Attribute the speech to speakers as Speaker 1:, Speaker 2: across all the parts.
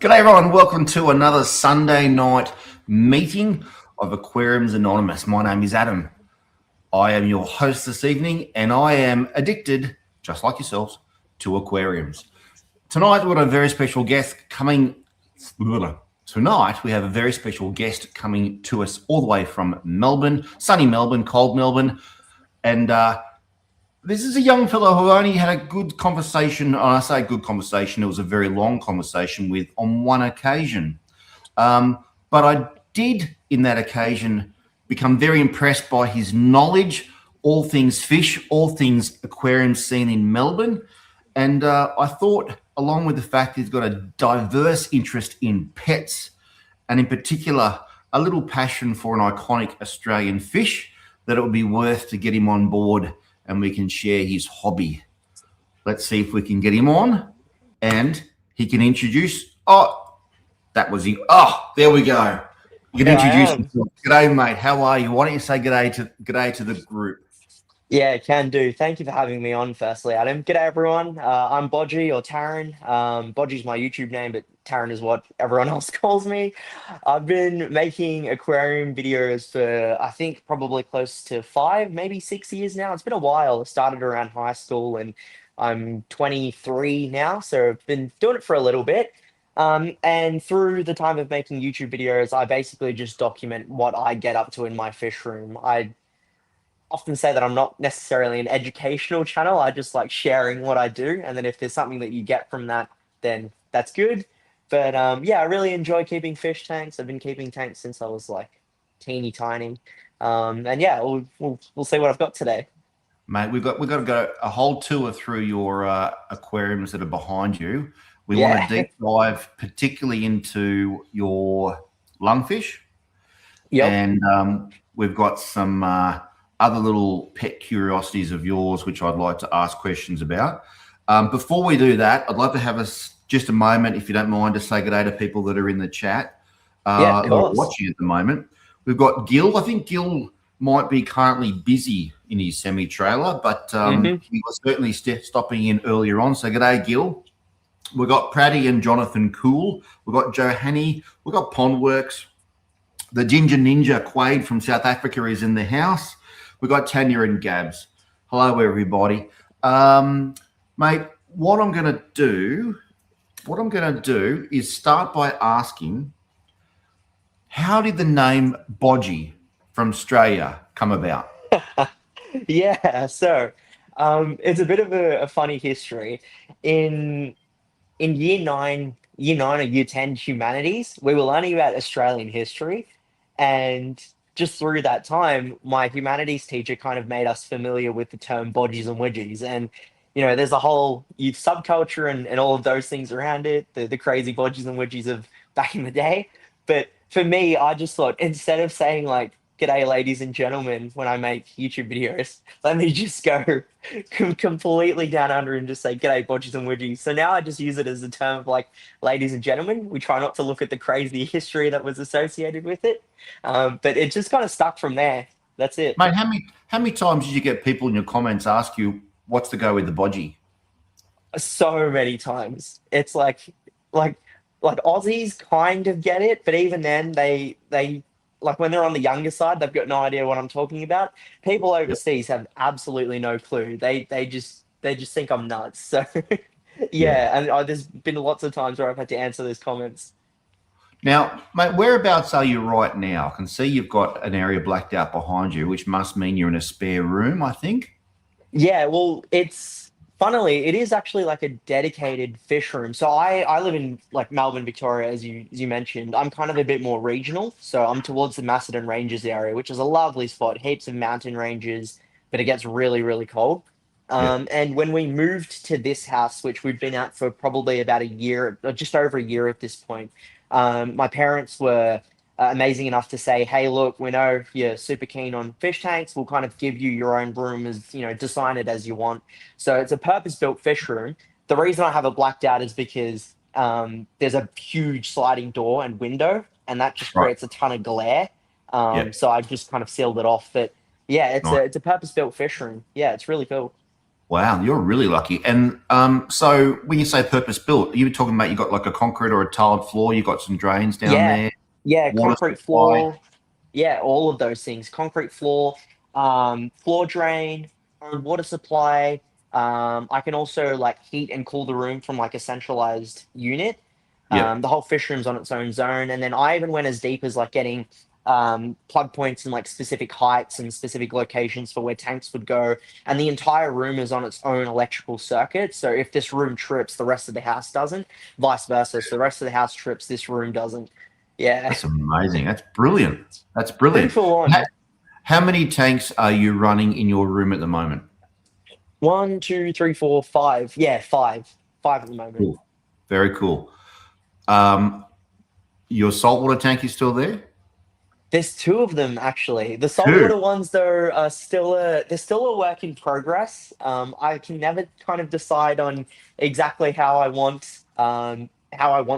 Speaker 1: G'day everyone, welcome to another Sunday night meeting of Aquariums Anonymous. My name is Adam. I am your host this evening and I am addicted, just like yourselves, to aquariums. Tonight we've got a very special guest coming. Tonight we have a very special guest coming to us all the way from Melbourne, sunny Melbourne, cold Melbourne. And this is a young fellow who only had a good conversation. And I say good conversation, it was a very long conversation with on one occasion. But I did, in that occasion, become very impressed by his knowledge, all things fish, all things aquarium scene in Melbourne. And I thought, along with the fact he's got a diverse interest in pets, and in particular, a little passion for an iconic Australian fish, that it would be worth to get him on board and we can share his hobby. Let's see if we can get him on and he can introduce. Oh, that was he. Oh, there we go. You can introduce himself. G'day, mate. How are you? Why don't you say g'day to the group?
Speaker 2: Yeah, can do. Thank you for having me on, firstly, Adam. G'day, everyone. I'm Bodgie or Tarun. Bodgie's my YouTube name, but Tarun is what everyone else calls me. I've been making aquarium videos for, I think, probably close to 5, maybe 6 years now. It's been a while. I started around high school and I'm 23 now, so I've been doing it for a little bit. And through the time of making YouTube videos, I basically just document what I get up to in my fish room. I often say that I'm not necessarily an educational channel. I just like sharing what I do. And then if there's something that you get from that, then that's good. But yeah, I really enjoy keeping fish tanks. I've been keeping tanks since I was like teeny tiny. And yeah, we'll see what I've got today.
Speaker 1: Mate, we've got to go a whole tour through your aquariums that are behind you. We want
Speaker 2: Yeah.
Speaker 1: to deep dive particularly into your lungfish.
Speaker 2: Yep.
Speaker 1: And we've got some other little pet curiosities of yours, which I'd like to ask questions about. Before we do that, I'd like to have just a moment, if you don't mind, to say good day to people that are in the chat,
Speaker 2: Yeah, of
Speaker 1: that are
Speaker 2: course.
Speaker 1: watching at the moment. We've got Gil. I think Gil might be currently busy in his semi-trailer, but he was certainly stopping in earlier on. So good day, Gil. We've got Praddy and Jonathan Cool. We've got Johanny. We've got Pondworks. The Ginger Ninja Quaid from South Africa is in the house. We've got Tanya and Gabs. Hello, everybody. Mate, what I'm going to do is start by asking, how did the name Bodgie from Australia come about?
Speaker 2: Yeah, so it's a bit of a funny history. In year nine or year 10 humanities, we were learning about Australian history. And just through that time, my humanities teacher kind of made us familiar with the term bodgies and widgies. And, there's a whole youth subculture and all of those things around it, the crazy bodgies and widgies of back in the day. But for me, I just thought instead of saying like, "G'day, ladies and gentlemen," when I make YouTube videos, let me just go completely down under and just say, "G'day, bodgies and widgies." So now I just use it as a term of like, ladies and gentlemen. We try not to look at the crazy history that was associated with it. But it just kind of stuck from there. That's it.
Speaker 1: Mate, how many times did you get people in your comments ask you, what's the go with the Bodgie?
Speaker 2: So many times. It's like Aussies kind of get it, but even then they like when they're on the younger side, they've got no idea what I'm talking about. People
Speaker 1: Yep.
Speaker 2: overseas have absolutely no clue. They just think I'm nuts. So
Speaker 1: Yeah.
Speaker 2: yeah, and there's been lots of times where I've had to answer those comments.
Speaker 1: Now, mate, whereabouts are you right now? I can see you've got an area blacked out behind you, which must mean you're in a spare room, I think.
Speaker 2: Yeah, well, it is actually like a dedicated fish room. So I live in like Melbourne, Victoria, as you mentioned. I'm kind of a bit more regional, so I'm towards the Macedon Ranges area, which is a lovely spot, heaps of mountain ranges, but it gets really, really cold.
Speaker 1: Yeah.
Speaker 2: And when we moved to this house, which we've been at for probably about a year, or just over a year at this point, my parents were amazing enough to say, "Hey, look, we know you're super keen on fish tanks. We'll kind of give you your own room as, design it as you want." So it's a purpose-built fish room. The reason I have it blacked out is because there's a huge sliding door and window, and that just
Speaker 1: Right.
Speaker 2: creates a ton of glare.
Speaker 1: Yeah.
Speaker 2: So I've just kind of sealed it off. But yeah, it's
Speaker 1: Nice.
Speaker 2: a purpose-built fish room. Yeah, it's really cool.
Speaker 1: Wow, you're really lucky. And so when you say purpose built, you were talking about you got like a concrete or a tiled floor, you got some drains down
Speaker 2: Yeah,
Speaker 1: there,
Speaker 2: yeah,
Speaker 1: water
Speaker 2: concrete
Speaker 1: supply.
Speaker 2: floor. Yeah, all of those things. Concrete floor, floor drain, own water supply. I can also like heat and cool the room from like a centralized unit.
Speaker 1: Yep.
Speaker 2: The whole fish room's on its own zone, and then I even went as deep as like getting plug points in like specific heights and specific locations for where tanks would go. And the entire room is on its own electrical circuit. So if this room trips, the rest of the house doesn't. Vice versa. So the rest of the house trips, this room doesn't. Yeah,
Speaker 1: That's amazing. That's brilliant. That's
Speaker 2: pretty
Speaker 1: brilliant.
Speaker 2: full
Speaker 1: How,
Speaker 2: on.
Speaker 1: how many tanks are you running in your room at the moment?
Speaker 2: One, two, three, four, five. Yeah, five. Five at the moment.
Speaker 1: Cool. Very cool. Um, your saltwater tank is still there?
Speaker 2: There's two of them actually. The
Speaker 1: Two.
Speaker 2: saltwater ones though are still they're still a work in progress. I can never kind of decide on exactly how I want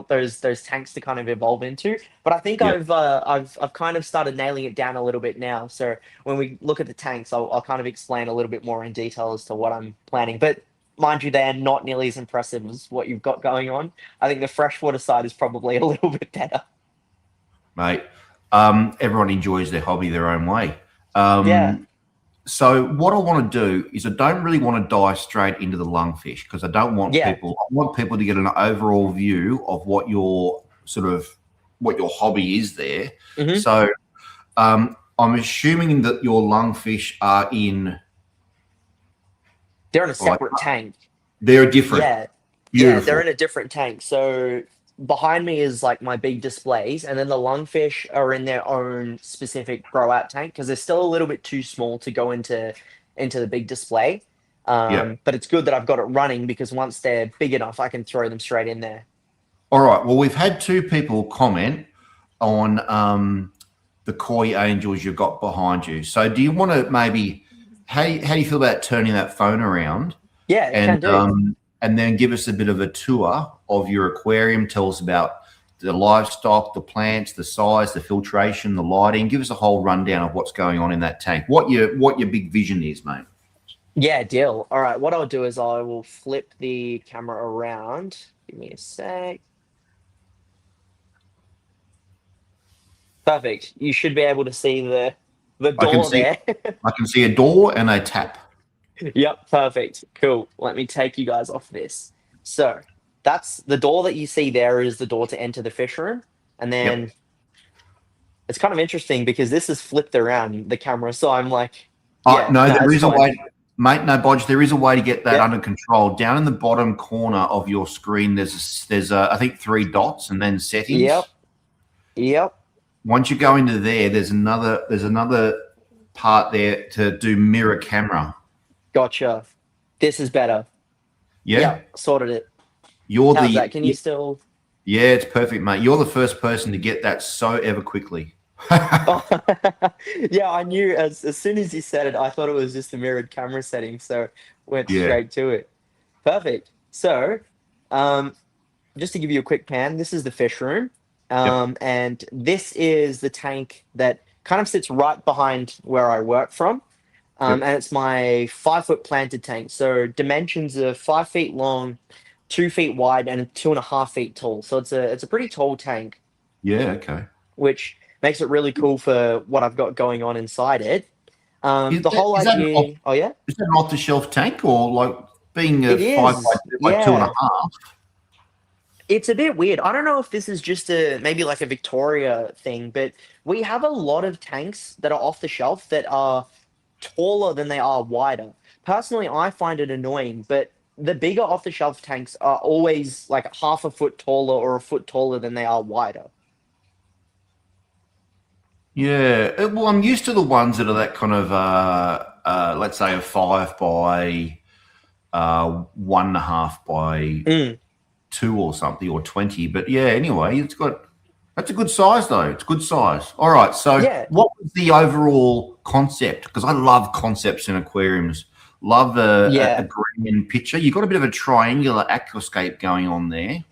Speaker 2: those tanks to kind of evolve into. But I think
Speaker 1: Yep.
Speaker 2: I've kind of started nailing it down a little bit now. So when we look at the tanks, I'll kind of explain a little bit more in detail as to what I'm planning. But mind you, they are not nearly as impressive as what you've got going on. I think the freshwater side is probably a little bit better.
Speaker 1: Mate. Everyone enjoys their hobby their own way.
Speaker 2: Yeah.
Speaker 1: So what I want to do is I don't really want to dive straight into the lungfish because I don't want
Speaker 2: Yeah.
Speaker 1: people. I want people to get an overall view of what your hobby is there.
Speaker 2: Mhm.
Speaker 1: So I'm assuming that your lungfish are in.
Speaker 2: They're in a separate tank.
Speaker 1: They're different.
Speaker 2: Yeah. Yeah,
Speaker 1: Beautiful.
Speaker 2: they're in a different tank. So behind me is like my big displays, and then the lungfish are in their own specific grow out tank because they're still a little bit too small to go into the big display.
Speaker 1: Yeah.
Speaker 2: But it's good that I've got it running because once they're big enough, I can throw them straight in there.
Speaker 1: All right. Well, we've had two people comment on the koi angels you've got behind you. So do you want to maybe how do you feel about turning that phone around
Speaker 2: Yeah, it can
Speaker 1: and
Speaker 2: do.
Speaker 1: and then give us a bit of a tour of your aquarium? Tell us about the livestock, the plants, the size, the filtration, the lighting. Give us a whole rundown of what's going on in that tank. What your big vision is, mate.
Speaker 2: Yeah, deal. All right, what I'll do is I will flip the camera around. Give me a sec. Perfect. You should be able to see the
Speaker 1: I can
Speaker 2: door
Speaker 1: see
Speaker 2: there.
Speaker 1: I can see a door and a tap.
Speaker 2: Yep, perfect. Cool. Let me take you guys off this. So that's the door that you see there is the door to enter the fish room. And then
Speaker 1: Yep.
Speaker 2: it's kind of interesting because this is flipped around the camera. So I'm like,
Speaker 1: Oh,
Speaker 2: yeah,
Speaker 1: no,
Speaker 2: no,
Speaker 1: there
Speaker 2: it's
Speaker 1: is a
Speaker 2: fine.
Speaker 1: way, mate. No, Bodge, there is a way to get that
Speaker 2: Yeah.
Speaker 1: under control. Down in the bottom corner of your screen, there's I think 3 dots and then settings.
Speaker 2: Yep. Yep.
Speaker 1: Once you go into there, there's another part there to do mirror camera.
Speaker 2: Gotcha. This is better.
Speaker 1: Yeah,
Speaker 2: Yep, sorted it.
Speaker 1: you're
Speaker 2: How's
Speaker 1: the
Speaker 2: that? Can you still?
Speaker 1: yeah, it's perfect, mate. You're the first person to get that so ever quickly.
Speaker 2: Oh, yeah, I knew as soon as you said it, I thought it was just a mirrored camera setting, so went
Speaker 1: Yeah,
Speaker 2: straight to it. Perfect. So, um, just to give you a quick pan, this is the fish room,
Speaker 1: yep,
Speaker 2: and this is the tank that kind of sits right behind where I work from,
Speaker 1: yep.
Speaker 2: and it's my 5 foot planted tank. So dimensions are 5 feet long, 2 feet wide, and 2.5 feet tall. So it's a pretty tall tank,
Speaker 1: Yeah, okay.
Speaker 2: which makes it really cool for what I've got going on inside it.
Speaker 1: Is
Speaker 2: The
Speaker 1: that
Speaker 2: whole
Speaker 1: is that an off,
Speaker 2: idea, oh yeah,
Speaker 1: is that an off the shelf tank or like being a
Speaker 2: it
Speaker 1: 5
Speaker 2: is.
Speaker 1: by two and a
Speaker 2: Yeah,
Speaker 1: half?
Speaker 2: it's a bit weird. I don't know if this is just a maybe like a Victoria thing, but we have a lot of tanks that are off the shelf that are taller than they are wider. Personally, I find it annoying, but the bigger off the shelf tanks are always like half a foot taller or a foot taller than they are wider.
Speaker 1: Yeah, well, I'm used to the ones that are that kind of, let's say, a 5 by 1.5 by
Speaker 2: Mm,
Speaker 1: 2 or something, or 20. But yeah, anyway, that's a good size though. It's good size. All right. So,
Speaker 2: yeah,
Speaker 1: what was the overall concept? Because I love concepts in aquariums. Love a
Speaker 2: yeah.
Speaker 1: green picture. You've got a bit of a triangular aquascape going on there.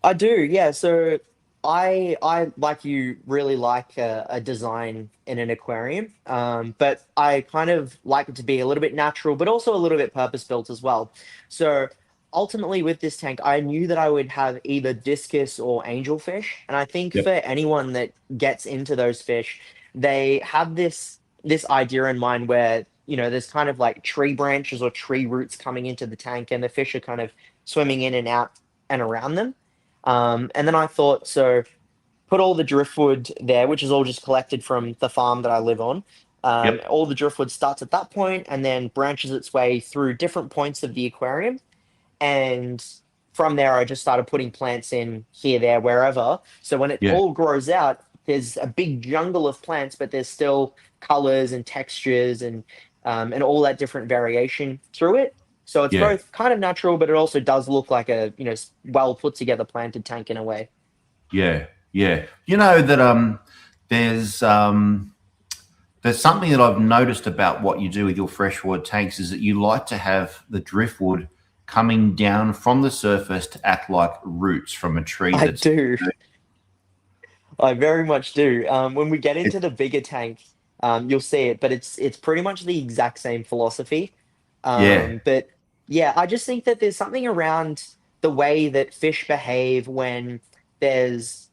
Speaker 2: I do, yeah. So I like you really like a design in an aquarium, but I kind of like it to be a little bit natural, but also a little bit purpose built as well. So ultimately, with this tank, I knew that I would have either discus or angelfish, and I think
Speaker 1: Yep.
Speaker 2: for anyone that gets into those fish, they have this idea in mind where there's kind of like tree branches or tree roots coming into the tank, and the fish are kind of swimming in and out and around them. And then I thought, so put all the driftwood there, which is all just collected from the farm that I live on.
Speaker 1: Yep.
Speaker 2: All the driftwood starts at that point and then branches its way through different points of the aquarium. And from there, I just started putting plants in here, there, wherever. So when it
Speaker 1: Yeah.
Speaker 2: all grows out, there's a big jungle of plants, but there's still colors and textures and all that different variation through it. So it's
Speaker 1: Yeah.
Speaker 2: both kind of natural, but it also does look like a well put together planted tank in a way.
Speaker 1: Yeah. Yeah. You know that there's um there's something that I've noticed about what you do with your freshwater tanks is that you like to have the driftwood coming down from the surface to act like roots from a tree
Speaker 2: I
Speaker 1: that's
Speaker 2: do. I very much do. When we get
Speaker 1: it,
Speaker 2: into the bigger tank, you'll see it, but it's pretty much the exact same philosophy.
Speaker 1: yeah.
Speaker 2: But yeah, I just think that there's something around the way that fish behave when there's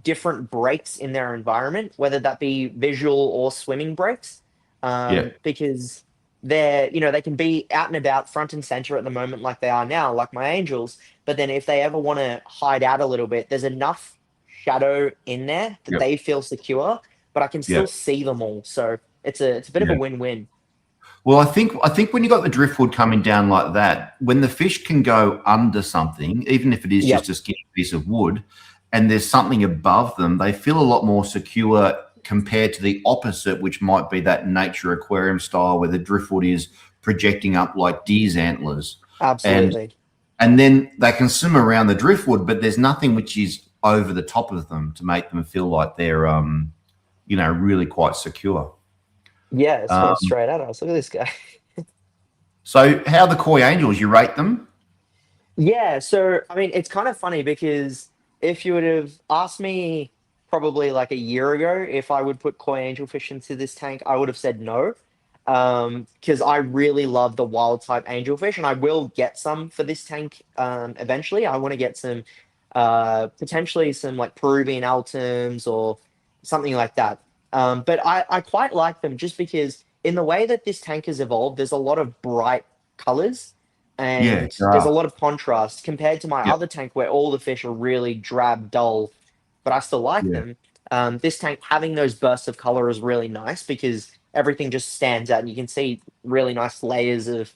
Speaker 2: different breaks in their environment, whether that be visual or swimming breaks,
Speaker 1: Yeah.
Speaker 2: because they can be out and about front and center at the moment like they are now, like my angels. But then if they ever want to hide out a little bit, there's enough shadow in there that
Speaker 1: Yep.
Speaker 2: they feel secure, but I can
Speaker 1: Yeah.
Speaker 2: still see them all. So it's a bit of a
Speaker 1: Yeah.
Speaker 2: win-win.
Speaker 1: Well, I think when you got the driftwood coming down like that, when the fish can go under something, even if it is just
Speaker 2: Yep,
Speaker 1: a skinny piece of wood, and there's something above them, they feel a lot more secure compared to the opposite, which might be that nature aquarium style where the driftwood is projecting up like deer's antlers. And
Speaker 2: absolutely.
Speaker 1: and then they can swim around the driftwood, but there's nothing which is over the top of them to make them feel like they're really quite secure.
Speaker 2: Yeah, it's coming
Speaker 1: Um,
Speaker 2: straight at us. Look at this guy.
Speaker 1: so how are the koi angels? You rate them?
Speaker 2: Yeah, so I mean, it's kind of funny because if you would have asked me probably like a year ago if I would put koi angelfish into this tank, I would have said no. Because I really love the wild type angelfish, and I will get some for this tank eventually. I want to get some potentially some like Peruvian Altums or something like that. But I quite like them just because in the way that this tank has evolved, there's a lot of bright colors
Speaker 1: Yeah,
Speaker 2: and
Speaker 1: there
Speaker 2: there's a
Speaker 1: are.
Speaker 2: lot of contrast compared to my
Speaker 1: Yep.
Speaker 2: other tank where all the fish are really drab, dull, but I still like
Speaker 1: Yeah.
Speaker 2: them. This tank having those bursts of color is really nice because everything just stands out and you can see really nice layers of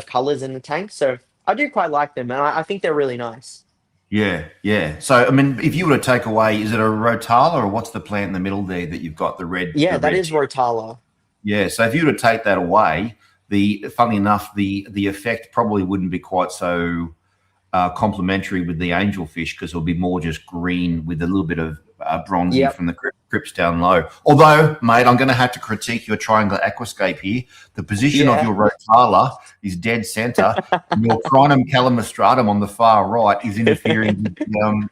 Speaker 2: colors in the tank. So I do quite like them and I think they're really nice.
Speaker 1: Yeah, yeah. So I mean, if you were to take away, is it a rotala or what's the plant in the middle there that you've got the red
Speaker 2: Yeah,
Speaker 1: the
Speaker 2: that
Speaker 1: red
Speaker 2: is
Speaker 1: tip?
Speaker 2: Rotala.
Speaker 1: Yeah. So if you were to take that away, the funnily enough, the effect probably wouldn't be quite so complementary with the angelfish because it'll be more just green with a little bit of bronzy
Speaker 2: Yep.
Speaker 1: from the crypts down low. Although, mate, I'm going to have to critique your triangular aquascape here. The position of
Speaker 2: Yeah.
Speaker 1: your rotala is dead center, and your crinum calamastratum on the far right is interfering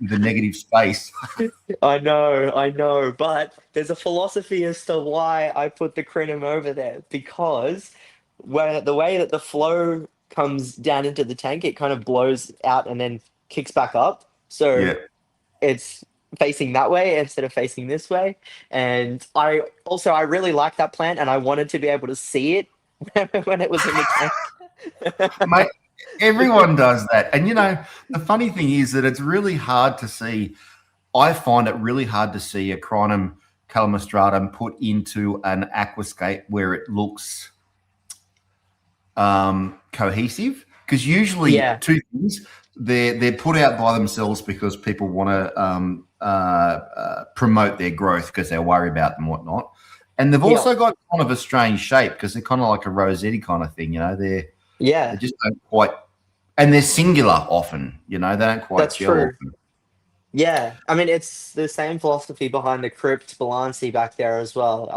Speaker 1: with the negative space.
Speaker 2: I know, but there's a philosophy as to why I put the crinum over there because where the way that the flow comes down into the tank, it kind of blows out and then kicks back up. So
Speaker 1: Yeah,
Speaker 2: it's facing that way instead of facing this way. And I really like that plant and I wanted to be able to see it when it was in the tank.
Speaker 1: mate. Everyone does that, and the funny thing is that it's really hard to see. I find it really hard to see a crinum calamastratum put into an aquascape where it looks cohesive. Because usually,
Speaker 2: Yeah.
Speaker 1: two things: they're put out by themselves because people want to promote their growth because they worry about them, and whatnot. And they've
Speaker 2: Yeah.
Speaker 1: also got kind of a strange shape because they're kind of like a rosetti kind of thing. They
Speaker 2: Yeah.
Speaker 1: just don't quite, and they're singular often. They don't quite
Speaker 2: That's
Speaker 1: gel
Speaker 2: true.
Speaker 1: often.
Speaker 2: Yeah, I mean it's the same philosophy behind the crypt Balanci back there as well.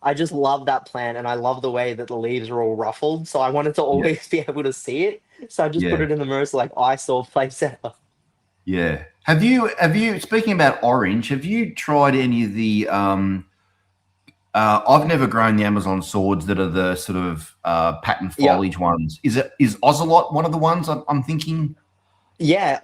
Speaker 2: I just love that plant and I love the way that the leaves are all ruffled. So I wanted to
Speaker 1: Yeah,
Speaker 2: always be able to see it. So I just put
Speaker 1: yeah.
Speaker 2: it in the most like eyesore place ever.
Speaker 1: Yeah. Have you speaking about orange, have you tried any of the I've never grown the Amazon swords that are the sort of pattern
Speaker 2: Yeah.
Speaker 1: foliage ones. Is Ocelot one of the ones I'm thinking?
Speaker 2: Yeah,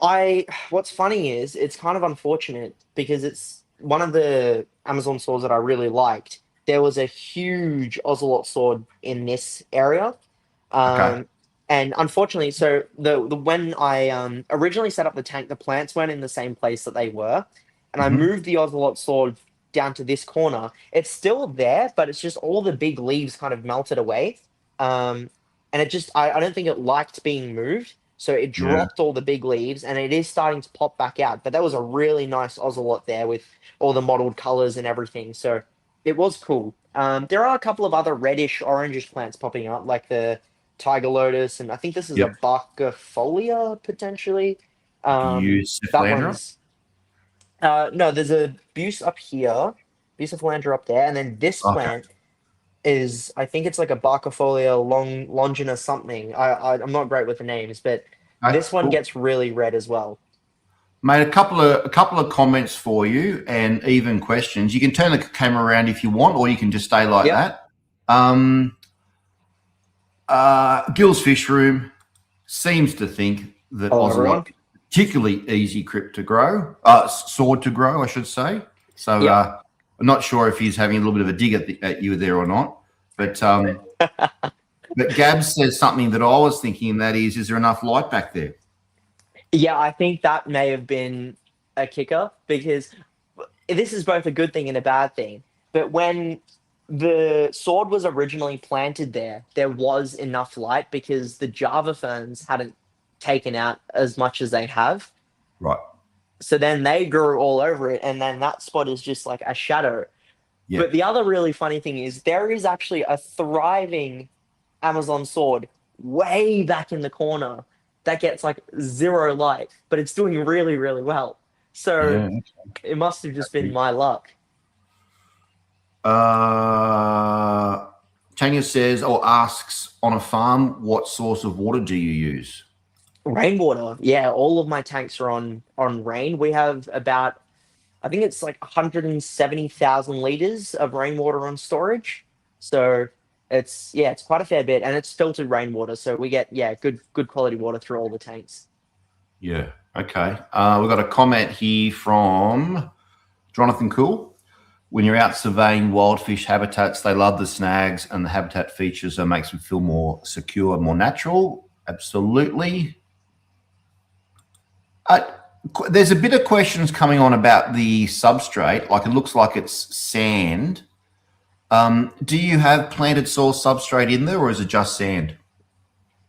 Speaker 2: what's funny is it's kind of unfortunate because it's one of the Amazon swords that I really liked. There was a huge Ocelot sword in this area.
Speaker 1: Okay.
Speaker 2: Um, and unfortunately, so the when I originally set up the tank, the plants weren't in the same place that they were, and I
Speaker 1: Hmm.
Speaker 2: moved the Ocelot sword down to this corner. It's still there, but it's just all the big leaves kind of melted away. Um, and it just I don't think it liked being moved. So it
Speaker 1: Yeah.
Speaker 2: dropped all the big leaves and it is starting to pop back out. But that was a really nice ocelot there with all the mottled colors and everything. So it was cool. There are a couple of other reddish, orangish plants popping up, like the tiger lotus, and I think this is a
Speaker 1: Yep.
Speaker 2: barkifolia potentially. That
Speaker 1: Bucephalandra.
Speaker 2: one's no, there's a buse up here, bucephalandra up there, and then this
Speaker 1: Okay.
Speaker 2: plant is I think it's like a Barkifolia longina something. I'm not great with the names, but
Speaker 1: Okay.
Speaker 2: this one
Speaker 1: Cool.
Speaker 2: gets really red as well.
Speaker 1: Mate, a couple of comments for you and even questions. You can turn the camera around if you want, or you can just stay like
Speaker 2: Yep.
Speaker 1: that. Gill's Fish Room seems to think that
Speaker 2: Hello,
Speaker 1: Ocelot
Speaker 2: everyone.
Speaker 1: particularly easy crypt to grow, sword to grow, I should say. So
Speaker 2: Yep.
Speaker 1: I'm not sure if he's having a little bit of a dig at you there or not. But Gab says something that I was thinking, and that is there enough light back there?
Speaker 2: Yeah, I think that may have been a kicker because this is both a good thing and a bad thing. But when the sword was originally planted there, there was enough light because the Java ferns hadn't taken out as much as they have.
Speaker 1: Right.
Speaker 2: So then they grew all over it, and then that spot is just like a shadow.
Speaker 1: Yeah.
Speaker 2: But the other really funny thing is there is actually a thriving Amazon sword way back in the corner that gets like zero light, but it's doing really, really well. So
Speaker 1: Yeah.
Speaker 2: it must have just been my luck.
Speaker 1: Tanya says or asks, on a farm, what source of water do you use?
Speaker 2: Rainwater. Yeah, all of my tanks are on rain. We have about I think it's like 170,000 liters of rainwater on storage. So it's quite a fair bit, and it's filtered rainwater, so we get good quality water through all the tanks.
Speaker 1: Yeah. Okay. We've got a comment here from Jonathan Cool. When you're out surveying wildfish habitats, they love the snags and the habitat features that makes them feel more secure, more natural. Absolutely. There's a bit of questions coming on about the substrate. Like it looks like it's sand. Do you have planted soil substrate in there, or is it just sand?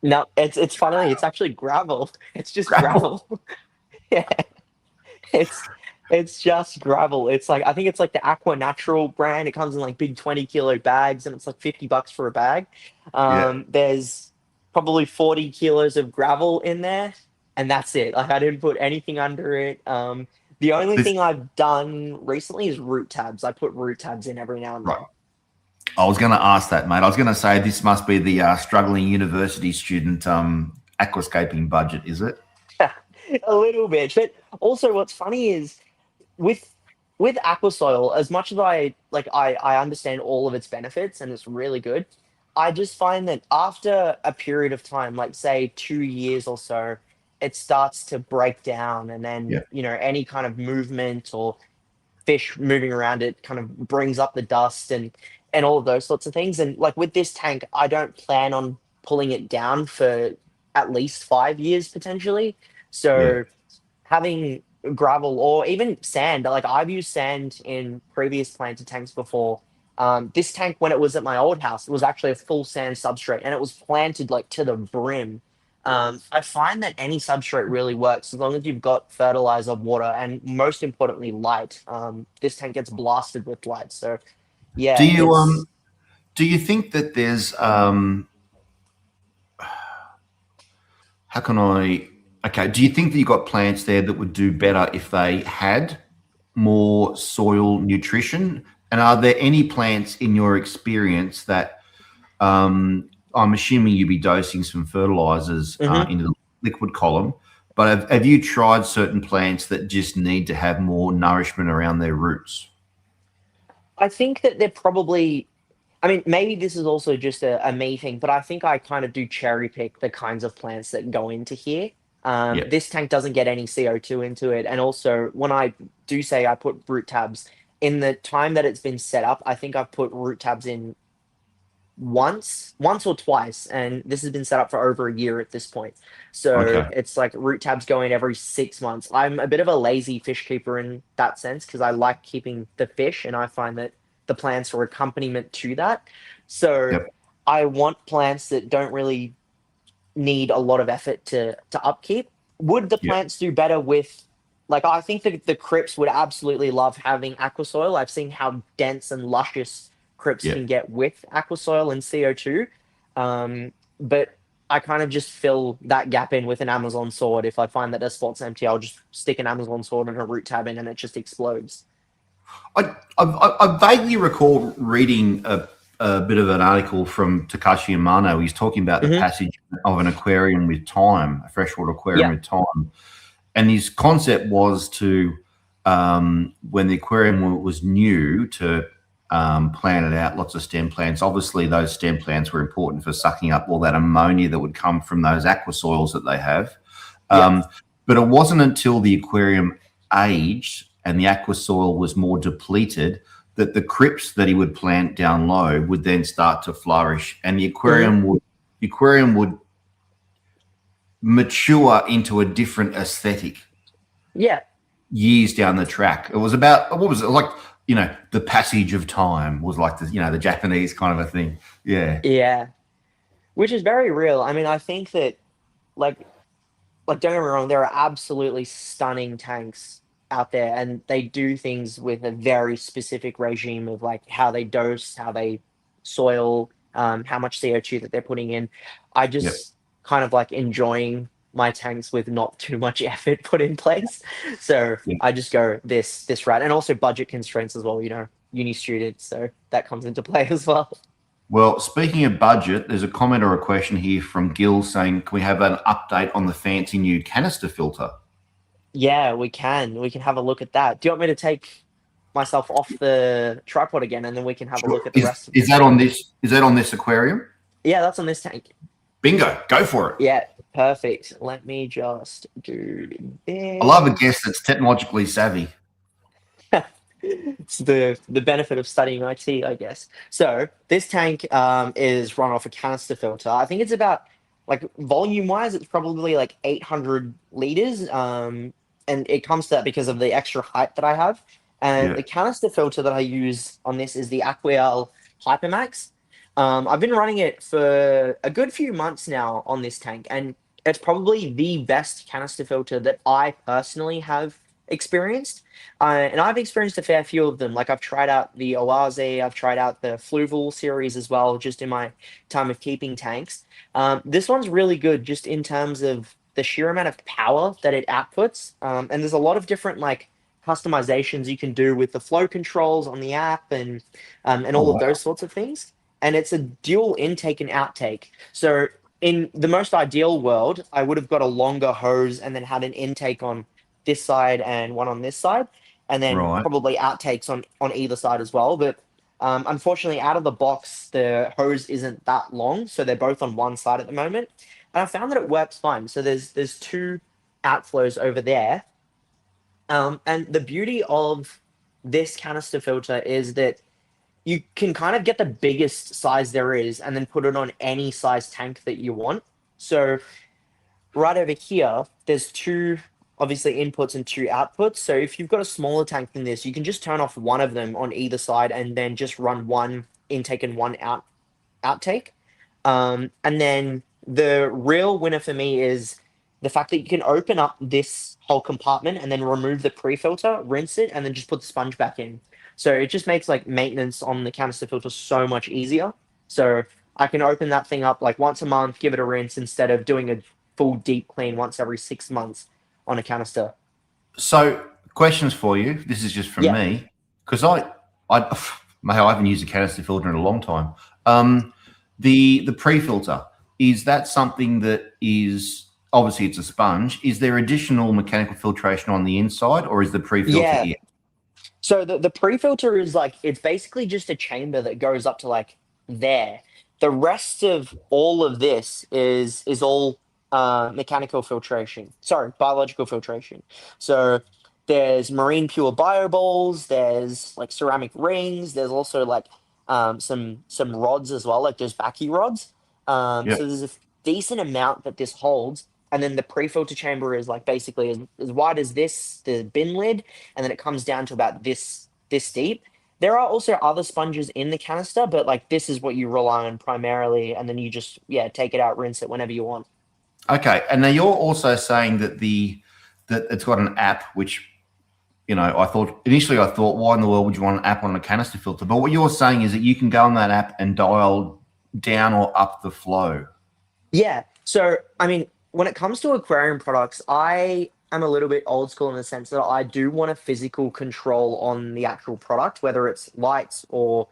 Speaker 2: No, it's funny. It's actually gravel. It's just
Speaker 1: Gravel.
Speaker 2: gravel. Yeah, it's it's just gravel. It's like I think it's like the Aqua Natural brand. It comes in like big 20-kilo bags, and it's like $50 for a bag.
Speaker 1: Yeah.
Speaker 2: There's probably 40 kilos of gravel in there, and that's it. Like I didn't put anything under it. The only
Speaker 1: This,
Speaker 2: thing I've done recently is root tabs. I put root tabs in every now and
Speaker 1: right.
Speaker 2: then.
Speaker 1: I was going to ask that, mate. I was going to say this must be the struggling university student aquascaping budget, is it?
Speaker 2: A little bit, but also what's funny is with aquasoil, as much as I understand all of its benefits and it's really good, I just find that after a period of time, like say 2 years or so, it starts to break down, and then
Speaker 1: Yeah.
Speaker 2: any kind of movement or fish moving around it kind of brings up the dust and all of those sorts of things. And like with this tank, I don't plan on pulling it down for at least 5 years potentially.
Speaker 1: Yeah.
Speaker 2: So having gravel or even sand, like I've used sand in previous planted tanks before. This tank, when it was at my old house, it was actually a full sand substrate and it was planted like to the brim. I find that any substrate really works as long as you've got fertilizer, water, and most importantly, light. This tank gets blasted with light. So
Speaker 1: Do
Speaker 2: yeah,
Speaker 1: you
Speaker 2: it's
Speaker 1: do you think that there's how can I okay, do you think that you've got plants there that would do better if they had more soil nutrition? And are there any plants in your experience that I'm assuming you'd be dosing some fertilizers
Speaker 2: mhm.
Speaker 1: into the liquid column, But have you tried certain plants that just need to have more nourishment around their roots?
Speaker 2: I think that they're probably, I mean, maybe this is also just a me thing, but I think I kind of do cherry pick the kinds of plants that go into here.
Speaker 1: Yep.
Speaker 2: This tank doesn't get any CO2 into it. And also, when I do say I put root tabs, in the time that it's been set up, I think I've put root tabs in once or twice, and this has been set up for over a year at this point. So
Speaker 1: Okay.
Speaker 2: it's like root tabs going every 6 months. I'm a bit of a lazy fish keeper in that sense because I like keeping the fish, and I find that the plants are accompaniment to that. So
Speaker 1: Yep.
Speaker 2: I want plants that don't really need a lot of effort to upkeep. Would the
Speaker 1: Yep.
Speaker 2: plants do better with, like, I think that the crypts would absolutely love having aqua soil. I've seen how dense and luscious crypts
Speaker 1: Yep.
Speaker 2: can get with aqua soil and CO2. But I kind of just fill that gap in with an Amazon sword. If I find that a spot's empty, I'll just stick an Amazon sword and a root tab in, and it just explodes.
Speaker 1: I vaguely recall reading a bit of an article from Takashi Amano. He's talking about the
Speaker 2: Mhm.
Speaker 1: passage of an aquarium with time, a freshwater aquarium
Speaker 2: Yeah.
Speaker 1: with time. And his concept was to, when the aquarium was new, to plan it out, lots of stem plants. Obviously, those stem plants were important for sucking up all that ammonia that would come from those aqua soils that they have.
Speaker 2: Yeah.
Speaker 1: But it wasn't until the aquarium aged and the aqua soil was more depleted that the crypts that he would plant down low would then start to flourish, and the
Speaker 2: Mhm.
Speaker 1: aquarium would mature into a different aesthetic
Speaker 2: Yeah.
Speaker 1: years down the track. It was about, what was it like? The passage of time was like the Japanese kind of a thing. Yeah.
Speaker 2: Yeah. Which is very real. I mean, I think that, like, don't get me wrong, there are absolutely stunning tanks out there, and they do things with a very specific regime of like how they dose, how they soil, how much CO2 that they're putting in. I
Speaker 1: Yep.
Speaker 2: just kind of like enjoying my tanks with not too much effort put in place. So
Speaker 1: Yep.
Speaker 2: I just go this route, and also budget constraints as well. Uni students, so that comes into play as well.
Speaker 1: Well, speaking of budget, there's a comment or a question here from Gil saying, can we have an update on the fancy new canister filter?
Speaker 2: Yeah, we can. We can have a look at that. Do you want me to take myself off the tripod again, and then we can have a
Speaker 1: Sure.
Speaker 2: look at the rest of
Speaker 1: Is
Speaker 2: this
Speaker 1: that on
Speaker 2: tank?
Speaker 1: this? Is that on this aquarium?
Speaker 2: Yeah, that's on this tank.
Speaker 1: Bingo! Go for it.
Speaker 2: Yeah, perfect. Let me just do
Speaker 1: I love a
Speaker 2: this.
Speaker 1: guest that's technologically savvy.
Speaker 2: It's the benefit of studying IT, I guess. So this tank is run off a canister filter. I think it's about, like, volume wise, it's probably like 800 liters. And it comes to that because of the extra height that I have. And
Speaker 1: Yeah.
Speaker 2: the canister filter that I use on this is the Aquial Hypermax. I've been running it for a good few months now on this tank, and it's probably the best canister filter that I personally have experienced. And I've experienced a fair few of them. Like, I've tried out the Oase, I've tried out the Fluval series as well, just in my time of keeping tanks. This one's really good just in terms of the sheer amount of power that it outputs. And there's a lot of different, like, customizations you can do with the flow controls on the app, and
Speaker 1: Oh
Speaker 2: all of
Speaker 1: wow.
Speaker 2: those sorts of things. And it's a dual intake and outtake. So in the most ideal world, I would have got a longer hose and then had an intake on this side and one on this side, and then
Speaker 1: Right.
Speaker 2: probably outtakes on either side as well. But unfortunately, out of the box, the hose isn't that long, so they're both on one side at the moment. And I found that it works fine. So there's two outflows over there, and the beauty of this canister filter is that you can kind of get the biggest size there is and then put it on any size tank that you want. So right over here, there's two obviously inputs and two outputs. So if you've got a smaller tank than this, you can just turn off one of them on either side and then just run one intake and one outtake. And then the real winner for me is the fact that you can open up this whole compartment and then remove the pre-filter, rinse it, and then just put the sponge back in. So it just makes like maintenance on the canister filter so much easier. So I can open that thing up like once a month, give it a rinse instead of doing a full deep clean once every 6 months on a canister.
Speaker 1: So, questions for you. This is just from
Speaker 2: Yeah.
Speaker 1: me because I, mate, I haven't used a canister filter in a long time. The pre-filter, is that something that is obviously it's a sponge. Is there additional mechanical filtration on the inside, or is the pre-filter
Speaker 2: Yeah.
Speaker 1: it?
Speaker 2: So the pre-filter is like it's basically just a chamber that goes up to like there. The rest of all of this is all mechanical filtration. Sorry, biological filtration. So there's marine pure bioballs, there's like ceramic rings, there's also like some rods as well, like those backy rods.
Speaker 1: Yeah.
Speaker 2: So there's a decent amount that this holds. And then the pre-filter chamber is like basically as wide as this, the bin lid, and then it comes down to about this deep. There are also other sponges in the canister, but like this is what you rely on primarily, and then you just take it out, rinse it whenever you want.
Speaker 1: Okay. And now you're also saying that that it's got an app, which I thought initially why in the world would you want an app on a canister filter? But what you're saying is that you can go on that app and dial down or up the flow.
Speaker 2: Yeah. So, I mean, when it comes to aquarium products, I am a little bit old school in the sense that I do want a physical control on the actual product, whether it's lights or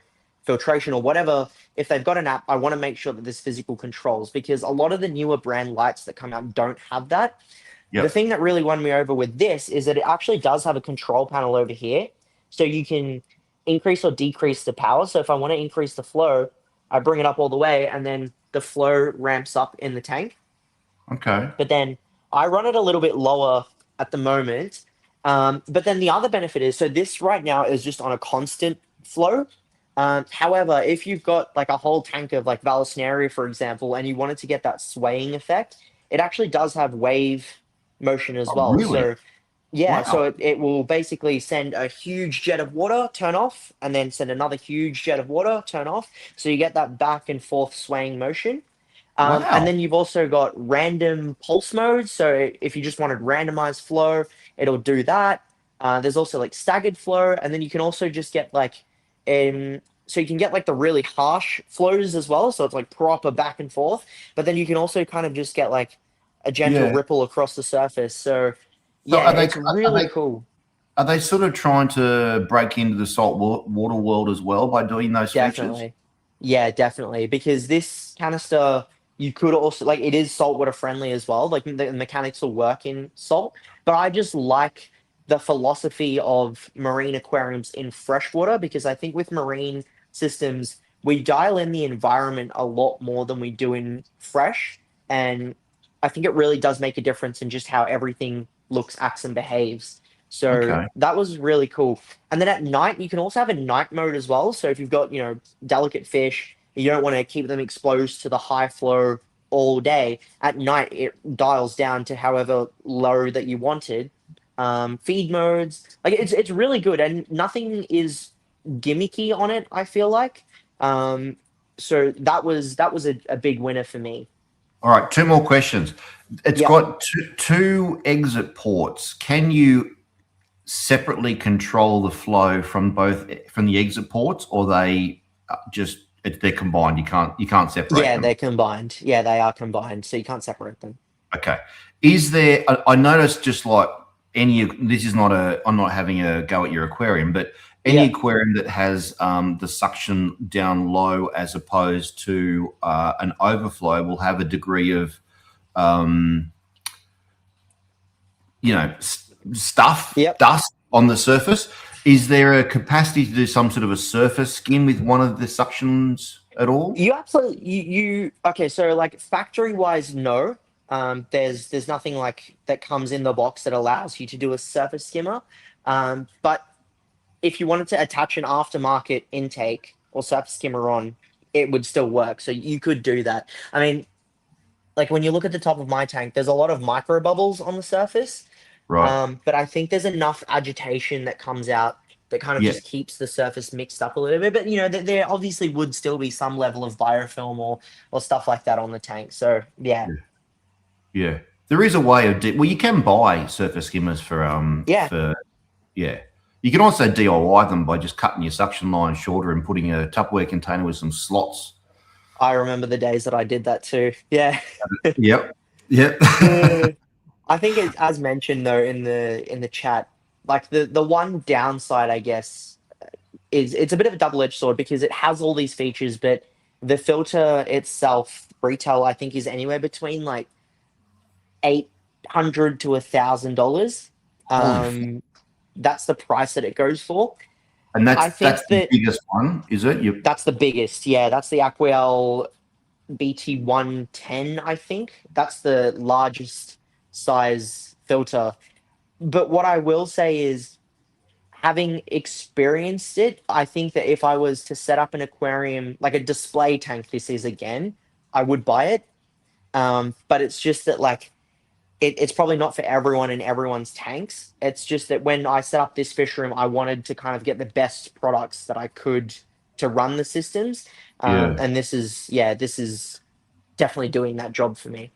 Speaker 2: filtration or whatever. If they've got an app, I want to make sure that there's physical controls because a lot of the newer brand lights that come out don't have that. The
Speaker 1: Yep.
Speaker 2: thing that really won me over with this is that it actually does have a control panel over here. So you can increase or decrease the power. So if I want to increase the flow, I bring it up all the way and then the flow ramps up in the tank.
Speaker 1: Okay.
Speaker 2: But then I run it a little bit lower at the moment. But then the other benefit is so this right now is just on a constant flow. However, if you've got like a whole tank of like Vallisneria, for example, and you wanted to get that swaying effect, it actually does have wave motion as
Speaker 1: Oh,
Speaker 2: well.
Speaker 1: really?
Speaker 2: So yeah,
Speaker 1: Wow.
Speaker 2: so it will basically send a huge jet of water, turn off, and then send another huge jet of water, turn off. So you get that back and forth swaying motion. And
Speaker 1: Wow.
Speaker 2: then you've also got random pulse mode. So if you just wanted randomized flow, it'll do that. There's also like staggered flow, and then you can also just get like, so you can get like the really harsh flows as well. So it's like proper back and forth. But then you can also kind of just get like a gentle
Speaker 1: Yeah.
Speaker 2: ripple across the surface. So
Speaker 1: So
Speaker 2: yeah, it's really cool.
Speaker 1: are they sort of trying to break into the water world as well by doing those features?
Speaker 2: Definitely. Yeah, definitely. Because this canister, you could also like it is saltwater friendly as well. Like the mechanics will work in salt. But I just like the philosophy of marine aquariums in freshwater because I think with marine systems, we dial in the environment a lot more than we do in fresh. And I think it really does make a difference in just how everything looks, acts, and behaves. So
Speaker 1: Okay.
Speaker 2: that was really cool. And then at night, you can also have a night mode as well. So if you've got, delicate fish, you don't want to keep them exposed to the high flow all day. At night, it dials down to however low that you wanted. Feed modes, like it's really good, and nothing is gimmicky on it. I feel like, so that was a big winner for me.
Speaker 1: All right. Two more questions. It's
Speaker 2: Yep.
Speaker 1: got two exit ports. Can you separately control the flow from the exit ports, or they're combined? You can't separate
Speaker 2: Yeah,
Speaker 1: them.
Speaker 2: they're combined. Yeah, they are combined, so you can't separate them.
Speaker 1: Okay. Is there? I noticed just like any. This is not a. I'm not having a go at your aquarium, but any
Speaker 2: Yeah.
Speaker 1: aquarium that has the suction down low as opposed to an overflow will have a degree of um, stuff,
Speaker 2: Yep.
Speaker 1: dust on the surface. Is there a capacity to do some sort of a surface skin with one of the suctions at all?
Speaker 2: You absolutely you okay, so like factory wise, no. There's nothing like that comes in the box that allows you to do a surface skimmer. But if you wanted to attach an aftermarket intake or surface skimmer on, it would still work. So you could do that. I mean, like when you look at the top of my tank, there's a lot of micro bubbles on the surface.
Speaker 1: Right.
Speaker 2: But I think there's enough agitation that comes out that kind of
Speaker 1: Yeah.
Speaker 2: just keeps the surface mixed up a little bit. But there obviously would still be some level of biofilm or stuff like that on the tank. So yeah,
Speaker 1: Yeah. There is a way of well, you can buy surface skimmers
Speaker 2: yeah,
Speaker 1: yeah. You can also DIY them by just cutting your suction line shorter and putting a Tupperware container with some slots.
Speaker 2: I remember the days that I did that too. Yeah.
Speaker 1: Yep. Yep.
Speaker 2: Uh, I think it's as mentioned though in the chat, like the one downside I guess is it's a bit of a double-edged sword because it has all these features, but the filter itself, retail, I think is anywhere between like $800 to $1,000.
Speaker 1: Holy,
Speaker 2: That's the price that it goes for.
Speaker 1: and
Speaker 2: I
Speaker 1: that's
Speaker 2: think
Speaker 1: the
Speaker 2: that
Speaker 1: biggest one, is it? You,
Speaker 2: that's the biggest. Yeah, that's the Aquel BT 110. I think that's the largest size filter. But what I will say is, having experienced it, I think that if I was to set up an aquarium, like a display tank, this is again, I would buy it. But it's just that, like, it's probably not for everyone in everyone's tanks. It's just that when I set up this fish room, I wanted to kind of get the best products that I could to run the systems.
Speaker 1: yeah.
Speaker 2: And this is definitely doing that job for me.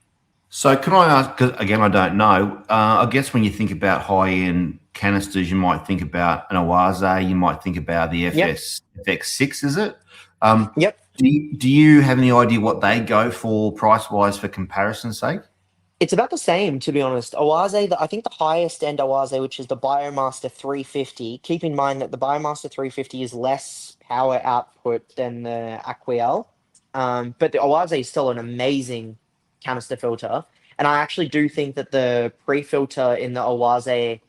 Speaker 1: So can I ask? Because again, I don't know. I guess when you think about high-end canisters, you might think about an Oase. You might think about the
Speaker 2: Yep.
Speaker 1: FX6. Is it? Um,
Speaker 2: Yep.
Speaker 1: do you have any idea what they go for price-wise for comparison's sake?
Speaker 2: It's about the same, to be honest. Oase, I think the highest end Oase, which is the Biomaster 350. Keep in mind that the Biomaster 350 is less power output than the Aquiel, but the Oase is still an amazing canister filter. And I actually do think that the pre-filter in the Oase,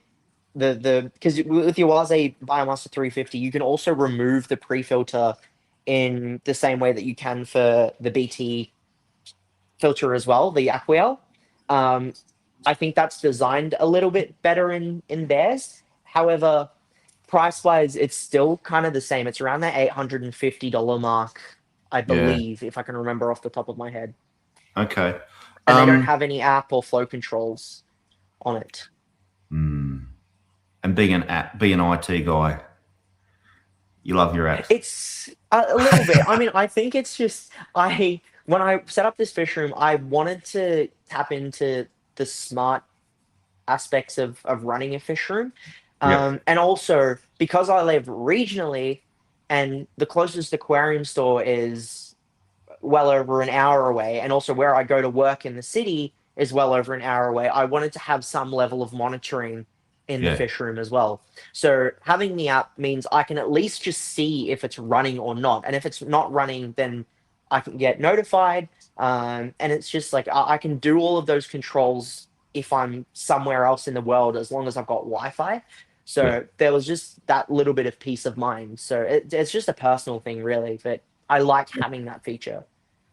Speaker 2: the because with the Oase Biomaster 350, you can also remove the pre-filter in the same way that you can for the BT filter as well, the Aquiel. Um, I think that's designed a little bit better in theirs. However, price wise, it's still kind of the same. It's around that $850 mark, I
Speaker 1: Yeah.
Speaker 2: believe, if I can remember off the top of my head.
Speaker 1: Okay.
Speaker 2: And they don't
Speaker 1: Um,
Speaker 2: have any app or flow controls on it.
Speaker 1: hmm. And being an IT guy, you love your apps.
Speaker 2: It's a little bit. I mean, I think it's just I when I set up this fish room, I wanted to tap into the smart aspects of running a fish room.
Speaker 1: Yep.
Speaker 2: And also because I live regionally and the closest aquarium store is well over an hour away, and also where I go to work in the city is well over an hour away, I wanted to have some level of monitoring in the
Speaker 1: Yeah.
Speaker 2: fish room as well. So having the app means I can at least just see if it's running or not. And if it's not running, then I can get notified. And it's just like I can do all of those controls if I'm somewhere else in the world, as long as I've got Wi-Fi.
Speaker 1: Yeah.
Speaker 2: So there was just that little bit of peace of mind. So it's just a personal thing, really, but I like having that feature.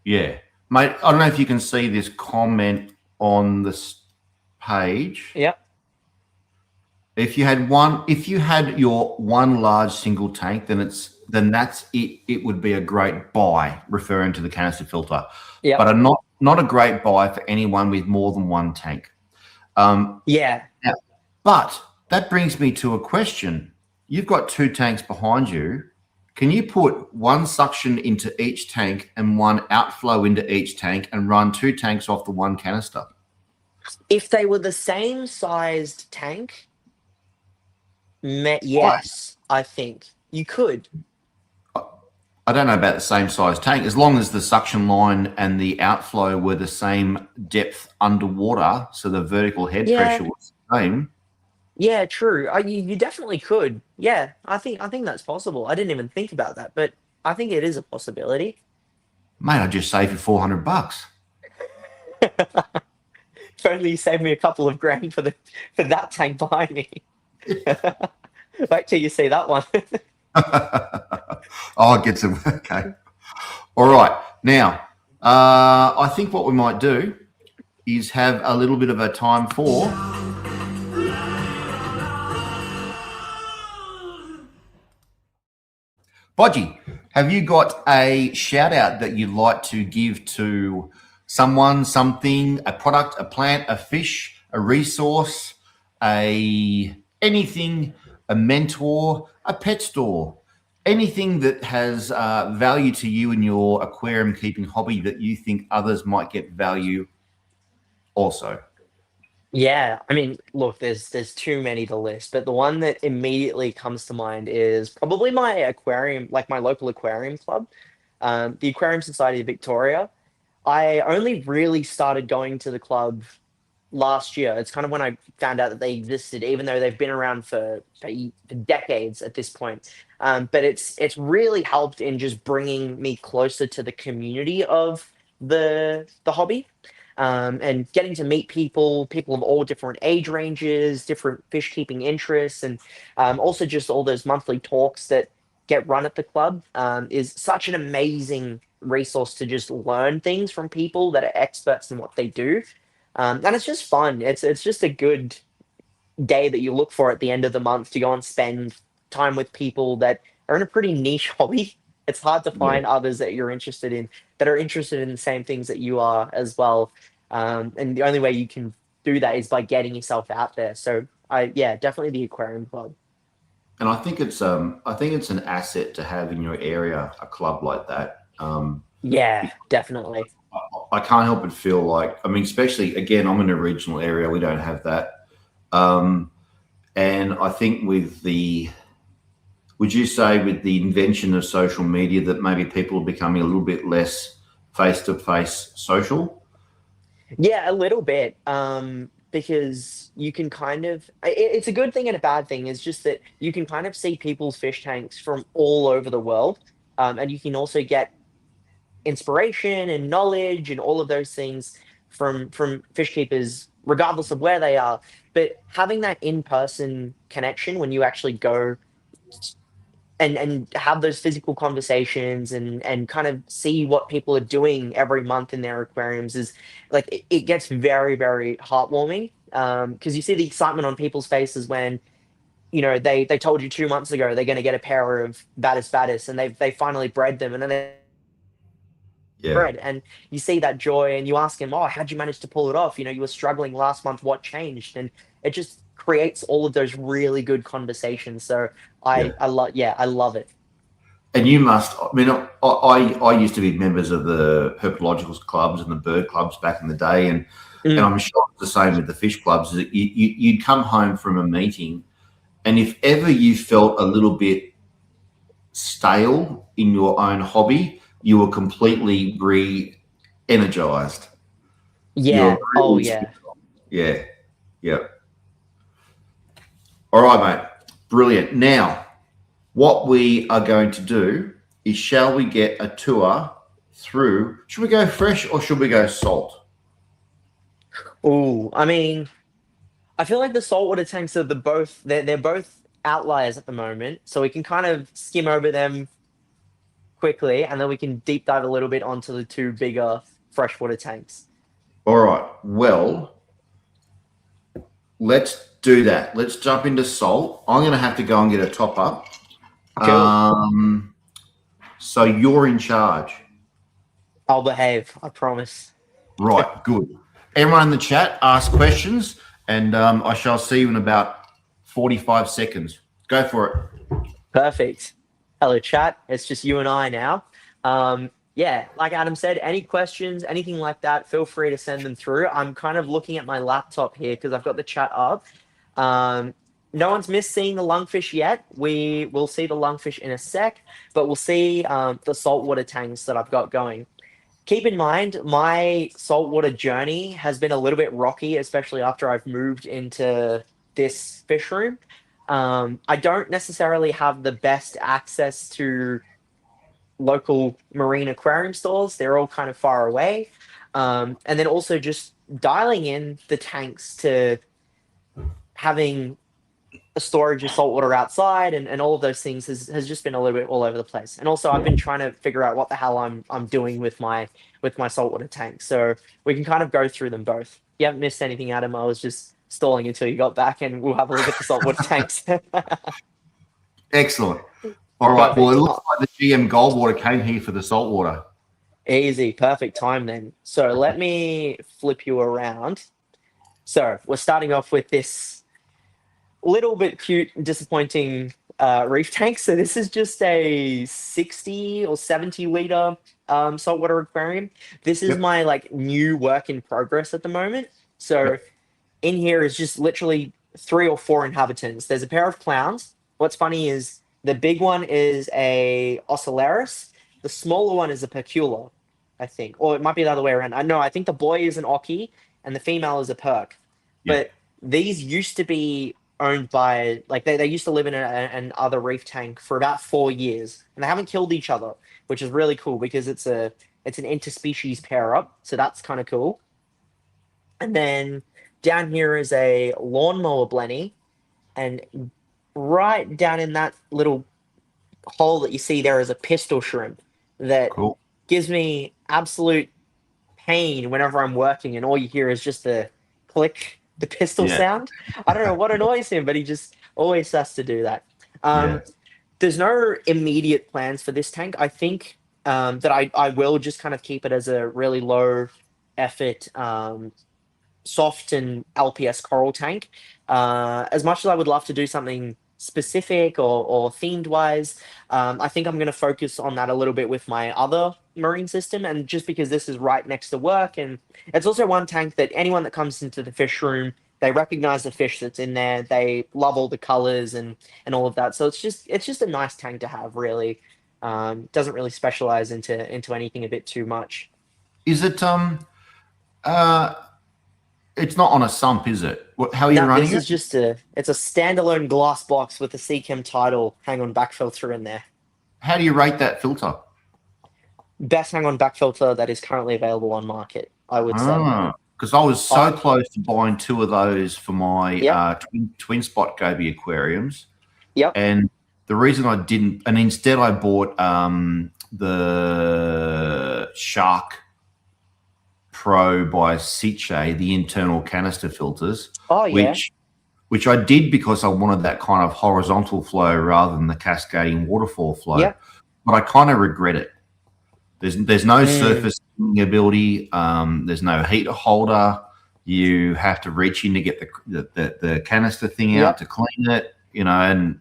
Speaker 1: Yeah. Mate, I don't know if you can see this comment on this page.
Speaker 2: Yep.
Speaker 1: If you had your one large single tank, then that's it. It would be a great buy, referring to the canister filter,
Speaker 2: Yep.
Speaker 1: but not a great buy for anyone with more than one tank.
Speaker 2: Yeah.
Speaker 1: Now, but that brings me to a question. You've got two tanks behind you. Can you put one suction into each tank and one outflow into each tank and run two tanks off the one canister?
Speaker 2: If they were the same sized tank,
Speaker 1: I,
Speaker 2: yes, I think you could.
Speaker 1: I don't know about the same size tank. As long as the suction line and the outflow were the same depth underwater, so the vertical head
Speaker 2: Yeah.
Speaker 1: pressure was the same.
Speaker 2: Yeah, true. You definitely could. Yeah, I think that's possible. I didn't even think about that, but I think it is a possibility.
Speaker 1: Mate, I just saved you $400.
Speaker 2: If only you saved me a couple of grand for that tank behind me. Wait till you see that one.
Speaker 1: Oh, it gets it. Okay. All right. Now, I think what we might do is have a little bit of a time for Bodgie. Have you got a shout out that you'd like to give to someone, something, a product, a plant, a fish, a resource, a anything, a mentor, a pet store, anything that has value to you in your aquarium keeping hobby that you think others might get value also?
Speaker 2: Yeah, I mean, look, there's too many to list, but the one that immediately comes to mind is probably my aquarium, like my local aquarium club, the Aquarium Society of Victoria. I only really started going to the club last year. It's kind of when I found out that they existed, even though they've been around for decades at this point. But it's really helped in just bringing me closer to the community of the hobby. and getting to meet people of all different age ranges, different fish keeping interests, and also just all those monthly talks that get run at the club is such an amazing resource to just learn things from people that are experts in what they do. And it's just fun. It's just a good day that you look for at the end of the month to go and spend time with people that are in a pretty niche hobby. It's hard to
Speaker 1: Yeah.
Speaker 2: find others that you're interested in that are interested in the same things that you are as well. And the only way you can do that is by getting yourself out there. So yeah, definitely the aquarium club.
Speaker 1: And I think it's an asset to have in your area a club like that.
Speaker 2: Yeah, definitely.
Speaker 1: I can't help but feel like, I mean, especially again, I'm in a regional area, we don't have that. Um, and I think would you say with the invention of social media that maybe people are becoming a little bit less face to face social?
Speaker 2: Yeah, a little bit. Because you can kind of, it's a good thing and a bad thing. Is just that you can kind of see people's fish tanks from all over the world, and you can also get inspiration and knowledge and all of those things from fish keepers, regardless of where they are. But having that in person connection when you actually go and have those physical conversations and kind of see what people are doing every month in their aquariums is like it gets very heartwarming because you see the excitement on people's faces when they told you 2 months ago they're going to get a pair of baddest and they finally bred them and then they
Speaker 1: Yeah.
Speaker 2: bred and you see that joy and you ask them, oh, how'd you manage to pull it off? You were struggling last month, what changed? And it just creates all of those really good conversations. So
Speaker 1: Yeah.
Speaker 2: I love it.
Speaker 1: And you must, I mean, I used to be members of the herpetological clubs and the bird clubs back in the day. And
Speaker 2: Mm,
Speaker 1: I'm sure it's the same with the fish clubs. Is that you'd come home from a meeting, and if ever you felt a little bit stale in your own hobby, you were completely re-energized. You're
Speaker 2: yeah. Oh
Speaker 1: really,
Speaker 2: yeah.
Speaker 1: yeah, yeah. All right, mate. Brilliant. Now, what we are going to do is, shall we get a tour through? Should we go fresh or should we go salt?
Speaker 2: Ooh, I mean, I feel like the saltwater tanks are they're both outliers at the moment, so we can kind of skim over them quickly, and then we can deep dive a little bit onto the two bigger freshwater tanks.
Speaker 1: All right. Well, let's do that. Let's jump into salt. I'm going to have to go and get a top up.
Speaker 2: Cool.
Speaker 1: Um, so you're in charge.
Speaker 2: I'll behave. I promise.
Speaker 1: Right. Good. Everyone in the chat, ask questions, and I shall see you in about 45 seconds. Go for it.
Speaker 2: Perfect. Hello, chat. It's just you and I now. Yeah, like Adam said, any questions, anything like that, feel free to send them through. I'm kind of looking at my laptop here because I've got the chat up. Um, no one's missed seeing the lungfish yet. We will see the lungfish in a sec, but we'll see the saltwater tanks that I've got going. Keep in mind, my saltwater journey has been a little bit rocky, especially after I've moved into this fish room. I don't necessarily have the best access to local marine aquarium stores. They're all kind of far away. And then also just dialing in the tanks to having a storage of saltwater outside and all of those things has just been a little bit all over the place. And also I've been trying to figure out what the hell I'm doing with my saltwater tank. So we can kind of go through them both. You haven't missed anything, Adam. I was just stalling until you got back and we'll have a look at the saltwater tanks.
Speaker 1: Excellent. All right. Well, it
Speaker 2: Perfect.
Speaker 1: looks like the GM Goldwater came here for the saltwater.
Speaker 2: Easy. Perfect time then. So let me flip you around. So we're starting off with this little bit cute, disappointing reef tank. So this is just a 60 or 70 liter saltwater aquarium. This is
Speaker 1: Yep.
Speaker 2: my like new work in progress at the moment. So
Speaker 1: Yep.
Speaker 2: in here is just literally 3 or 4 inhabitants. There's a pair of clowns. What's funny is the big one is a ocellaris. The smaller one is a percula, I think. Or it might be the other way around. I know, I think the boy is an ockie and the female is a perk.
Speaker 1: Yeah.
Speaker 2: But these used to be owned by, like, they used to live in an other reef tank for about 4 years. And they haven't killed each other, which is really cool because it's an interspecies pair up. So that's kind of cool. And then down here is a lawnmower blenny, and right down in that little hole that you see there is a pistol shrimp that
Speaker 1: Cool.
Speaker 2: gives me absolute pain whenever I'm working, and all you hear is just the click, the pistol
Speaker 1: Yeah.
Speaker 2: sound. I don't know what annoys him, but he just always has to do that.
Speaker 1: Yeah.
Speaker 2: There's no immediate plans for this tank. I think that I will just kind of keep it as a really low effort, soft and LPS coral tank. As much as I would love to do something specific or themed wise, I think I'm going to focus on that a little bit with my other marine system. And just because this is right next to work, and it's also one tank that anyone that comes into the fish room, they recognize the fish that's in there. They love all the colors and all of that. So it's just a nice tank to have. Really, doesn't really specialize into anything a bit too much.
Speaker 1: Is it uh it's not on a sump, is it? How are you
Speaker 2: Now
Speaker 1: running
Speaker 2: this
Speaker 1: it?
Speaker 2: is just it's a standalone glass box with a Seachem title hang on back filter in there.
Speaker 1: How do you rate that filter?
Speaker 2: Best hang on back filter that is currently available on market, I would say.
Speaker 1: Because I was so
Speaker 2: I
Speaker 1: close to buying two of those for my
Speaker 2: Yep,
Speaker 1: twin spot goby aquariums,
Speaker 2: yep.
Speaker 1: and the reason I didn't, and instead I bought the Shark Pro by Sitche, the internal canister filters,
Speaker 2: Oh yeah.
Speaker 1: which I did because I wanted that kind of horizontal flow rather than the cascading waterfall flow.
Speaker 2: Yep.
Speaker 1: But I kind of regret it. There's no
Speaker 2: Mm.
Speaker 1: surface ability. There's no heater holder. You have to reach in to get the canister thing out
Speaker 2: Yep.
Speaker 1: to clean it, and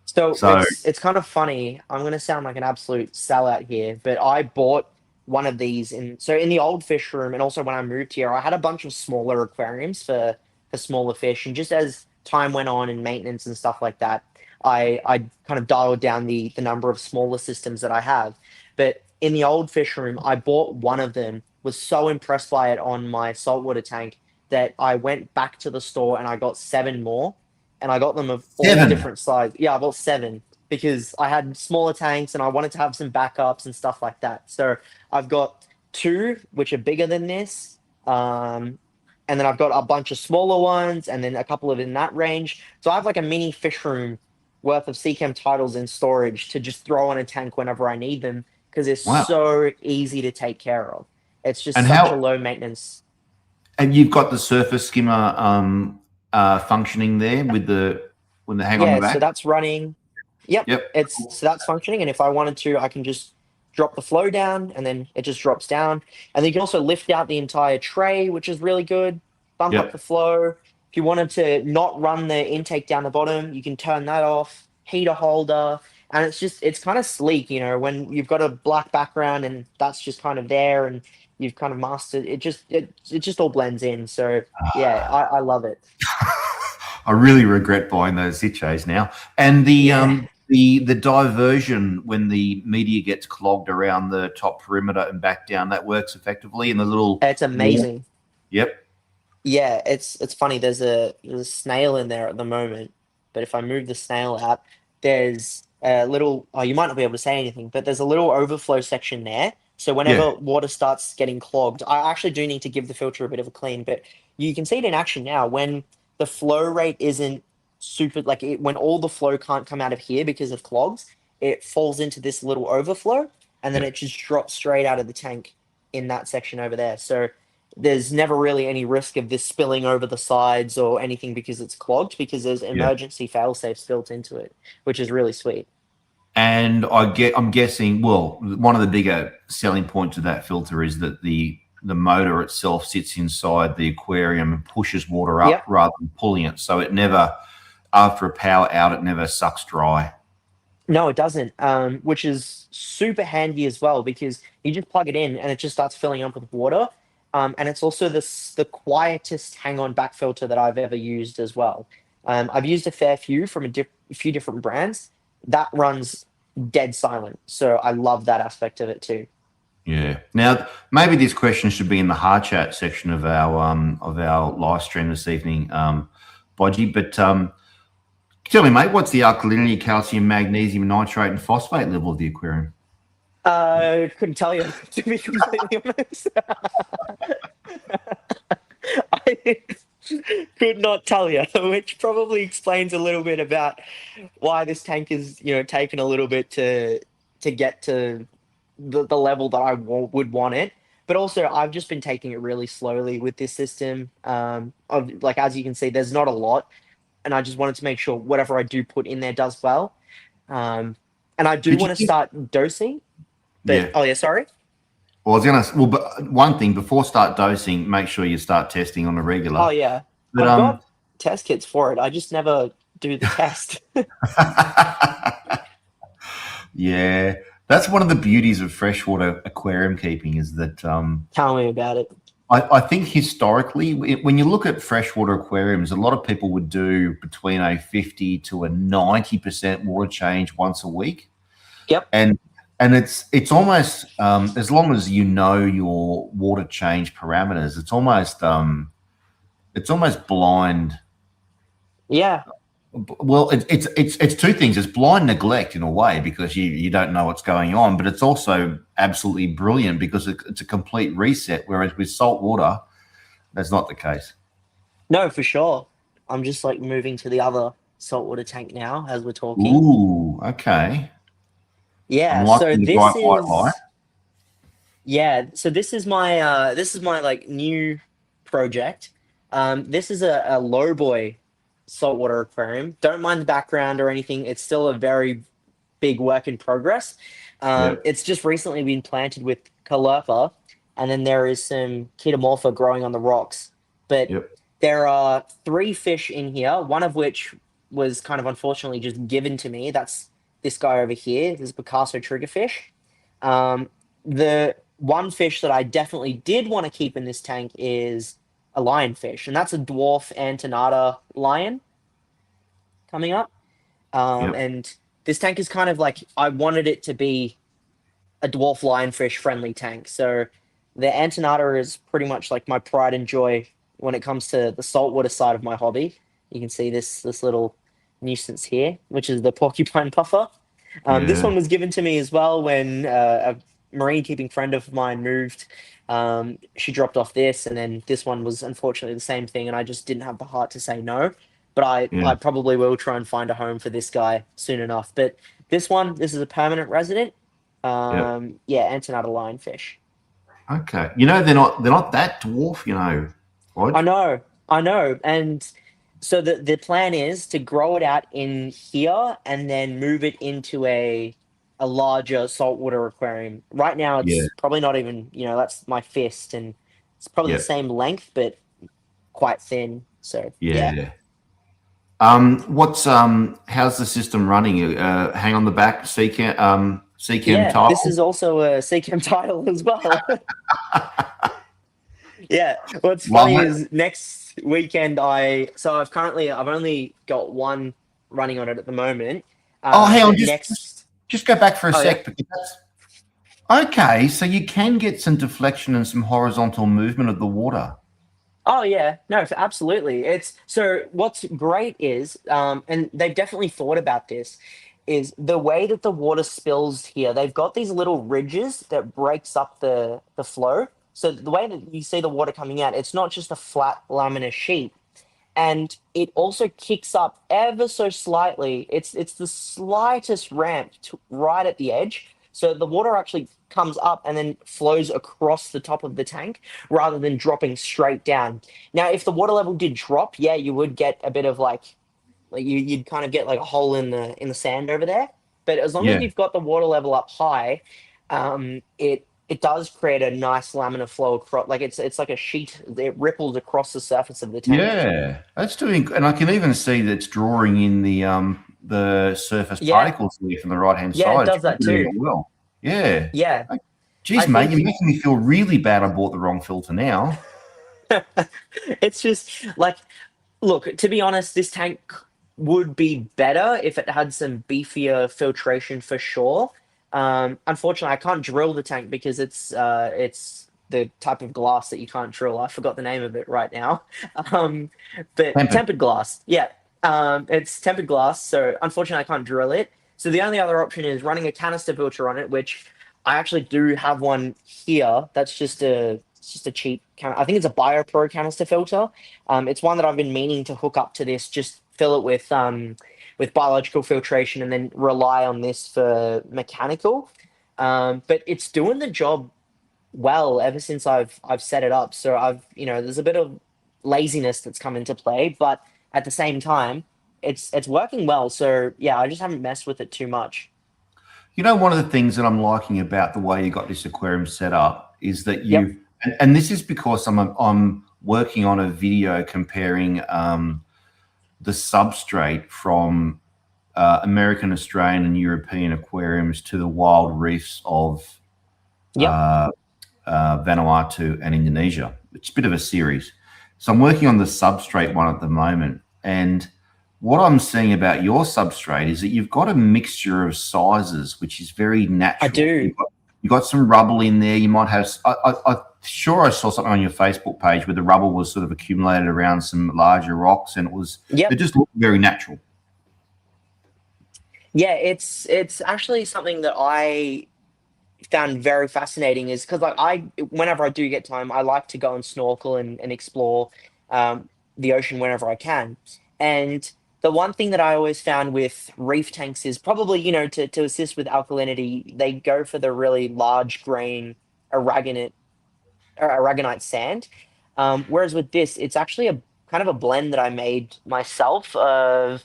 Speaker 2: So
Speaker 1: so
Speaker 2: it's kind of funny. I'm gonna sound like an absolute sellout here, but I bought one of these in the old fish room, and also when I moved here, I had a bunch of smaller aquariums for smaller fish, and just as time went on and maintenance and stuff like that, I kind of dialed down the number of smaller systems that I have. But in the old fish room, I bought one of them, was so impressed by it on my saltwater tank that I went back to the store and I got seven more, and I got them of all
Speaker 1: 7.
Speaker 2: different sizes. Yeah, I bought seven because I had smaller tanks and I wanted to have some backups and stuff like that. So I've got two which are bigger than this, and then I've got a bunch of smaller ones, and then a couple of in that range. So I have like a mini fish room worth of Seachem titles in storage to just throw on a tank whenever I need them because they're
Speaker 1: Wow.
Speaker 2: so easy to take care of. It's just
Speaker 1: And
Speaker 2: such a
Speaker 1: how?
Speaker 2: low maintenance.
Speaker 1: And you've got the surface skimmer functioning there with the hang on the
Speaker 2: Yeah, so
Speaker 1: back.
Speaker 2: that's running. Yep,
Speaker 1: Yep.
Speaker 2: so that's functioning, and if I wanted to, I can just drop the flow down, and then it just drops down. And then you can also lift out the entire tray, which is really good. Bump up
Speaker 1: Yep.
Speaker 2: the flow. If you wanted to not run the intake down the bottom, you can turn that off. Heater holder, and it's kind of sleek, when you've got a black background and that's just kind of there, and you've kind of mastered it. It just all blends in. So yeah, I love it.
Speaker 1: I really regret buying those Sitches now. And
Speaker 2: Yeah,
Speaker 1: the diversion when the media gets clogged around the top perimeter and back down, that works effectively. And the little
Speaker 2: it's amazing.
Speaker 1: Yep.
Speaker 2: Yeah, it's funny. There's a snail in there at the moment, but if I move the snail out, there's a little. Oh, you might not be able to say anything, but there's a little overflow section there. So
Speaker 1: Yeah.
Speaker 2: whenever water starts getting clogged, I actually do need to give the filter a bit of a clean. But you can see it in action now when the flow rate isn't super when all the flow can't come out of here because of clogs, it falls into this little overflow, and then
Speaker 1: Yeah.
Speaker 2: it just drops straight out of the tank in that section over there. So there's never really any risk of this spilling over the sides or anything because it's clogged, because there's
Speaker 1: Yeah.
Speaker 2: emergency fail safes built into it, which is really sweet.
Speaker 1: And I'm guessing, well, one of the bigger selling points of that filter is that the motor itself sits inside the aquarium and pushes water up
Speaker 2: Yep.
Speaker 1: rather than pulling it. So it never, after a power out, it never sucks dry.
Speaker 2: No, it doesn't, which is super handy as well because you just plug it in and it just starts filling up with water. And it's also the quietest hang-on back filter that I've ever used as well. I've used a fair few from a few different brands. That runs dead silent, so I love that aspect of it too.
Speaker 1: Yeah. Now, maybe this question should be in the hard chat section of our live stream this evening, Bodgie. But tell me, mate, what's the alkalinity, calcium, magnesium, nitrate, and phosphate level of the aquarium?
Speaker 2: Couldn't tell you to be completely honest. I could not tell you, which probably explains a little bit about why this tank is, taken a little bit to get to the level that would want it. But also, I've just been taking it really slowly with this system. Of like as you can see, there's not a lot, and I just wanted to make sure whatever I do put in there does well. And I do
Speaker 1: Did
Speaker 2: want to
Speaker 1: you?
Speaker 2: start dosing, but
Speaker 1: Yeah.
Speaker 2: oh yeah, sorry.
Speaker 1: Well, I was gonna. Well, but one thing before start dosing, make sure you start testing on a
Speaker 2: Oh
Speaker 1: regular.
Speaker 2: yeah,
Speaker 1: But
Speaker 2: I've got test kits for it. I just never do the test.
Speaker 1: yeah, that's one of the beauties of freshwater aquarium keeping is that
Speaker 2: Tell me about it.
Speaker 1: I think historically, when you look at freshwater aquariums, a lot of people would do between a 50 to a 90% water change once a week.
Speaker 2: Yep.
Speaker 1: And it's almost as long as you know your water change parameters, it's almost blind.
Speaker 2: Yeah.
Speaker 1: Well, it's two things. It's blind neglect in a way because you don't know what's going on, but it's also absolutely brilliant because it's a complete reset. Whereas with salt water, that's not the case.
Speaker 2: No, for sure. I'm just like moving to the other saltwater tank now as we're talking.
Speaker 1: Ooh, okay. I'm
Speaker 2: Yeah. So
Speaker 1: liking the
Speaker 2: this
Speaker 1: bright white light.
Speaker 2: is so this is my like new project. This is a low boy saltwater aquarium. Don't mind the background or anything. It's still a very big work in progress.
Speaker 1: Yep,
Speaker 2: It's just recently been planted with caulerpa, and then there is some chetomorpha growing on the rocks. But
Speaker 1: yep,
Speaker 2: there are three fish in here, one of which was kind of unfortunately just given to me. That's this guy over here, this Picasso triggerfish. The one fish that I definitely did want to keep in this tank is a lionfish, and that's a dwarf Antenata lion coming up.
Speaker 1: yep.
Speaker 2: And this tank is kind of like I wanted it to be a dwarf lionfish friendly tank. So the Antenata is pretty much like my pride and joy when it comes to the saltwater side of my hobby. You can see this little nuisance here, which is the porcupine puffer. This
Speaker 1: Yeah,
Speaker 2: one was given to me as well when a marine keeping friend of mine moved. She dropped off this, and then this one was unfortunately the same thing, and I just didn't have the heart to say no. But I
Speaker 1: yeah,
Speaker 2: probably will try and find a home for this guy soon enough. But this is a permanent resident.
Speaker 1: yep.
Speaker 2: Yeah, Antenata lionfish.
Speaker 1: Okay. You know they're not that dwarf. You know,
Speaker 2: I
Speaker 1: Rog.
Speaker 2: know, I know. And so the plan is to grow it out in here and then move it into a larger saltwater aquarium. Right now
Speaker 1: Yeah,
Speaker 2: it's probably not even, that's my fist and it's probably the
Speaker 1: yep,
Speaker 2: same length but quite thin. So yeah.
Speaker 1: yeah. What's how's the system running? Hang on the back, CCAM
Speaker 2: Yeah, this
Speaker 1: tile.
Speaker 2: is also a CCAM title as well. Yeah. What's
Speaker 1: Love
Speaker 2: funny
Speaker 1: it.
Speaker 2: is next weekend I've only got one running on it at the moment.
Speaker 1: Oh, hang on,
Speaker 2: But
Speaker 1: just
Speaker 2: next
Speaker 1: just go back for a
Speaker 2: oh yeah.
Speaker 1: sec because that's okay. So you can get some deflection and some horizontal movement of the water.
Speaker 2: Oh yeah, no, absolutely. It's so what's great is, and they've definitely thought about this, is the way that the water spills here. They've got these little ridges that breaks up the flow. So the way that you see the water coming out, it's not just a flat laminar sheet, and it also kicks up ever so slightly. It's the slightest ramp right at the edge, so the water actually comes up and then flows across the top of the tank rather than dropping straight down. Now, if the water level did drop, yeah, you would get a bit of like you'd kind of get like a hole in the sand over there. But as long as
Speaker 1: Yeah,
Speaker 2: you've got the water level up high, it does create a nice laminar flow across. Like it's like a sheet. It ripples across the surface of the tank.
Speaker 1: yeah. That's doing, and I can even see that's drawing in the surface
Speaker 2: Yeah,
Speaker 1: particles there from the right hand
Speaker 2: yeah, it
Speaker 1: side. It's
Speaker 2: does that
Speaker 1: really doing
Speaker 2: too.
Speaker 1: it well. Yeah.
Speaker 2: Yeah, I
Speaker 1: Geez, mate, you're
Speaker 2: think
Speaker 1: making me feel really bad. I bought the wrong filter now.
Speaker 2: it's just like, look, to be honest, this tank would be better if it had some beefier filtration for sure. Unfortunately, I can't drill the tank because it's the type of glass that you can't drill. I forgot the name of it right now. Um, but
Speaker 1: Tempered.
Speaker 2: tempered glass, yeah. It's tempered glass, so unfortunately, I can't drill it. So the only other option is running a canister filter on it, which I actually do have one here. That's just a It's just a cheap I think it's a BioPro canister filter. It's one that I've been meaning to hook up to this, just fill it with biological filtration and then rely on this for mechanical. But it's doing the job well ever since I've set it up. So there's a bit of laziness that's come into play, but at the same time, it's working well. So yeah, I just haven't messed with it too much.
Speaker 1: You know, one of the things that I'm liking about the way you got this aquarium set up is that
Speaker 2: Yep.
Speaker 1: and this is because I'm working on a video comparing the substrate from American, Australian, and European aquariums to the wild reefs of
Speaker 2: Yep.
Speaker 1: Vanuatu and Indonesia. It's a bit of a series. So I'm working on the substrate one at the moment. And what I'm seeing about your substrate is that you've got a mixture of sizes, which is very natural.
Speaker 2: I do.
Speaker 1: You've got some rubble in there. You might have, I'm sure I saw something on your Facebook page where the rubble was sort of accumulated around some larger rocks, and it just looked very natural.
Speaker 2: Yeah, it's actually something that I found very fascinating, is because whenever I do get time, I like to go and snorkel and explore the ocean whenever I can. And the one thing that I always found with reef tanks is probably, to assist with alkalinity, they go for the really large grain aragonite aragonite sand. Whereas with this, it's actually a kind of a blend that I made myself of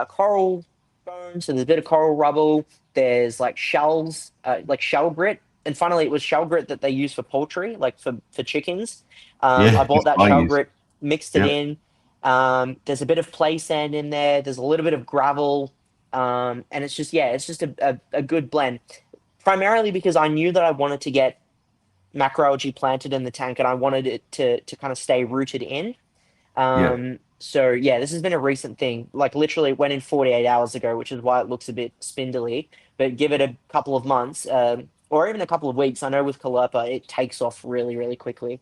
Speaker 2: coral bones. So there's a bit of coral rubble. There's like shells, like shell grit. And finally, it was shell grit that they use for poultry, like for chickens. I
Speaker 1: Yeah,
Speaker 2: bought that
Speaker 1: I
Speaker 2: shell
Speaker 1: use.
Speaker 2: grit, mixed it
Speaker 1: Yeah,
Speaker 2: in. There's a bit of play sand in there. There's a little bit of gravel. And it's just, a good blend. Primarily because I knew that I wanted to get macroalgae planted in the tank and I wanted it to kind of stay rooted in.
Speaker 1: yeah.
Speaker 2: So yeah, this has been a recent thing. Like literally it went in 48 hours ago, which is why it looks a bit spindly. But give it a couple of months, or even a couple of weeks. I know with Calopa, it takes off really, really quickly.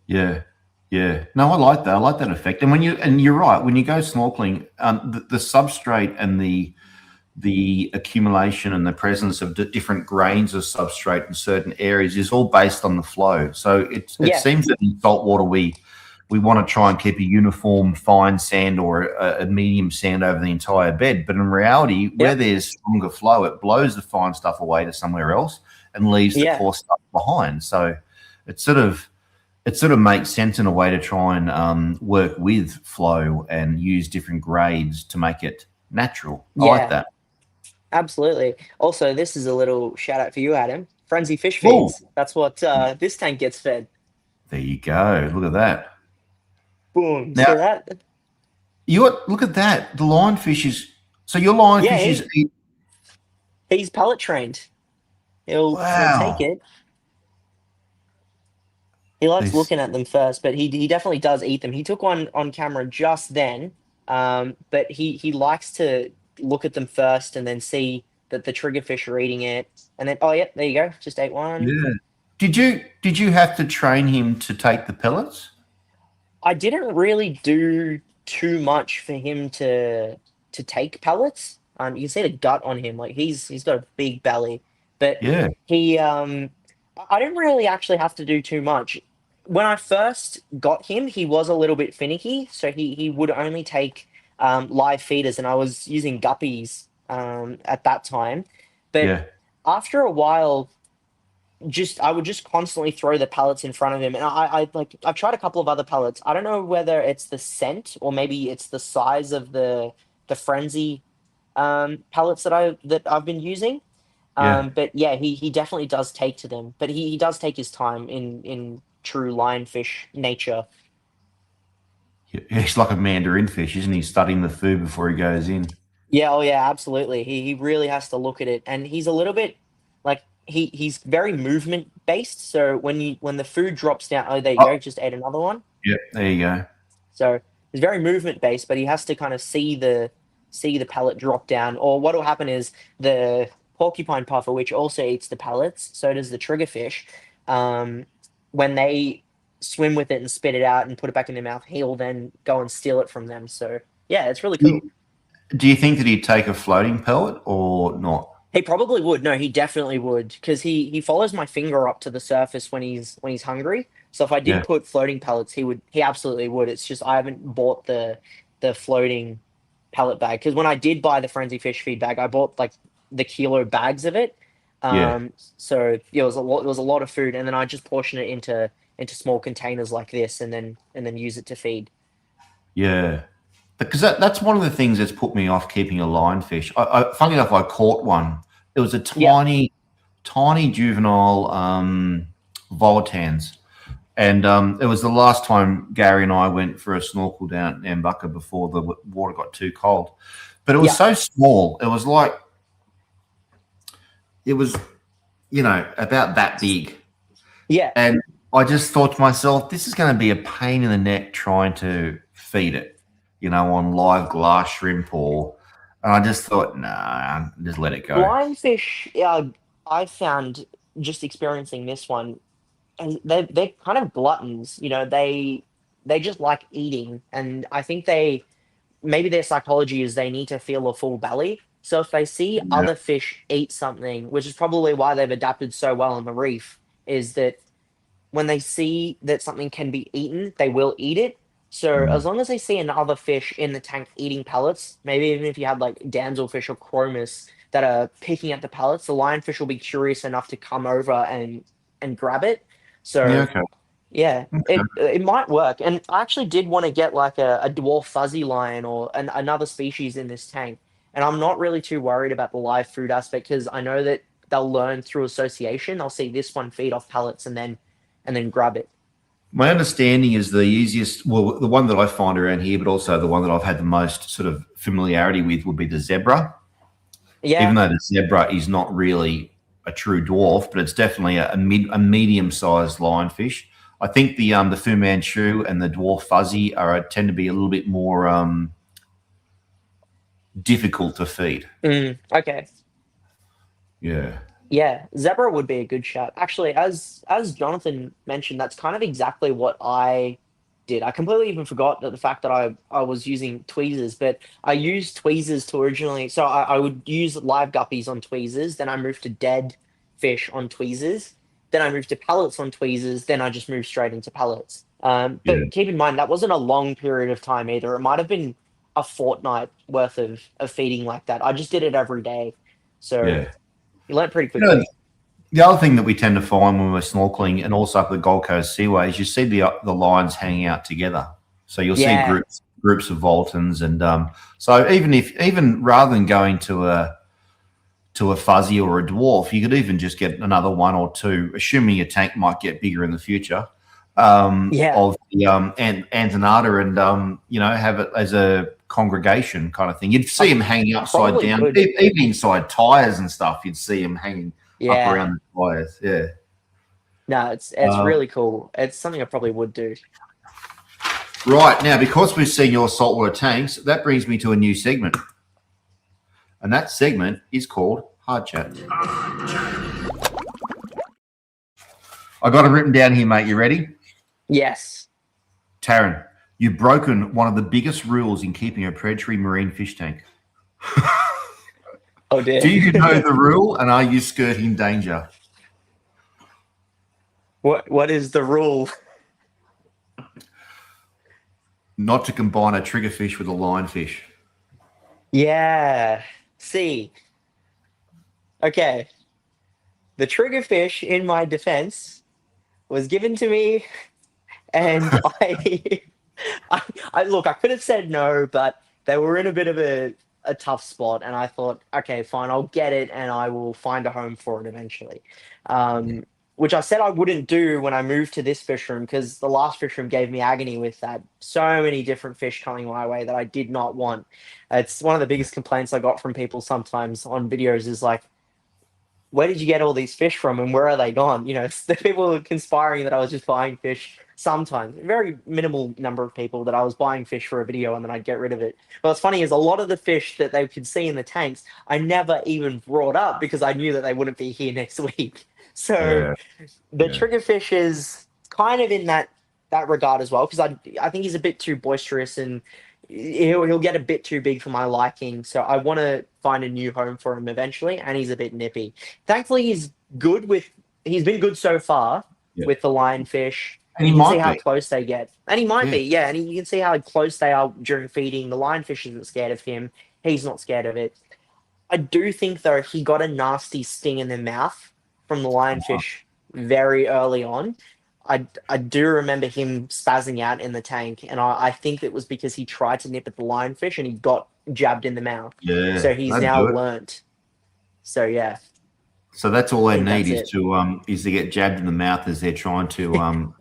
Speaker 1: Yeah, yeah. No, I like that. I like that effect. And you're right. When you go snorkeling, the substrate and the accumulation and the presence of different grains of substrate in certain areas is all based on the flow. So it
Speaker 2: Yeah,
Speaker 1: seems that in saltwater we want to try and keep a uniform fine sand or a medium sand over the entire bed. But in reality, where
Speaker 2: yep,
Speaker 1: there's stronger flow, it blows the fine stuff away to somewhere else and leaves the
Speaker 2: yeah,
Speaker 1: coarse stuff behind. So it sort of makes sense in a way to try and work with flow and use different grades to make it natural. I like
Speaker 2: yeah,
Speaker 1: that.
Speaker 2: absolutely. Also, this is a little shout out for you, Adam. Frenzy fish
Speaker 1: Oh,
Speaker 2: feeds. That's what this tank gets fed.
Speaker 1: there you go. Look at that.
Speaker 2: Boom.
Speaker 1: Now
Speaker 2: See that?
Speaker 1: look at that. The lionfish is so your
Speaker 2: Yeah,
Speaker 1: lionfish is
Speaker 2: he's pellet trained. He'll take
Speaker 1: wow.
Speaker 2: it. He likes
Speaker 1: This
Speaker 2: looking at them first, but he definitely does eat them. He took one on camera just then, but he likes to look at them first and then see that the triggerfish are eating it, and then oh yeah, there you go, just ate one.
Speaker 1: yeah. Did you have to train him to take the pellets?
Speaker 2: I didn't really do too much for him to take pellets. You can see the gut on him, like he's got a big belly, but
Speaker 1: Yeah.
Speaker 2: I didn't really actually have to do too much. When I first got him, he was a little bit finicky, so he would only take live feeders, and I was using guppies at that time. But
Speaker 1: Yeah.
Speaker 2: after a while, I would just constantly throw the pellets in front of him, and I've tried a couple of other pellets. I don't know whether it's the scent or maybe it's the size of the frenzy pellets that I've been using.
Speaker 1: Yeah.
Speaker 2: But yeah, he definitely does take to them, but he does take his time in true lionfish nature.
Speaker 1: Yeah. He's like a mandarin fish, isn't he? Studying the food before he goes in.
Speaker 2: Yeah, oh yeah, absolutely. He really has to look at it, and he's a little bit like he's very movement based. So when the food drops down, oh there you
Speaker 1: Oh,
Speaker 2: go, just ate another one.
Speaker 1: yeah. There you go.
Speaker 2: So he's very movement based, but he has to kind of see the pellet drop down. Or what will happen is the porcupine puffer, which also eats the pellets, so does the triggerfish. Um, when they swim with it and spit it out and put it back in their mouth, he'll then go and steal it from them. So yeah, it's really
Speaker 1: Do
Speaker 2: cool.
Speaker 1: you, do you think that he'd take a floating pellet or not?
Speaker 2: He probably would. No, he definitely would, because he follows my finger up to the surface when he's hungry. So if I
Speaker 1: Yeah.
Speaker 2: did put floating pellets, he absolutely would. It's just I haven't bought the floating pellet bag, because when I did buy the frenzy fish feed bag, I bought like the kilo bags of it.
Speaker 1: Yeah.
Speaker 2: So yeah, it was a lot. It was a lot of food, and then I just portion it into small containers like this, and then use it to feed.
Speaker 1: Yeah. Because that's one of the things that's put me off keeping a lionfish. Funny enough, I caught one. It was a
Speaker 2: Yeah,
Speaker 1: tiny juvenile Volitans. And it was the last time Gary and I went for a snorkel down at Nambucca before the water got too cold. But it was
Speaker 2: yeah,
Speaker 1: so small. It was like, it was, about that big.
Speaker 2: yeah.
Speaker 1: And I just thought to myself, this is going to be a pain in the neck trying to feed it, on live glass shrimp and I just thought, nah, just let it go.
Speaker 2: Lionfish, I found just experiencing this one, and they're kind of gluttons. They just like eating, and I think maybe their psychology is they need to feel a full belly. So if they see
Speaker 1: Yeah.
Speaker 2: other fish eat something, which is probably why they've adapted so well on the reef, is that when they see that something can be eaten, they will eat it. So
Speaker 1: Mm.
Speaker 2: as long as they see another fish in the tank eating pellets, maybe even if you had like damselfish or chromis that are picking at the pellets, the lionfish will be curious enough to come over and grab it.
Speaker 1: Yeah,
Speaker 2: So
Speaker 1: okay.
Speaker 2: yeah,
Speaker 1: Okay.
Speaker 2: it might work. And I actually did want to get like a dwarf fuzzy lion or another species in this tank. And I'm not really too worried about the live food aspect, because I know that they'll learn through association. They'll see this one feed off pellets and then grab it.
Speaker 1: My understanding is the easiest, well, the one that I find around here, but also the one that I've had the most sort of familiarity with would be the zebra. Even
Speaker 2: Yeah,
Speaker 1: though the zebra is not really a true dwarf, but it's definitely a medium-sized lionfish. I think the Fu Manchu and the dwarf fuzzy tend to be a little bit more difficult to feed.
Speaker 2: okay.
Speaker 1: Yeah.
Speaker 2: Yeah, zebra would be a good shout. Actually, as Jonathan mentioned, that's kind of exactly what I did. I completely even forgot that the fact that I was using tweezers, but I used tweezers to originally. So I would use live guppies on tweezers, then I moved to dead fish on tweezers, then I moved to pellets on tweezers, then I just moved straight into pellets.
Speaker 1: Yeah.
Speaker 2: But keep in mind that wasn't a long period of time either. It might have been a fortnight worth of feeding like that. I just did it every day, so
Speaker 1: Yeah.
Speaker 2: you learn pretty
Speaker 1: You know,
Speaker 2: quickly.
Speaker 1: the other thing that we tend to find when we're snorkeling and also up the Gold Coast Seaway is you see the lines hanging out together. So you'll see
Speaker 2: Yeah,
Speaker 1: groups of Voltons, and so even rather than going to a fuzzy or a dwarf, you could even just get another one or two, assuming your tank might get bigger in the future,
Speaker 2: yeah,
Speaker 1: of the Antenata, and have it as a congregation kind of thing. You'd
Speaker 2: I
Speaker 1: see them hanging upside
Speaker 2: probably
Speaker 1: down,
Speaker 2: could.
Speaker 1: even inside tires and stuff. You'd see them hanging up
Speaker 2: Yeah,
Speaker 1: around the tires. Yeah.
Speaker 2: no, it's
Speaker 1: Uh,
Speaker 2: really cool. It's something I probably would do.
Speaker 1: right now, because we've seen your saltwater tanks, that brings me to a new segment, and that segment is called Hard Chat. I got it written down here, mate. You ready?
Speaker 2: Yes.
Speaker 1: Taryn, you've broken one of the biggest rules in keeping a predatory marine fish tank.
Speaker 2: Oh dear.
Speaker 1: Do you know the rule, and are you skirting danger?
Speaker 2: What is the rule?
Speaker 1: Not to combine a triggerfish with a lionfish.
Speaker 2: Yeah. See. Okay. The triggerfish, in my defense, was given to me, and I look. I could have said no, but they were in a bit of a tough spot, and I thought, okay, fine, I'll get it, and I will find a home for it eventually.
Speaker 1: Yeah.
Speaker 2: Which I said I wouldn't do when I moved to this fish room, because the last fish room gave me agony with that. So many different fish coming my way that I did not want. It's one of the biggest complaints I got from people sometimes on videos is like, where did you get all these fish from and where are they gone? The people were conspiring that I was just buying fish sometimes. A very minimal number of people that I was buying fish for a video and then I'd get rid of it. But what's funny is a lot of the fish that they could see in the tanks, I never even brought up because I knew that they wouldn't be here next week. So
Speaker 1: Yeah.
Speaker 2: the
Speaker 1: Yeah.
Speaker 2: triggerfish is kind of in that regard as well, because I think he's a bit too boisterous and he'll get a bit too big for my liking. So I want to find a new home for him eventually, and he's a bit nippy. Thankfully, he's been good so far
Speaker 1: Yeah.
Speaker 2: with the lionfish.
Speaker 1: And he
Speaker 2: You can see
Speaker 1: might
Speaker 2: how
Speaker 1: be.
Speaker 2: close they get, and he might
Speaker 1: Yeah.
Speaker 2: be, yeah. And you can see how close they are during feeding. The lionfish isn't scared of him; he's not scared of it. I do think though he got a nasty sting in the mouth from the lionfish very early on. I do remember him spazzing out in the tank, and I think it was because he tried to nip at the lionfish and he got jabbed in the mouth.
Speaker 1: Yeah,
Speaker 2: So he's
Speaker 1: that'd
Speaker 2: now
Speaker 1: do it.
Speaker 2: learnt. So yeah,
Speaker 1: So that's all
Speaker 2: I
Speaker 1: they
Speaker 2: think
Speaker 1: need
Speaker 2: that's it.
Speaker 1: is to get jabbed in the mouth as they're trying to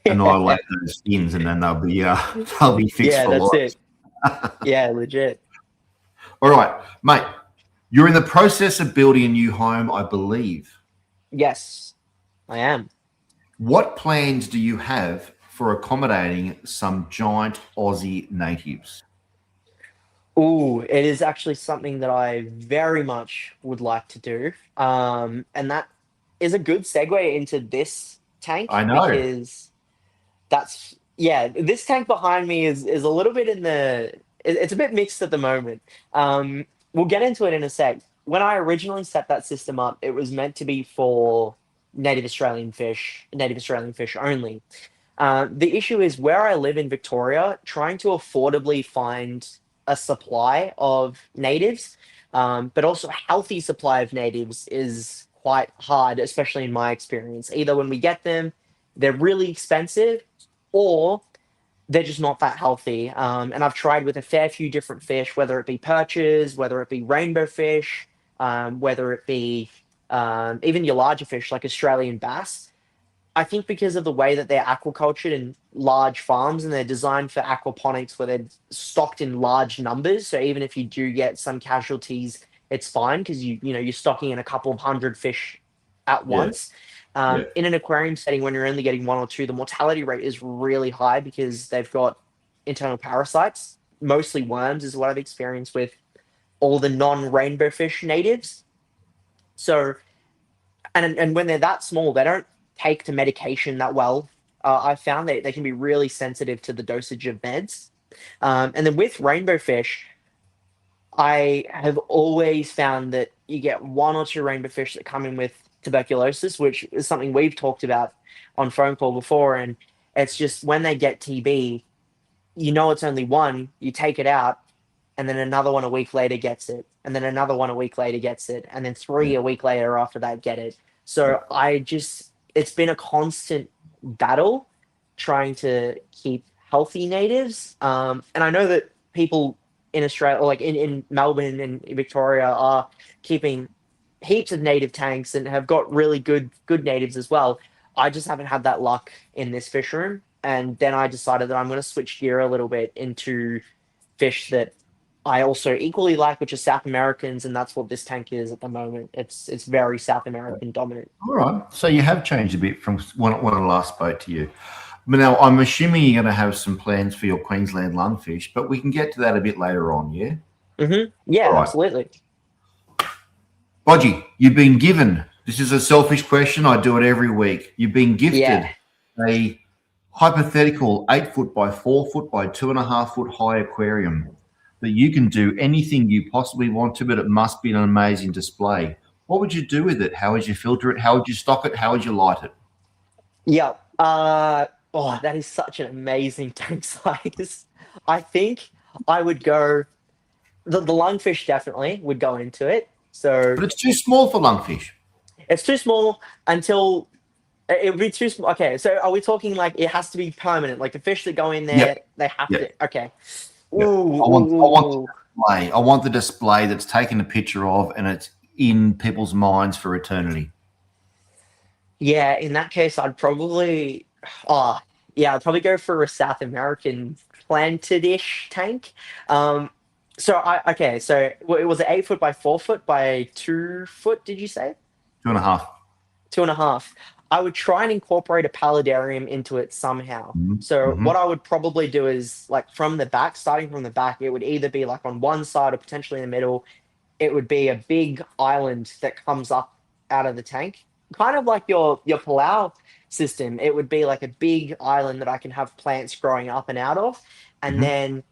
Speaker 1: annihilate those skins, and then they'll be fixed
Speaker 2: Yeah,
Speaker 1: for
Speaker 2: that's
Speaker 1: life.
Speaker 2: it. Yeah, legit.
Speaker 1: All right, mate. You're in the process of building a new home, I believe.
Speaker 2: Yes, I am.
Speaker 1: What plans do you have for accommodating some giant Aussie natives?
Speaker 2: Ooh, it is actually something that I very much would like to do. And that is a good segue into this
Speaker 1: I
Speaker 2: tank
Speaker 1: know.
Speaker 2: because that's yeah, this tank behind me is a little bit in the it's a bit mixed at the moment. We'll get into it in a sec. When I originally set that system up, it was meant to be for native Australian fish only. The issue is where I live in Victoria, trying to affordably find a supply of natives, but also a healthy supply of natives is quite hard, especially in my experience. Either when we get them, they're really expensive, or they're just not that healthy. And I've tried with a fair few different fish, whether it be perches, whether it be rainbow fish, whether it be even your larger fish like Australian bass. I think because of the way that they're aquacultured in large farms and they're designed for aquaponics where they're stocked in large numbers. So even if you do get some casualties, it's fine because you're stocking in a couple of hundred fish at
Speaker 1: Yeah,
Speaker 2: once.
Speaker 1: yeah,
Speaker 2: In an aquarium setting, when you're only getting one or two, the mortality rate is really high because they've got internal parasites, mostly worms, is what I've experienced with all the non-rainbow fish natives. So and when they're that small, they don't take to medication that well. I found that they can be really sensitive to the dosage of meds. And then with rainbow fish, I have always found that you get one or two rainbow fish that come in with tuberculosis, which is something we've talked about on phone call before. And it's just when they get TB, it's only one, you take it out, and then another one a week later gets it, and then another one a week later gets it, and then
Speaker 1: yeah,
Speaker 2: three a week later after that get it.
Speaker 1: yeah.
Speaker 2: So it's been a constant battle trying to keep healthy natives. And I know that people in Australia, or like in Melbourne and Victoria, are keeping heaps of native tanks and have got really good natives as well. I just haven't had that luck in this fish room. And then I decided that I'm going to switch gear a little bit into fish that I also equally like, which is South Americans, and that's what this tank is at the moment. It's very South American dominant.
Speaker 1: All right. So you have changed a bit from when I last spoke to you. But now I'm assuming you're going to have some plans for your Queensland Lungfish, but we can get to that a bit later on, yeah?
Speaker 2: Yeah,
Speaker 1: All right.
Speaker 2: absolutely.
Speaker 1: Bodgie, you've been given, this is a selfish question, I do it every week. You've been gifted
Speaker 2: Yeah.
Speaker 1: a hypothetical 8 foot by 4 foot by 2.5 foot high aquarium that you can do anything you possibly want to, but it must be an amazing display. What would you do with it? How would you filter it? How would you stock it? How would you light it?
Speaker 2: Yeah. Oh, that is such an amazing tank size. I think I would go the lungfish definitely would go into it. So
Speaker 1: But it's too small for lungfish.
Speaker 2: it's too small until it would be too small. Okay, so are we talking like it has to be permanent? Like the fish that go in
Speaker 1: Yep,
Speaker 2: there, they have
Speaker 1: yep,
Speaker 2: to. Okay. Ooh,
Speaker 1: yep. I want
Speaker 2: ooh,
Speaker 1: the
Speaker 2: ooh.
Speaker 1: display. I want the display that's taken a picture of and it's in people's minds for eternity.
Speaker 2: Yeah, in that case, oh, yeah, I'd probably go for a South American planted-ish tank. Um, so it was an 8 foot by 4 foot by 2 foot, did you say?
Speaker 1: 2.5.
Speaker 2: Two and a half. I would try and incorporate a paludarium into it somehow. So
Speaker 1: Mm-hmm.
Speaker 2: what I would probably do is like from the back, starting from the back, it would either be like on one side or potentially in the middle. It would be a big island that comes up out of the tank, kind of like your Palau system. It would be like a big island that I can have plants growing up and out of, and
Speaker 1: Mm-hmm.
Speaker 2: then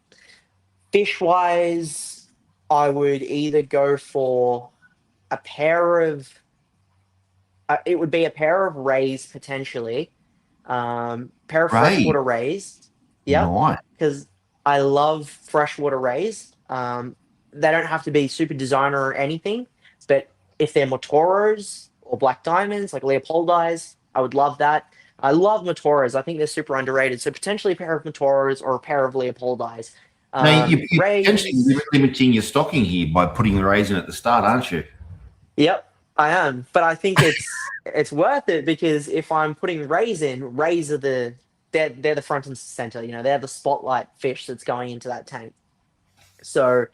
Speaker 2: fish wise, I would either go for a pair of it would be a pair of rays potentially, Pair of
Speaker 1: Ray,
Speaker 2: freshwater rays. Yep,
Speaker 1: nice.
Speaker 2: because I love freshwater rays. They don't have to be super designer or anything, but if they're Motoros or black diamonds, like Leopoldis, I would love that. I love Motoros. I think they're super underrated. So potentially a pair of Motoros or a pair of Leopoldis.
Speaker 1: Now, you're potentially
Speaker 2: Rays.
Speaker 1: limiting your stocking here by putting the rays in at the start, aren't you?
Speaker 2: Yep, I am. But I think it's worth it because if I'm putting rays in, rays are they're the front and center. They're the spotlight fish that's going into that tank. So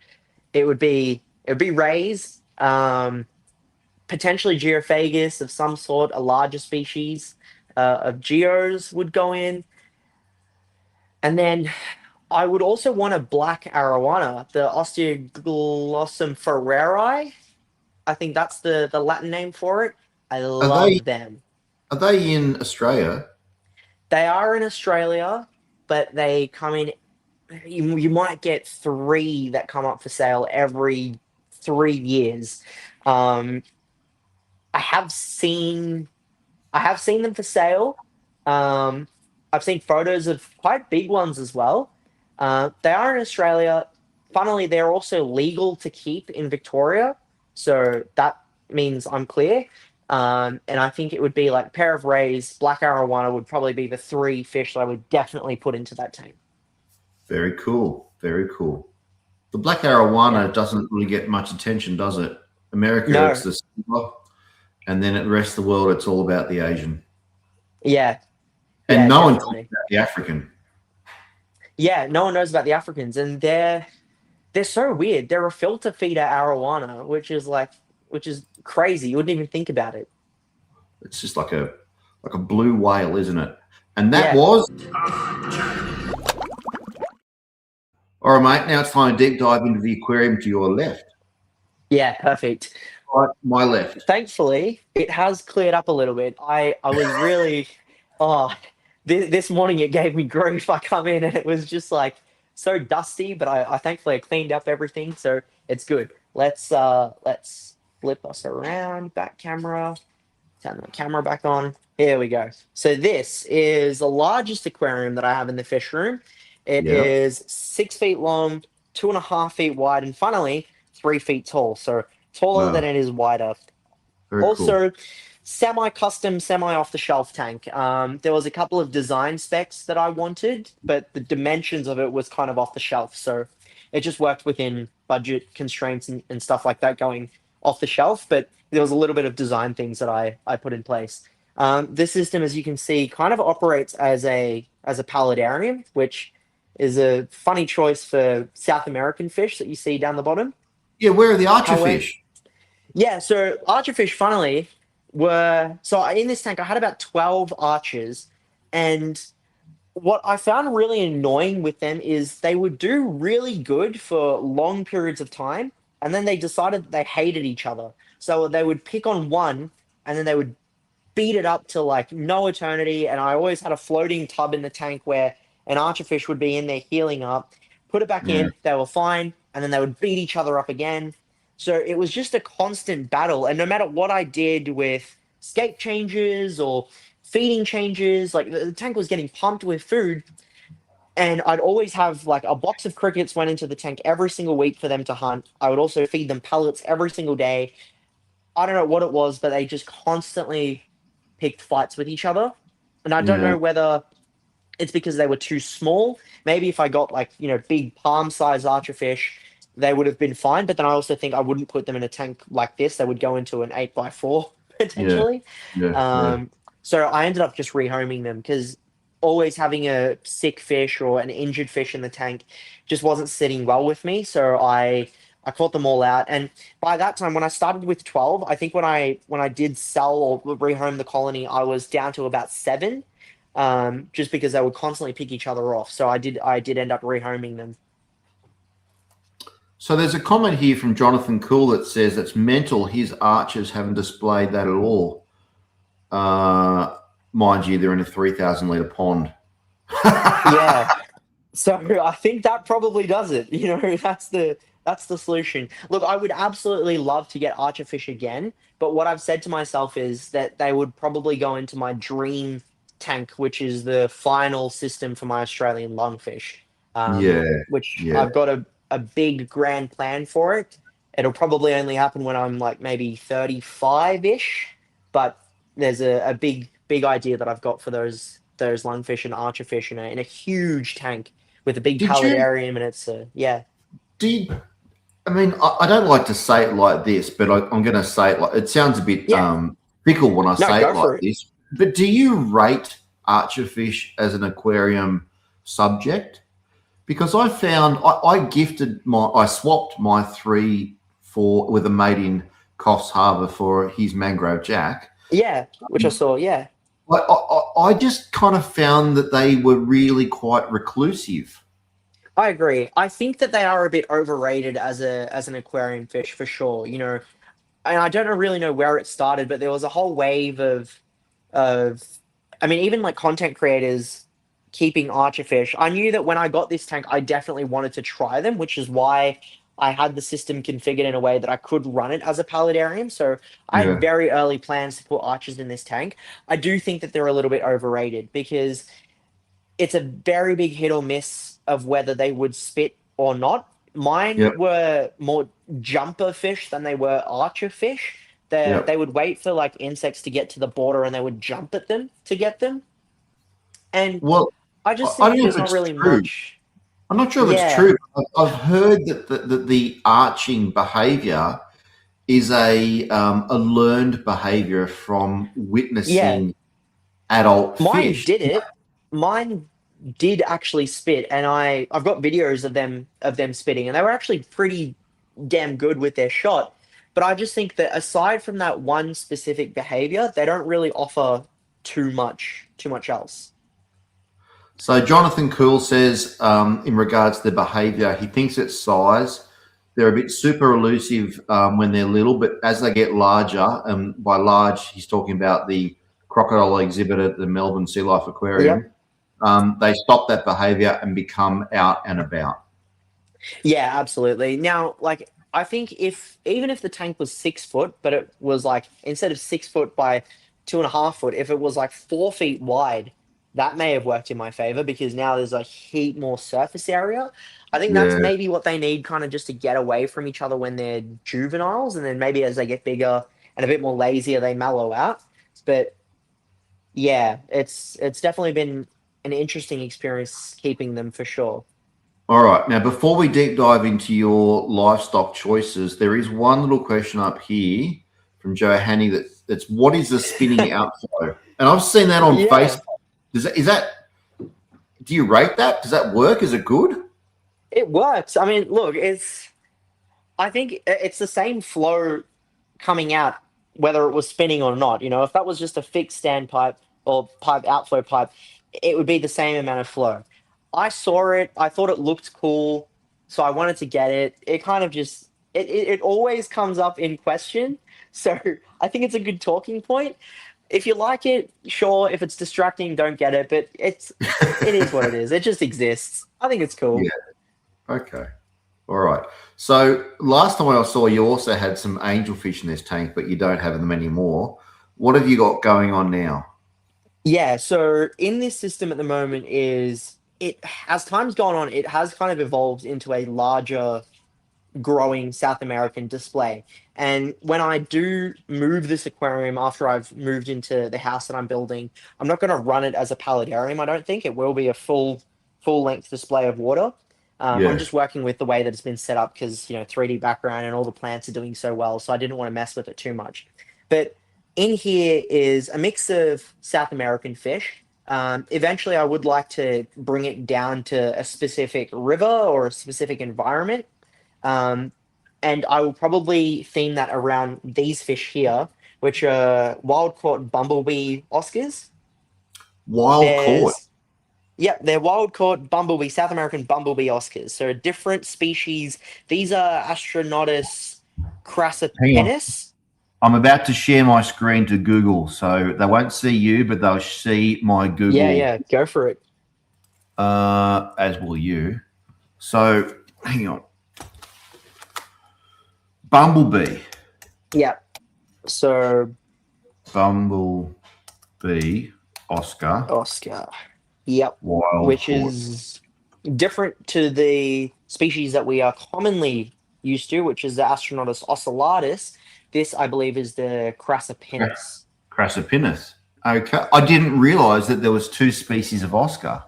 Speaker 2: it would be rays, potentially geophagus of some sort, a larger species of geos would go in, and then I would also want a black arowana, the Osteoglossum ferreri. I think that's the Latin name for it. I
Speaker 1: Are they
Speaker 2: love them.
Speaker 1: are they in Australia?
Speaker 2: They are in Australia, but they come in. You might get three that come up for sale every 3 years. Um, I have seen I have seen them for sale. Um, I've seen photos of quite big ones as well. They are in Australia. Funnily, they're also legal to keep in Victoria, so that means I'm clear. And I think it would be like pair of rays, black arowana would probably be the three fish that I would definitely put into that tank.
Speaker 1: Very cool. Very cool. The black
Speaker 2: Yeah.
Speaker 1: arowana doesn't really get much attention, does it? America, it's
Speaker 2: No.
Speaker 1: the silver, and then at the rest of the world, it's all about the Asian.
Speaker 2: Yeah.
Speaker 1: And
Speaker 2: Yeah.
Speaker 1: no one talks
Speaker 2: Definitely.
Speaker 1: about the African.
Speaker 2: Yeah. No one knows about the Africans, and they're so weird. They're a filter feeder arowana, which is crazy. You wouldn't even think about it.
Speaker 1: It's just like a blue whale, isn't it? And that
Speaker 2: Yeah.
Speaker 1: was all right, mate. Now it's time to deep dive into the aquarium to your left.
Speaker 2: Yeah. Perfect.
Speaker 1: Right, my left.
Speaker 2: Thankfully, it has cleared up a little bit. I was really, oh, this morning it gave me grief. I come in and it was just like so dusty, but I thankfully I cleaned up everything, so it's good. Let's flip us around, back camera, turn the camera back on. Here we go. So this is the largest aquarium that I have in the fish room. It
Speaker 1: Yeah.
Speaker 2: is 6 feet long, 2.5 feet wide, and finally 3 feet tall. So taller than
Speaker 1: Wow.
Speaker 2: it is wider.
Speaker 1: Very cool.
Speaker 2: Also, semi-custom, semi-off-the-shelf tank. There was a couple of design specs that I wanted, but the dimensions of it was kind of off the shelf. So it just worked within budget constraints and stuff like that going off the shelf. But there was a little bit of design things that I put in place. This system, as you can see, kind of operates as a paludarium, which is a funny choice for South American fish that you see down the bottom.
Speaker 1: Yeah, where are the archer
Speaker 2: However,
Speaker 1: fish?
Speaker 2: yeah, so archerfish, funnily, were in this tank. I had about 12 archers, and what I found really annoying with them is they would do really good for long periods of time, and then they decided that they hated each other. So they would pick on one, and then they would beat it up to like no eternity. And I always had a floating tub in the tank where an archerfish would be in there healing up, put it back
Speaker 1: Yeah.
Speaker 2: in, they were fine, and then they would beat each other up again. So it was just a constant battle. And no matter what I did with scape changes or feeding changes, like the tank was getting pumped with food. And I'd always have like a box of crickets went into the tank every single week for them to hunt. I would also feed them pellets every single day. I don't know what it was, but they just constantly picked fights with each other. And I don't
Speaker 1: Yeah.
Speaker 2: know whether it's because they were too small. Maybe if I got like, big palm sized archerfish, they would have been fine. But then I also think I wouldn't put them in a tank like this. They would go into an 8x4
Speaker 1: Yeah.
Speaker 2: potentially.
Speaker 1: Yeah. Yeah.
Speaker 2: So I ended up just rehoming them because always having a sick fish or an injured fish in the tank just wasn't sitting well with me. So I caught them all out. And by that time, when I started with 12, I think when I did sell or rehome the colony, I was down to about seven, just because they would constantly pick each other off. So I did end up rehoming them.
Speaker 1: So there's a comment here from Jonathan Cool that says it's mental his archers haven't displayed that at all. Mind you, they're in a 3,000 litre pond.
Speaker 2: Yeah. So I think that probably does it. That's the solution. Look, I would absolutely love to get archerfish again, but what I've said to myself is that they would probably go into my dream tank, which is the final system for my Australian lungfish,
Speaker 1: Yeah,
Speaker 2: which
Speaker 1: yeah.
Speaker 2: I've got a big grand plan for it. It'll probably only happen when I'm like maybe 35-ish, but there's a big idea that I've got for those lungfish and archerfish in a huge tank with a big
Speaker 1: Did you
Speaker 2: paludarium, and it's yeah.
Speaker 1: did I mean, I don't like to say it like this, but I'm going to say it like it sounds a bit
Speaker 2: Yeah,
Speaker 1: fickle when I
Speaker 2: no,
Speaker 1: say it
Speaker 2: go
Speaker 1: like
Speaker 2: for it.
Speaker 1: this. But do you rate archerfish as an aquarium subject? Because I found I swapped my 3-4 with a mate in Coffs Harbour for his mangrove jack.
Speaker 2: Yeah, which I saw. Yeah.
Speaker 1: I just kind of found that they were really quite reclusive.
Speaker 2: I agree. I think that they are a bit overrated as an aquarium fish for sure. And I don't really know where it started, but there was a whole wave of I mean, even like content creators keeping archerfish. I knew that when I got this tank, I definitely wanted to try them, which is why I had the system configured in a way that I could run it as a paludarium. So I had
Speaker 1: Yeah,
Speaker 2: very early plans to put archers in this tank. I do think that they're a little bit overrated because it's a very big hit or miss of whether they would spit or not. Mine
Speaker 1: yep,
Speaker 2: were more jumper fish than they were archer fish. They
Speaker 1: yep.
Speaker 2: would wait for like insects to get to the border and they would jump at them to get them. And
Speaker 1: Well,
Speaker 2: I just
Speaker 1: I
Speaker 2: think
Speaker 1: don't know
Speaker 2: there's
Speaker 1: if
Speaker 2: not
Speaker 1: it's
Speaker 2: really
Speaker 1: true.
Speaker 2: much.
Speaker 1: I'm not sure if it's
Speaker 2: Yeah,
Speaker 1: true. I've heard that the arching behaviour is a learned behaviour from
Speaker 2: yeah.
Speaker 1: witnessing adult
Speaker 2: Mine
Speaker 1: fish.
Speaker 2: did it. Mine did actually spit, and I've got videos of them spitting, and they were actually pretty damn good with their shot. But I just think that aside from that one specific behavior, they don't really offer too much else.
Speaker 1: So Jonathan Cool says, in regards to the behaviour, he thinks it's size. They're a bit super elusive when they're little, but as they get larger, and by large, he's talking about the crocodile exhibit at the Melbourne Sea Life
Speaker 2: Yep.
Speaker 1: Aquarium. They stop that behaviour and become out and about.
Speaker 2: Yeah, absolutely. Now, like, I think if even if the tank was 6 foot, but it was like instead of 6 foot by 2.5 foot, if it was like 4 feet wide, that may have worked in my favor because now there's a heap more surface area. I think that's
Speaker 1: Yeah.
Speaker 2: maybe what they need kind of just to get away from each other when they're juveniles, and then maybe as they get bigger and a bit more lazier, they mellow out. But yeah, it's definitely been an interesting experience keeping them for sure.
Speaker 1: All right. Now, before we deep dive into your livestock choices, there is one little question up here from Joe Hanny that's what is the spinning outflow? And I've seen that on
Speaker 2: Yeah.
Speaker 1: Facebook. Is that do you rate that? Does that work? Is it good?
Speaker 2: It works. I mean, look, I think it's the same flow coming out, whether it was spinning or not. If that was just a fixed standpipe or pipe outflow pipe, it would be the same amount of flow. I saw it. I thought it looked cool, so I wanted to get it. It kind of just it always comes up in question. So I think it's a good talking point. If you like it, sure. If it's distracting, don't get it. But it is what it is. It just exists. I think it's cool.
Speaker 1: Yeah. Okay. All right. So last time I saw you also had some angelfish in this tank, but you don't have them anymore. What have you got going on now?
Speaker 2: Yeah, so in this system at the moment is it as time's gone on, it has kind of evolved into a larger growing South American display. And when I do move this aquarium after I've moved into the house that I'm building, I'm not going to run it as a paludarium. I don't think it will be a full length display of water. I'm
Speaker 1: Yeah.
Speaker 2: just working with the way that it's been set up because 3D background and all the plants are doing so well, so I didn't want to mess with it too much. But in here is a mix of South American fish. Eventually, I would like to bring it down to a specific river or a specific environment, um, and I will probably theme that around these fish here, which are wild caught bumblebee Oscars.
Speaker 1: Wild caught.
Speaker 2: There's, yep, they're wild caught bumblebee, South American bumblebee Oscars. So a different species. These are Astronotus
Speaker 1: Hang on.
Speaker 2: crassopenis.
Speaker 1: I'm about to share my screen to Google, so they won't see you, but they'll see my
Speaker 2: Yeah,
Speaker 1: Google,
Speaker 2: yeah, go for it.
Speaker 1: as will you. So, hang on. Bumblebee.
Speaker 2: Yeah. So
Speaker 1: Bumblebee Oscar,
Speaker 2: Oscar. Yep.
Speaker 1: wild
Speaker 2: Which
Speaker 1: caught.
Speaker 2: is different to the species that we are commonly used to, which is the Astronotus ocellatus. This, I believe, is the Crassipinnis.
Speaker 1: Crassipinnis. Okay. I didn't realize that there was two species of Oscar.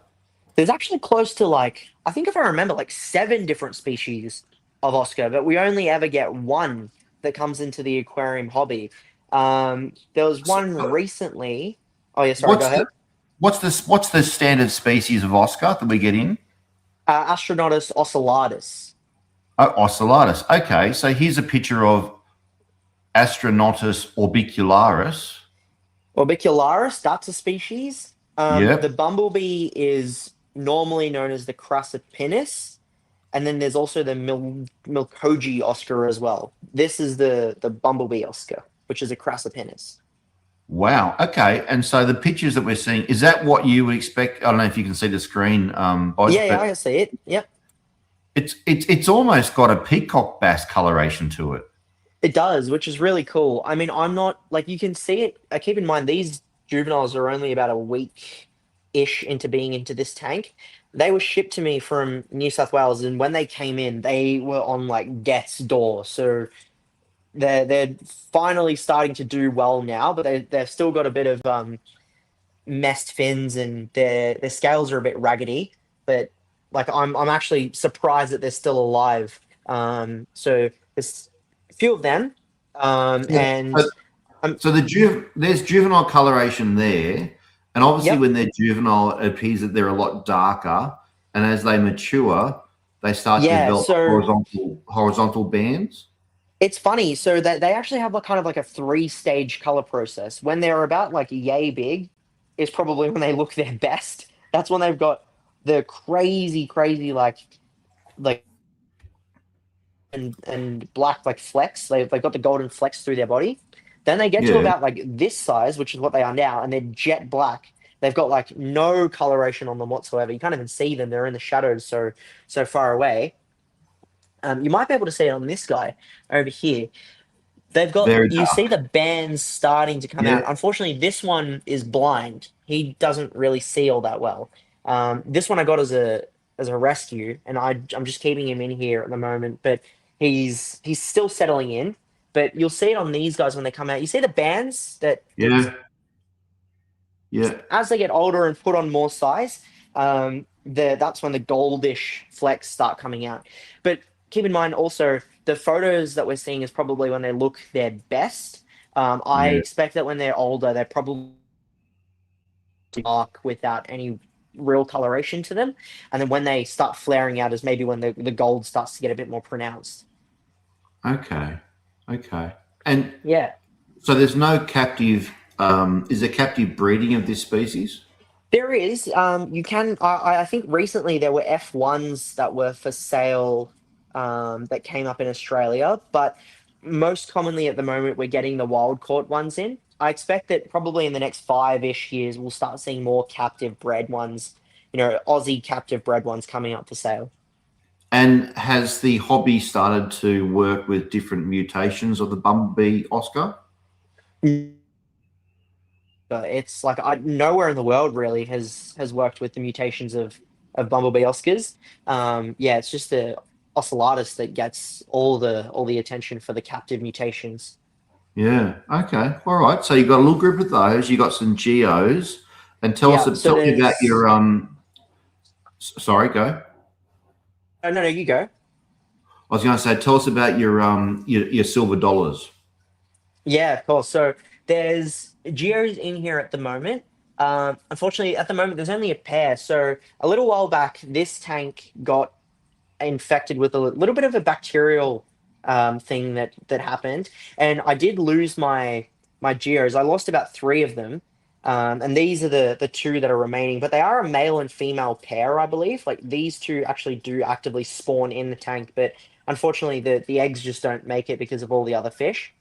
Speaker 2: There's actually close to like, I think if I remember, like 7 different species of Oscar, but we only ever get one that comes into the aquarium hobby. There was
Speaker 1: So,
Speaker 2: one recently. Oh yeah, sorry, go
Speaker 1: what's the
Speaker 2: ahead.
Speaker 1: what's the standard species of Oscar that we get in?
Speaker 2: Astronotus ocellatus.
Speaker 1: Oh, ocellatus. Okay, so here's a picture of Astronotus orbicularis.
Speaker 2: Orbicularis, that's a species. The
Speaker 1: Yep.
Speaker 2: bumblebee is normally known as the Crassipinnis, and then there's also the Milkoji Oscar as well. This is the bumblebee Oscar, which is a Crassipinnis.
Speaker 1: Wow. Okay. And so the pictures that we're seeing, is that what you would expect? I don't know if you can see the screen, Bodge,
Speaker 2: Yeah, I
Speaker 1: but
Speaker 2: can see it. Yep,
Speaker 1: it's almost got a peacock bass coloration to it.
Speaker 2: it does, which is really cool. I mean, I'm not like you can see it. Keep in mind these juveniles are only about a week ish into being into this tank. They were shipped to me from New South Wales, and when they came in, they were on like death's door. So they're finally starting to do well now, but they've still got a bit of messed fins, and their scales are a bit raggedy. But like I'm actually surprised that they're still alive. So there's a few of them,
Speaker 1: Yeah.
Speaker 2: and
Speaker 1: So there's juvenile coloration there, and obviously
Speaker 2: yep,
Speaker 1: when they're juvenile, it appears that they're a lot darker, and as they mature, they start to
Speaker 2: yeah.
Speaker 1: develop
Speaker 2: So
Speaker 1: horizontal bands.
Speaker 2: it's funny. So that they actually have like kind of like a 3-stage color process. When they're about like yay big, is probably when they look their best. That's when they've got the crazy like and black like flecks. They've got the golden flecks through their body. Then they get to
Speaker 1: Yeah.
Speaker 2: about like this size, which is what they are now, and they're jet black. They've got like no coloration on them whatsoever. You can't even see them. They're in the shadows so far away. You might be able to see it on this guy over here. They've got
Speaker 1: Very
Speaker 2: you see
Speaker 1: dark.
Speaker 2: the bands starting to come
Speaker 1: Yeah.
Speaker 2: out. Unfortunately, this one is blind. He doesn't really see all that well. This one I got as a rescue, and I'm just keeping him in here at the moment. But he's still settling in. But you'll see it on these guys when they come out. You see the bands that
Speaker 1: Yeah. Yeah.
Speaker 2: as they get older and put on more size, that's when the goldish flecks start coming out. But keep in mind also the photos that we're seeing is probably when they look their best. I
Speaker 1: Yeah.
Speaker 2: expect that when they're older, they're probably dark without any real coloration to them, and then when they start flaring out is maybe when the gold starts to get a bit more pronounced.
Speaker 1: Okay. Okay. And
Speaker 2: Yeah.
Speaker 1: so there's no captive. Is there captive breeding of this species?
Speaker 2: There is. You can. I think recently there were F1s that were for sale, that came up in Australia, but most commonly at the moment we're getting the wild caught ones in. I expect that probably in the next 5-ish years we'll start seeing more captive bred ones, Aussie captive bred ones coming up for sale.
Speaker 1: And has the hobby started to work with different mutations of the bumblebee Oscar?
Speaker 2: But it's like nowhere in the world really has worked with the mutations of bumblebee Oscars. Yeah, it's just the ocellatus that gets all the attention for the captive mutations.
Speaker 1: Yeah. Okay. All right. So you got a little group of those. You got some geos, and
Speaker 2: Yeah, so
Speaker 1: tell me about
Speaker 2: there's
Speaker 1: your Sorry, go.
Speaker 2: oh no, you go.
Speaker 1: I was going to say, tell us about your silver dollars.
Speaker 2: Yeah, of course. So there's geos in here at the moment. Unfortunately, at the moment there's only a pair. So a little while back, this tank got infected with a little bit of a bacterial thing that happened, and I did lose my geos. I lost about 3 of them, and these are the 2 that are remaining. But they are a male and female pair, I believe. Like these 2 actually do actively spawn in the tank, but unfortunately the eggs just don't make it because of all the other fish.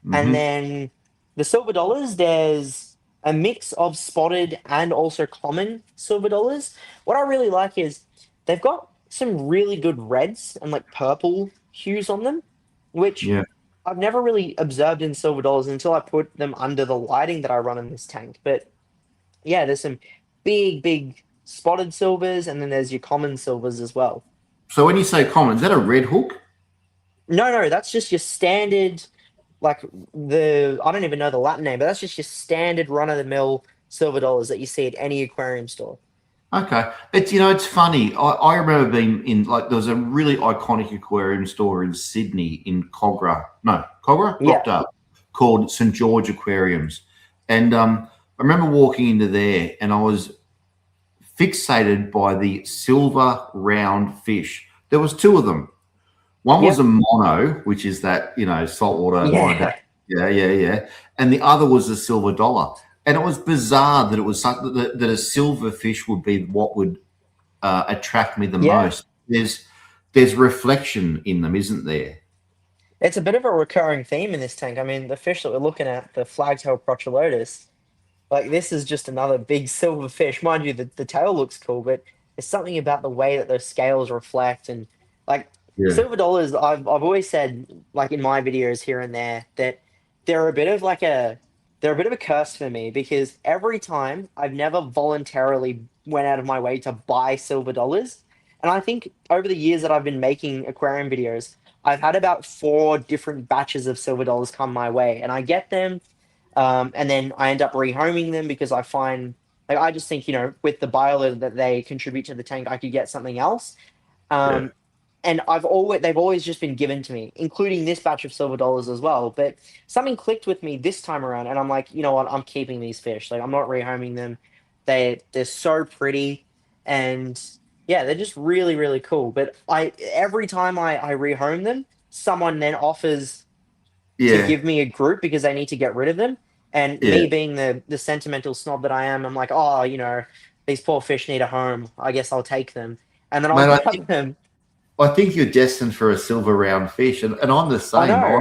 Speaker 2: And
Speaker 1: Mm-hmm.
Speaker 2: then the silver dollars, there's a mix of spotted and also common silver dollars. What I really like is they've got some really good reds and like purple hues on them, which
Speaker 1: Yeah.
Speaker 2: I've never really observed in silver dollars until I put them under the lighting that I run in this tank. But Yeah, there's some big spotted silvers, and then there's your common silvers as well.
Speaker 1: So when you say common, is that a red hook?
Speaker 2: No, that's just your standard, like I don't even know the Latin name, but that's just your standard run of the mill silver dollars that you see at any aquarium store.
Speaker 1: Okay. It's funny. I remember being in, like, there was a really iconic aquarium store in Sydney in Cogra,
Speaker 2: Yeah,
Speaker 1: Rockdale, called St. George Aquariums. And I remember walking into there and I was fixated by the silver round fish. There was two of them. One was
Speaker 2: yeah,
Speaker 1: a mono, which is that, saltwater monodon.
Speaker 2: yeah,
Speaker 1: Yeah. And the other was a silver dollar. And it was bizarre that it was something that a silver fish would be what would attract me the
Speaker 2: yeah.
Speaker 1: most. There's reflection in them, isn't there?
Speaker 2: It's a bit of a recurring theme in this tank. I mean, the fish that we're looking at, the flagtail Prochulotus, like this is just another big silver fish. Mind you, the tail looks cool, but there's something about the way that those scales reflect and like
Speaker 1: Yeah.
Speaker 2: silver dollars. I've always said, like in my videos here and there, that they're a bit of like a they're a bit of a curse for me because every time I've never voluntarily went out of my way to buy silver dollars. And I think over the years that I've been making aquarium videos, I've had about 4 different batches of silver dollars come my way, and I get them and then I end up rehoming them because I find, like, I just think, with the biology that they contribute to the tank, I could get something else.
Speaker 1: Yeah.
Speaker 2: Um, and they've always just been given to me, including this batch of silver dollars as well. But something clicked with me this time around, and I'm like, you know what? I'm keeping these fish. Like, I'm not rehoming them. They're so pretty, and yeah, they're just really cool. But every time I rehome them, someone then offers to
Speaker 1: Yeah.
Speaker 2: give me a group because they need to get rid of them. And
Speaker 1: Yeah.
Speaker 2: me being the sentimental snob that I am, I'm like, oh, these poor fish need a home. I guess I'll take them. And then I'll
Speaker 1: Mate,
Speaker 2: grab them.
Speaker 1: I think you're destined for a silver round fish. And I'm the
Speaker 2: I
Speaker 1: same.
Speaker 2: know.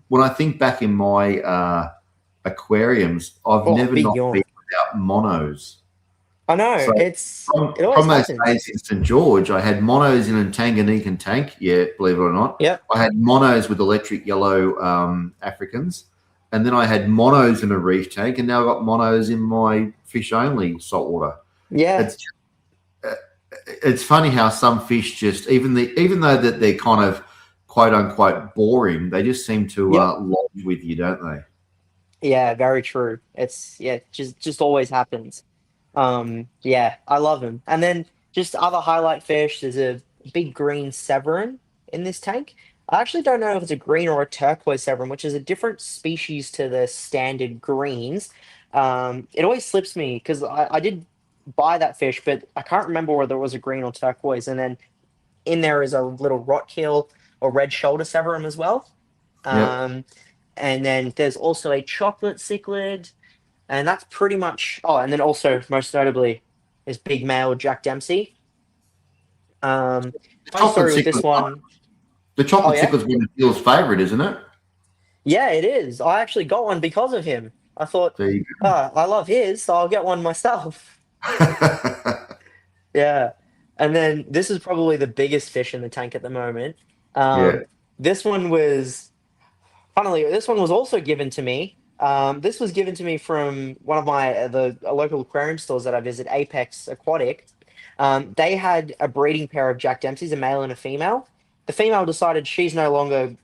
Speaker 1: When I think back in my aquariums, I've
Speaker 2: Oh,
Speaker 1: never
Speaker 2: big
Speaker 1: not been
Speaker 2: yawn.
Speaker 1: without monos.
Speaker 2: I know.
Speaker 1: So
Speaker 2: It always
Speaker 1: from those
Speaker 2: happens.
Speaker 1: days in St. George, I had monos in a Tanganyikan tank. Yeah, believe it or not.
Speaker 2: Yep.
Speaker 1: I had monos with electric yellow Africans. And then I had monos in a reef tank. And now I've got monos in my fish only saltwater.
Speaker 2: Yeah.
Speaker 1: It's uh, it's funny how some fish just, even though that they're kind of quote unquote boring, they just seem to
Speaker 2: Yep.
Speaker 1: lodge with you, don't they?
Speaker 2: Yeah, very true. Just always happens. Yeah, I love them. And then just other highlight fish, there's a big green Severin in this tank. I actually don't know if it's a green or a turquoise Severin, which is a different species to the standard greens. It always slips me because I did buy that fish, but I can't remember whether it was a green or turquoise. And then in there is a little rotkeel or red shoulder Severin as well.
Speaker 1: Yep.
Speaker 2: Um, and then there's also a chocolate cichlid, and that's pretty much. Oh, and then also most notably is big male Jack Dempsey.
Speaker 1: The
Speaker 2: Funny
Speaker 1: chocolate
Speaker 2: story with this
Speaker 1: cichlid,
Speaker 2: one.
Speaker 1: the
Speaker 2: Oh
Speaker 1: chocolate
Speaker 2: yeah,
Speaker 1: cichlid's one of Bill's favourite, isn't it?
Speaker 2: yeah, it is. I actually got one because of him. I thought,
Speaker 1: There you
Speaker 2: I love his, so I'll get one myself.
Speaker 1: go.
Speaker 2: Yeah, and then this is probably the biggest fish in the tank at the moment.
Speaker 1: Yeah.
Speaker 2: This one was Funnily, this one was also given to me. This was given to me from one of my the a local aquarium stores that I visit, Apex Aquatic. They had a breeding pair of Jack Dempseys, a male and a female. The female decided she's no longer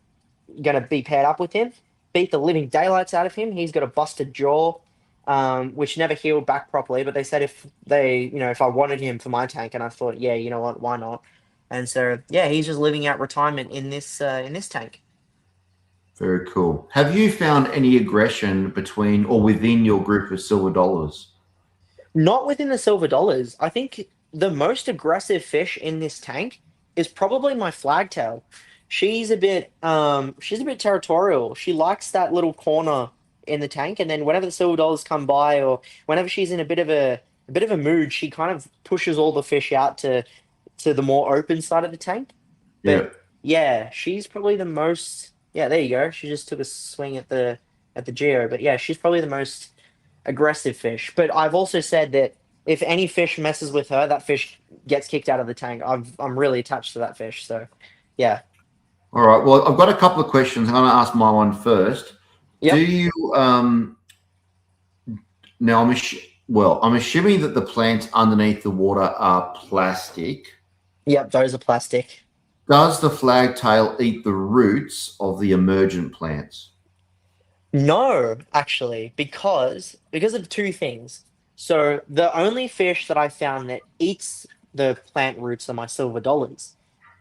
Speaker 2: going to be paired up with him. Beat the living daylights out of him. He's got a busted jaw, which never healed back properly. But they said if I wanted him for my tank, and I thought, yeah, you know what, why not? And so yeah, he's just living out retirement in this tank.
Speaker 1: Very cool. Have you found any aggression between or within your group of silver dollars?
Speaker 2: Not within the silver dollars. I think the most aggressive fish in this tank is probably my flagtail. She's a bit territorial. She likes that little corner in the tank, and then whenever the silver dollars come by or whenever she's in a bit of a mood, she kind of pushes all the fish out to the more open side of the tank.
Speaker 1: Yeah.
Speaker 2: But yeah, she's probably the most. Yeah, there you go. She just took a swing at the geo, but yeah, she's probably the most aggressive fish. But I've also said that if any fish messes with her, that fish gets kicked out of the tank. I'm really attached to that fish, so yeah.
Speaker 1: All right. Well, I've got a couple of questions. I'm going to ask my one first. Do
Speaker 2: Yep.
Speaker 1: you now? Well, I'm assuming that the plants underneath the water are plastic.
Speaker 2: Yep, those are plastic.
Speaker 1: Does the flagtail eat the roots of the emergent plants?
Speaker 2: No, actually, because of two things. So the only fish that I found that eats the plant roots are my silver dollars.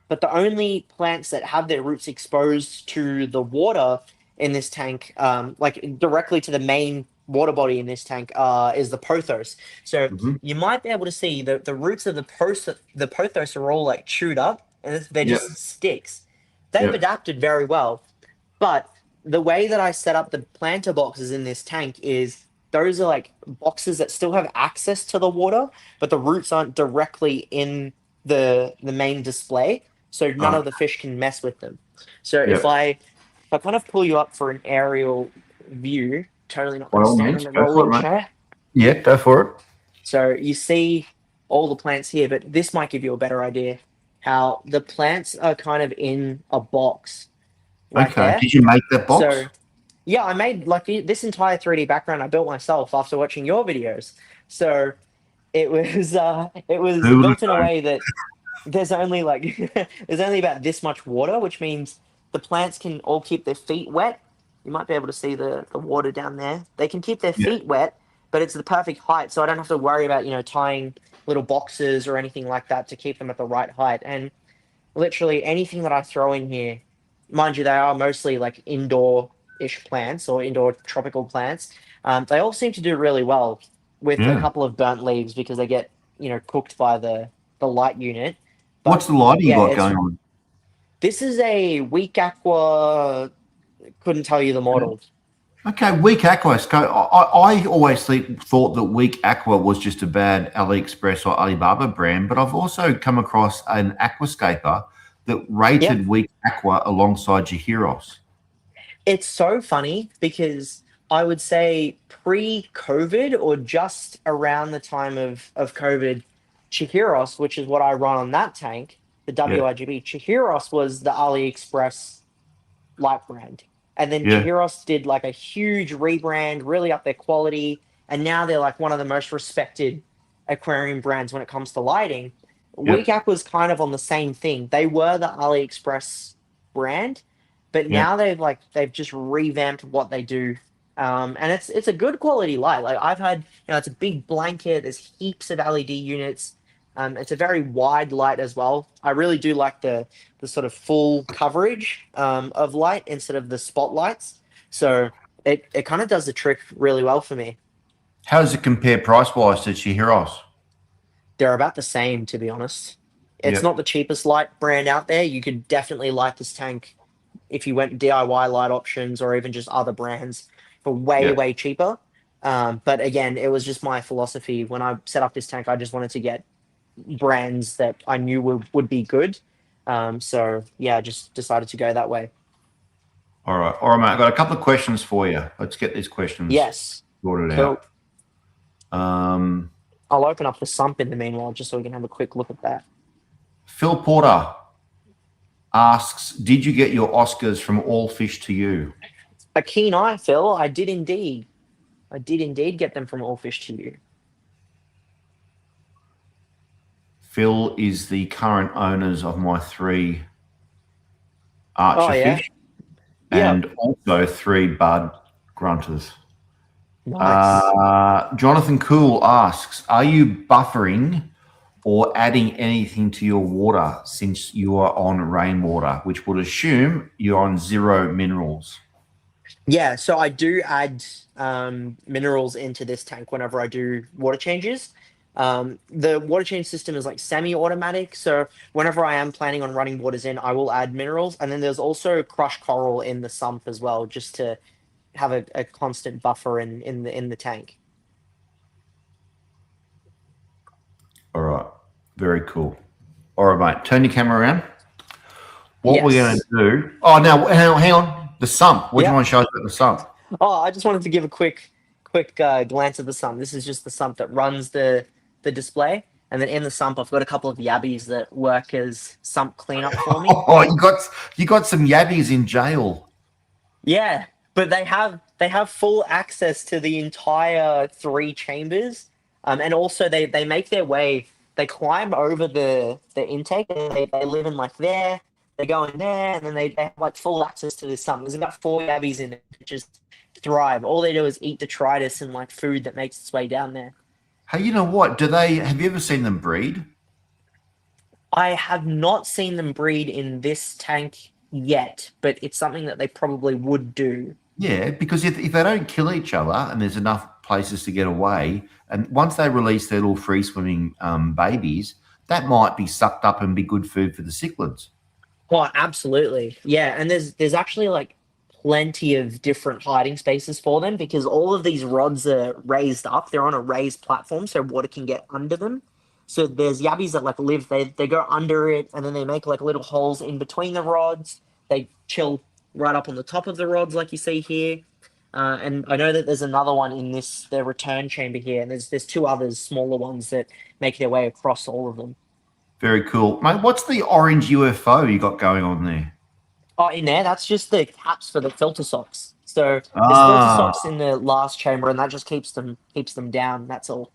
Speaker 2: But the only plants that have their roots exposed to the water in this tank, like directly to the main water body in this tank, is the pothos. So
Speaker 1: Mm-hmm.
Speaker 2: you might be able to see the roots of the pothos are all like chewed up, and they're
Speaker 1: Yep.
Speaker 2: just sticks. They've
Speaker 1: Yep.
Speaker 2: adapted very well, but the way that I set up the planter boxes in this tank is those are like boxes that still have access to the water, but the roots aren't directly in the main display, so none
Speaker 1: Ah,
Speaker 2: of the fish can mess with them. So
Speaker 1: yep.
Speaker 2: if I kind of pull you up for an aerial view, totally not
Speaker 1: By
Speaker 2: going to
Speaker 1: all
Speaker 2: stand on
Speaker 1: means,
Speaker 2: the
Speaker 1: go for
Speaker 2: rolling
Speaker 1: it, mate.
Speaker 2: chair.
Speaker 1: Yeah, go for it.
Speaker 2: So you see all the plants here, but this might give you a better idea how the plants are kind of in a box right
Speaker 1: Okay.
Speaker 2: there.
Speaker 1: Did you make that box?
Speaker 2: So yeah, I made like this entire 3D background I built myself after watching your videos. So it was
Speaker 1: Who would have
Speaker 2: built in a
Speaker 1: known?
Speaker 2: way that there's only like there's only about this much water, which means the plants can all keep their feet wet. You might be able to see the water down there. They can keep their
Speaker 1: Yeah.
Speaker 2: feet wet, but it's the perfect height, so I don't have to worry about, tying little boxes or anything like that to keep them at the right height. And literally anything that I throw in here, mind you, they are mostly like indoor-ish plants or indoor tropical plants. They all seem to do really well with a
Speaker 1: Yeah.
Speaker 2: couple of burnt leaves because they get, cooked by the light unit.
Speaker 1: What's
Speaker 2: But
Speaker 1: the lighting you
Speaker 2: yeah,
Speaker 1: got
Speaker 2: it's
Speaker 1: going on?
Speaker 2: this is a weak aqua. Couldn't tell you the model.
Speaker 1: Okay, weak aqua. I always thought that weak aqua was just a bad AliExpress or Alibaba brand, but I've also come across an aquascaper that
Speaker 2: Yeah,
Speaker 1: rated weak aqua alongside Jahiros.
Speaker 2: it's so funny because I would say pre-COVID or just around the time of COVID, Chihiros, which is what I run on that tank, the
Speaker 1: Yeah,
Speaker 2: WIGB, Chihiros was the AliExpress light brand. And then
Speaker 1: yeah,
Speaker 2: Chihiros did like a huge rebrand, really up their quality, and now they're like one of the most respected aquarium brands when it comes to lighting. Weak
Speaker 1: yep,
Speaker 2: Aqua's kind of on the same thing. They were the AliExpress brand, but
Speaker 1: yep.
Speaker 2: now they've just revamped what they do. And it's a good quality light. Like I've had, it's a big blanket. There's heaps of LED units. It's a very wide light as well. I really do like the sort of full coverage of light instead of the spotlights. So it kind of does the trick really well for me.
Speaker 1: How does it compare price wise to Chihiros?
Speaker 2: They're about the same, to be honest. It's
Speaker 1: Yep,
Speaker 2: not the cheapest light brand out there. You could definitely light this tank if you went DIY light options or even just other brands for way,
Speaker 1: yep.
Speaker 2: way cheaper. But again, it was just my philosophy when I set up this tank. I just wanted to get brands that I knew would be good. So yeah, I just decided to go that way.
Speaker 1: All right, mate. I've got a couple of questions for you. Let's get these questions
Speaker 2: Yes.
Speaker 1: sorted
Speaker 2: Cool.
Speaker 1: out. Um,
Speaker 2: I'll open up the sump in the meanwhile, just so we can have a quick look at that.
Speaker 1: Phil Porter asks, "Did you get your Oscars from All Fish to You?"
Speaker 2: A keen eye, Phil. I did indeed. I did indeed get them from All Fish to You.
Speaker 1: Phil is the current owners of my 3
Speaker 2: Oh
Speaker 1: Archer
Speaker 2: yeah.
Speaker 1: fish
Speaker 2: Yep.
Speaker 1: and also 3 Bud Grunters.
Speaker 2: Nice.
Speaker 1: Jonathan Cool asks, "Are you buffering or adding anything to your water since you are on rainwater, which would assume you're on 0 minerals?"
Speaker 2: Yeah, so I do add minerals into this tank whenever I do water changes. The water change system is like semi-automatic, so whenever I am planning on running waters in, I will add minerals. And then there's also crushed coral in the sump as well, just to have a constant buffer in the tank.
Speaker 1: All right. Very cool. All right, mate. Turn your camera around. What we're going to
Speaker 2: Yes.
Speaker 1: do. Oh, no. Hang on. The sump. What do you
Speaker 2: Yep.
Speaker 1: want to show us about the sump?
Speaker 2: Oh, I just wanted to give a quick glance at the sump. This is just the sump that runs the display. And then in the sump, I've got a couple of yabbies that work as sump cleanup for me.
Speaker 1: Oh, you got some yabbies in jail.
Speaker 2: Yeah, but they have full access to the entire 3 chambers And also they make their way. They climb over the intake, and they live in like there. They go in there, and then they have like full access to this something. There's about four yabbies in it that just thrive. All they do is eat detritus and like food that makes its way down there.
Speaker 1: Hey, you know what? Do they? Have you ever seen them breed?
Speaker 2: I have not seen them breed in this tank yet, but it's something that they probably would do.
Speaker 1: Yeah, because if they don't kill each other and there's enough places to get away, and once they release their little free swimming babies, that might be sucked up and be good food for the cichlids.
Speaker 2: Oh, absolutely. Yeah, and there's actually like plenty of different hiding spaces for them because all of these rods are raised up. They're on a raised platform so water can get under them. So there's yabbies that like live, they go under it and then they make like little holes in between the rods. They chill right up on the top of the rods like you see here. And I know that there's another one in the return chamber here, and there's two others, smaller ones that make their way across all of them.
Speaker 1: Very cool, mate. What's the orange UFO you got going on there?
Speaker 2: Oh, in there, that's just the caps for the filter socks. So there's filter
Speaker 1: Ah,
Speaker 2: socks in the last chamber, and that just keeps them down. That's all.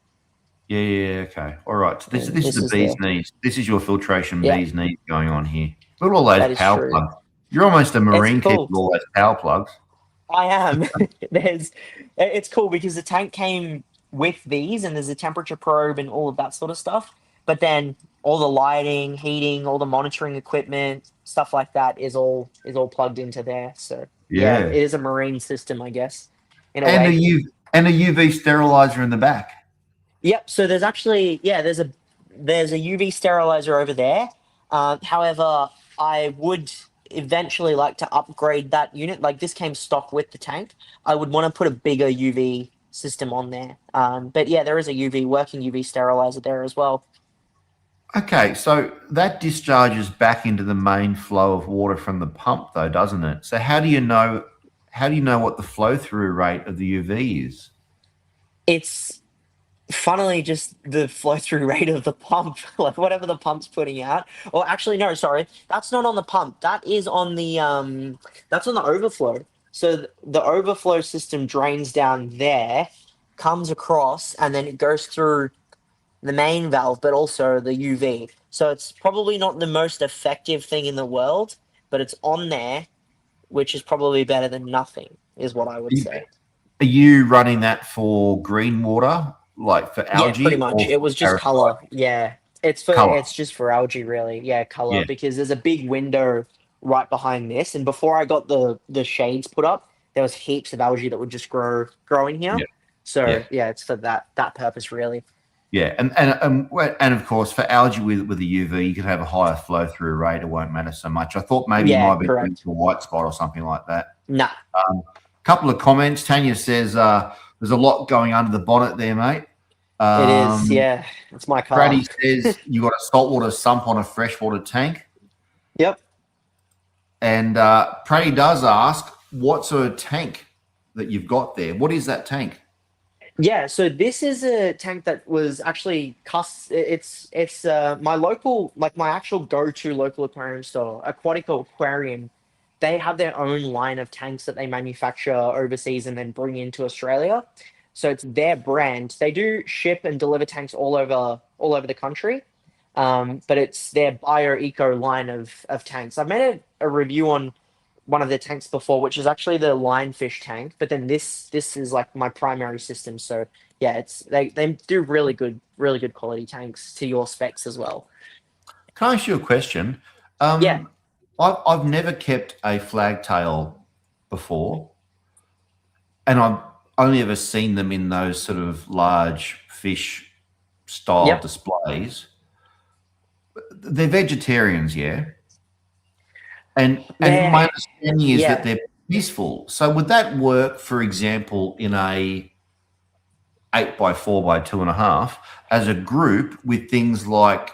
Speaker 1: yeah, okay, all right. So
Speaker 2: And
Speaker 1: this is
Speaker 2: this
Speaker 1: the
Speaker 2: is
Speaker 1: bee's
Speaker 2: the
Speaker 1: knees. This is your filtration
Speaker 2: yeah,
Speaker 1: bee's knees going on here. Look at all those
Speaker 2: that is
Speaker 1: power
Speaker 2: true.
Speaker 1: plugs. You're almost a
Speaker 2: It's
Speaker 1: marine keeper
Speaker 2: cool.
Speaker 1: with all those power plugs.
Speaker 2: I am. It's cool because the tank came with these, and there's a temperature probe and all of that sort of stuff. But then all the lighting, heating, all the monitoring equipment, stuff like that is all plugged into there. So yeah,
Speaker 1: Yeah,
Speaker 2: it is a marine system, I guess, in a
Speaker 1: and
Speaker 2: way.
Speaker 1: a UV sterilizer in the back.
Speaker 2: Yep. So there's actually there's a UV sterilizer over there. However, I would eventually like to upgrade that unit. Like this came stock with the tank. I would want to put a bigger UV system on there. But yeah, there is a working UV sterilizer there as well.
Speaker 1: Okay, so that discharges back into the main flow of water from the pump, though, doesn't it? So how do you know? How do you know what the flow through rate of the UV is?
Speaker 2: It's funnily just the flow through rate of the pump, like whatever the pump's putting out. Or actually, no, sorry, that's not on the pump. That's on the overflow. So the overflow system drains down there, comes across, and then it goes through the main valve, but also the UV. So it's probably not the most effective thing in the world, but it's on there, which is probably better than nothing, is what I would say.
Speaker 1: Are you running that for green water, like for
Speaker 2: Yeah, pretty
Speaker 1: algae
Speaker 2: much.
Speaker 1: or
Speaker 2: It
Speaker 1: for
Speaker 2: was just color.
Speaker 1: parasite?
Speaker 2: Yeah.
Speaker 1: Color.
Speaker 2: It's just for algae really. Yeah, color
Speaker 1: Yeah,
Speaker 2: because there's a big window right behind this, and before I got the shades put up, there was heaps of algae that would just grow in here.
Speaker 1: yeah, yeah,
Speaker 2: So, yeah, it's for that purpose really.
Speaker 1: yeah. And of course, for algae with the UV, you can have a higher flow through rate. It won't matter so much. I thought maybe you
Speaker 2: Yeah,
Speaker 1: might be doing
Speaker 2: correct.
Speaker 1: a white spot or something like that.
Speaker 2: Nah,
Speaker 1: Couple of comments. Tanya says there's a lot going under the bonnet there, mate.
Speaker 2: it is.
Speaker 1: Um,
Speaker 2: Yeah, it's my car.
Speaker 1: Brady says you got a saltwater sump on a freshwater tank.
Speaker 2: Yep.
Speaker 1: And Pratty does ask, what's a tank that you've got there? What is that tank?
Speaker 2: Yeah, so this is a tank that was actually it's my local, like my actual go-to local aquarium store, Aquarium. They have their own line of tanks that they manufacture overseas and then bring into Australia. So it's their brand. They do ship and deliver tanks all over the country. But it's their bio eco line of tanks. I've made a review on one of their tanks before, which is actually the lionfish tank. But then this is like my primary system. So yeah, they do really good quality tanks to your specs as well.
Speaker 1: Can I ask you a question?
Speaker 2: Yeah.
Speaker 1: I've never kept a flagtail before, and I've only ever seen them in those sort of large fish style
Speaker 2: Yep.
Speaker 1: displays. They're vegetarians, yeah? And my
Speaker 2: They're
Speaker 1: understanding is that
Speaker 2: yeah.
Speaker 1: they're peaceful. So would that work, for example, in a 8 by 4 by 2.5 as a group with things like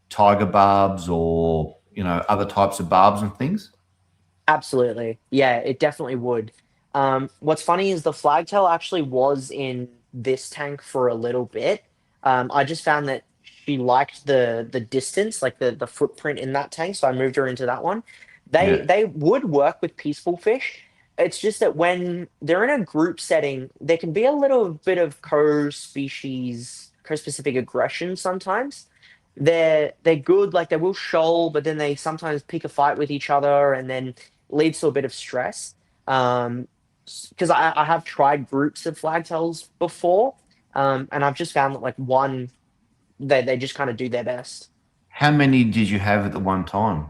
Speaker 1: tiger barbs or other types of barbs and things?
Speaker 2: Absolutely. Yeah, it definitely would. What's funny is the flagtail actually was in this tank for a little bit. I just found that she liked the distance, like the footprint in that tank, so I moved her into that one. They
Speaker 1: Yeah,
Speaker 2: they would work with peaceful fish. It's just that when they're in a group setting, there can be a little bit of co-species. co-specific aggression sometimes. They're good, like they will shoal, but then they sometimes pick a fight with each other, and then leads to a bit of stress. Um, because I have tried groups of flagtails before, and I've just found that like one, they just kind of do their best.
Speaker 1: How many did you have at the one time?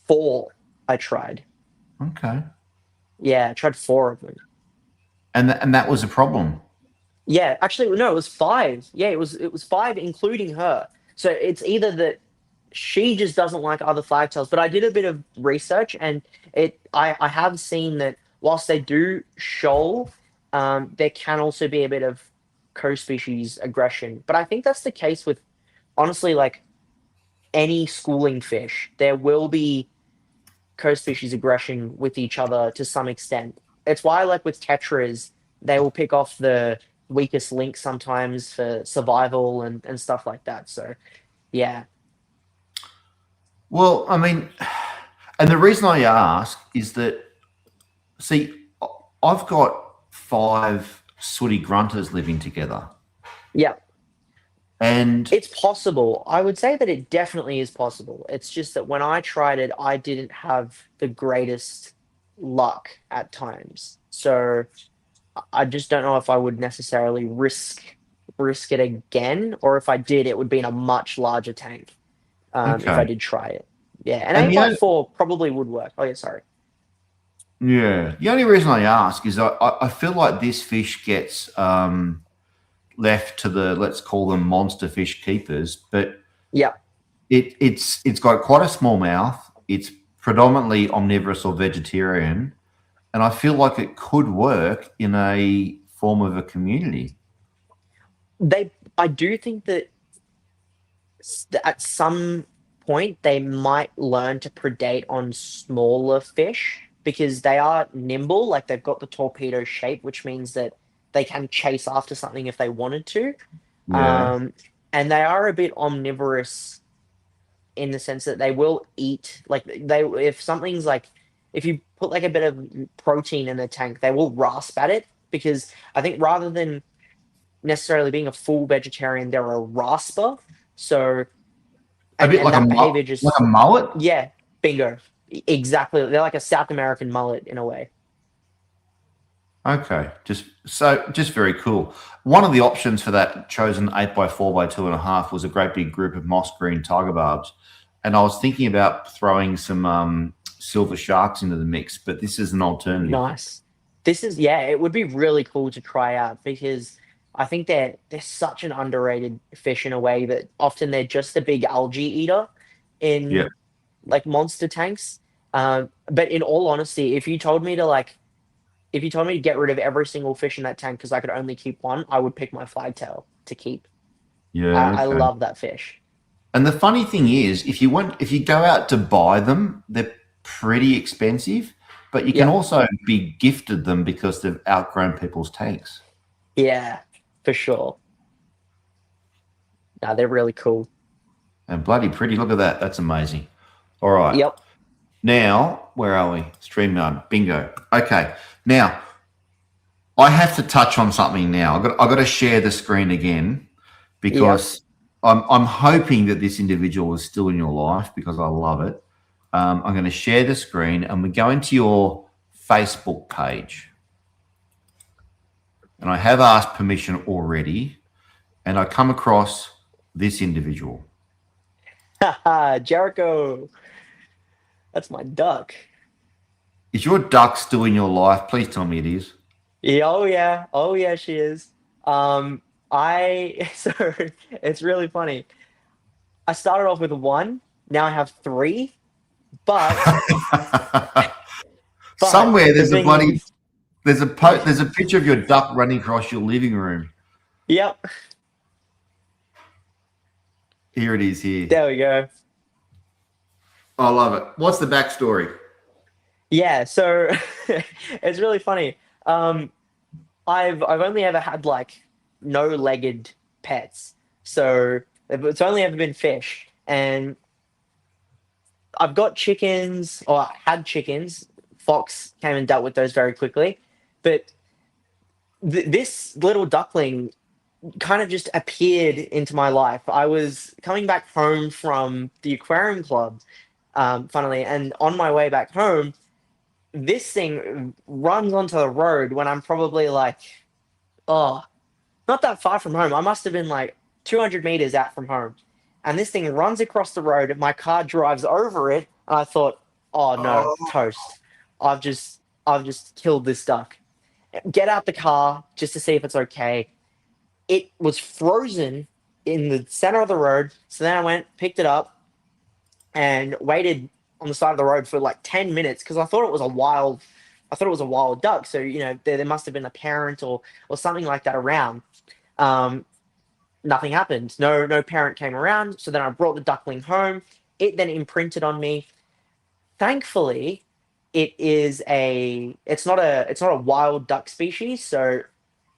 Speaker 2: Four, I tried.
Speaker 1: Okay.
Speaker 2: Yeah, I tried four of them.
Speaker 1: And that was a problem.
Speaker 2: Yeah, actually, no, it was five. Yeah, it was five, including her. So it's either that she just doesn't like other flagtails, but I did a bit of research, and I have seen that whilst they do shoal, there can also be a bit of co-species aggression. But I think that's the case with, honestly, like any schooling fish. There will be co-species aggression with each other to some extent. It's why, like with tetras, they will pick off the weakest link sometimes for survival and stuff like that. So yeah,
Speaker 1: Well, I mean, and the reason I ask is that, see, I've got 5 sooty grunters living together,
Speaker 2: yeah,
Speaker 1: and
Speaker 2: it's possible. I would say that it definitely is possible. It's just that when I tried it, I didn't have the greatest luck at times. So I just don't know if I would necessarily risk it again, or if I did, it would be in a much larger tank. If I
Speaker 1: okay,
Speaker 2: did try it. Yeah, and
Speaker 1: and
Speaker 2: 8x4 probably would work. Oh yeah, sorry.
Speaker 1: yeah, the only reason I ask is I feel like this fish gets left to the, let's call them monster fish keepers, but
Speaker 2: Yeah,
Speaker 1: it's got quite a small mouth. It's predominantly omnivorous or vegetarian, and I feel like it could work in a form of a community.
Speaker 2: I do think that at some point they might learn to predate on smaller fish because they are nimble. Like they've got the torpedo shape, which means that they can chase after something if they wanted to.
Speaker 1: Yeah.
Speaker 2: Um, and they are a bit omnivorous in the sense that they will eat, like they, if something's like, if you put like a bit of protein in the tank, they will rasp at it, because I think rather than necessarily being a full vegetarian, they're a rasper. So
Speaker 1: A bit
Speaker 2: and
Speaker 1: like
Speaker 2: that behavior
Speaker 1: like
Speaker 2: just,
Speaker 1: a mullet.
Speaker 2: yeah, bingo. Exactly. They're like a South American mullet in a way.
Speaker 1: Okay, just very cool. One of the options for that chosen 8x4 by 2.5 was a great big group of moss green tiger barbs, and I was thinking about throwing some silver sharks into the mix, but this is an alternative.
Speaker 2: Nice. This is, yeah, it would be really cool to try out because I think they're such an underrated fish in a way that often they're just a big algae eater
Speaker 1: Yeah,
Speaker 2: in like monster tanks. But in all honesty, if you told me to get rid of every single fish in that tank because I could only keep one, I would pick my flagtail to keep.
Speaker 1: yeah,
Speaker 2: I
Speaker 1: okay.
Speaker 2: love that fish.
Speaker 1: And the funny thing is, if you go out to buy them, they're pretty expensive, but you can
Speaker 2: Yep.
Speaker 1: also be gifted them because they've outgrown people's tanks.
Speaker 2: Yeah, for sure. No, they're really cool.
Speaker 1: And bloody pretty. Look at that. That's amazing. All right.
Speaker 2: Yep.
Speaker 1: Now, where are we? StreamYard. Bingo. Okay. Now, I have to touch on something now. I've got to share the screen again
Speaker 2: Yep.
Speaker 1: because I'm hoping that this individual is still in your life because I love it. I'm going to share the screen and we're going to your Facebook page. And I have asked permission already, and I come across this individual.
Speaker 2: Haha, Jericho. That's my duck.
Speaker 1: Is your duck still in your life? Please tell me it is.
Speaker 2: Yeah, oh yeah. Oh yeah, she is. I so it's really funny. I started off with one, now I have three, but
Speaker 1: Somewhere
Speaker 2: the
Speaker 1: there's a
Speaker 2: thing
Speaker 1: bloody
Speaker 2: is,
Speaker 1: there's a picture of your duck running across your living room.
Speaker 2: yep,
Speaker 1: Here it is here.
Speaker 2: there we go.
Speaker 1: I love it. What's the backstory?
Speaker 2: Yeah, so it's really funny. Um, I've only ever had like no-legged pets, so it's only ever been fish, and I've got chickens, or I had chickens. Fox came and dealt with those very quickly, but this little duckling, kind of just appeared into my life. I was coming back home from the aquarium club, funnily, and on my way back home, this thing runs onto the road when I'm probably like, oh, not that far from home. I must have been like 200 meters out from home. And this thing runs across the road. My car drives over it. And I thought, oh no,
Speaker 1: Oh,
Speaker 2: toast. I've just killed this duck. Get out the car just to see if it's okay. It was frozen in the center of the road. So then I went, picked it up, and waited on the side of the road for like 10 minutes because I thought it was a wild duck. So, there must have been a parent or something like that around. Um, Nothing happened. No parent came around. So then I brought the duckling home. It then imprinted on me. Thankfully, it's not a wild duck species. So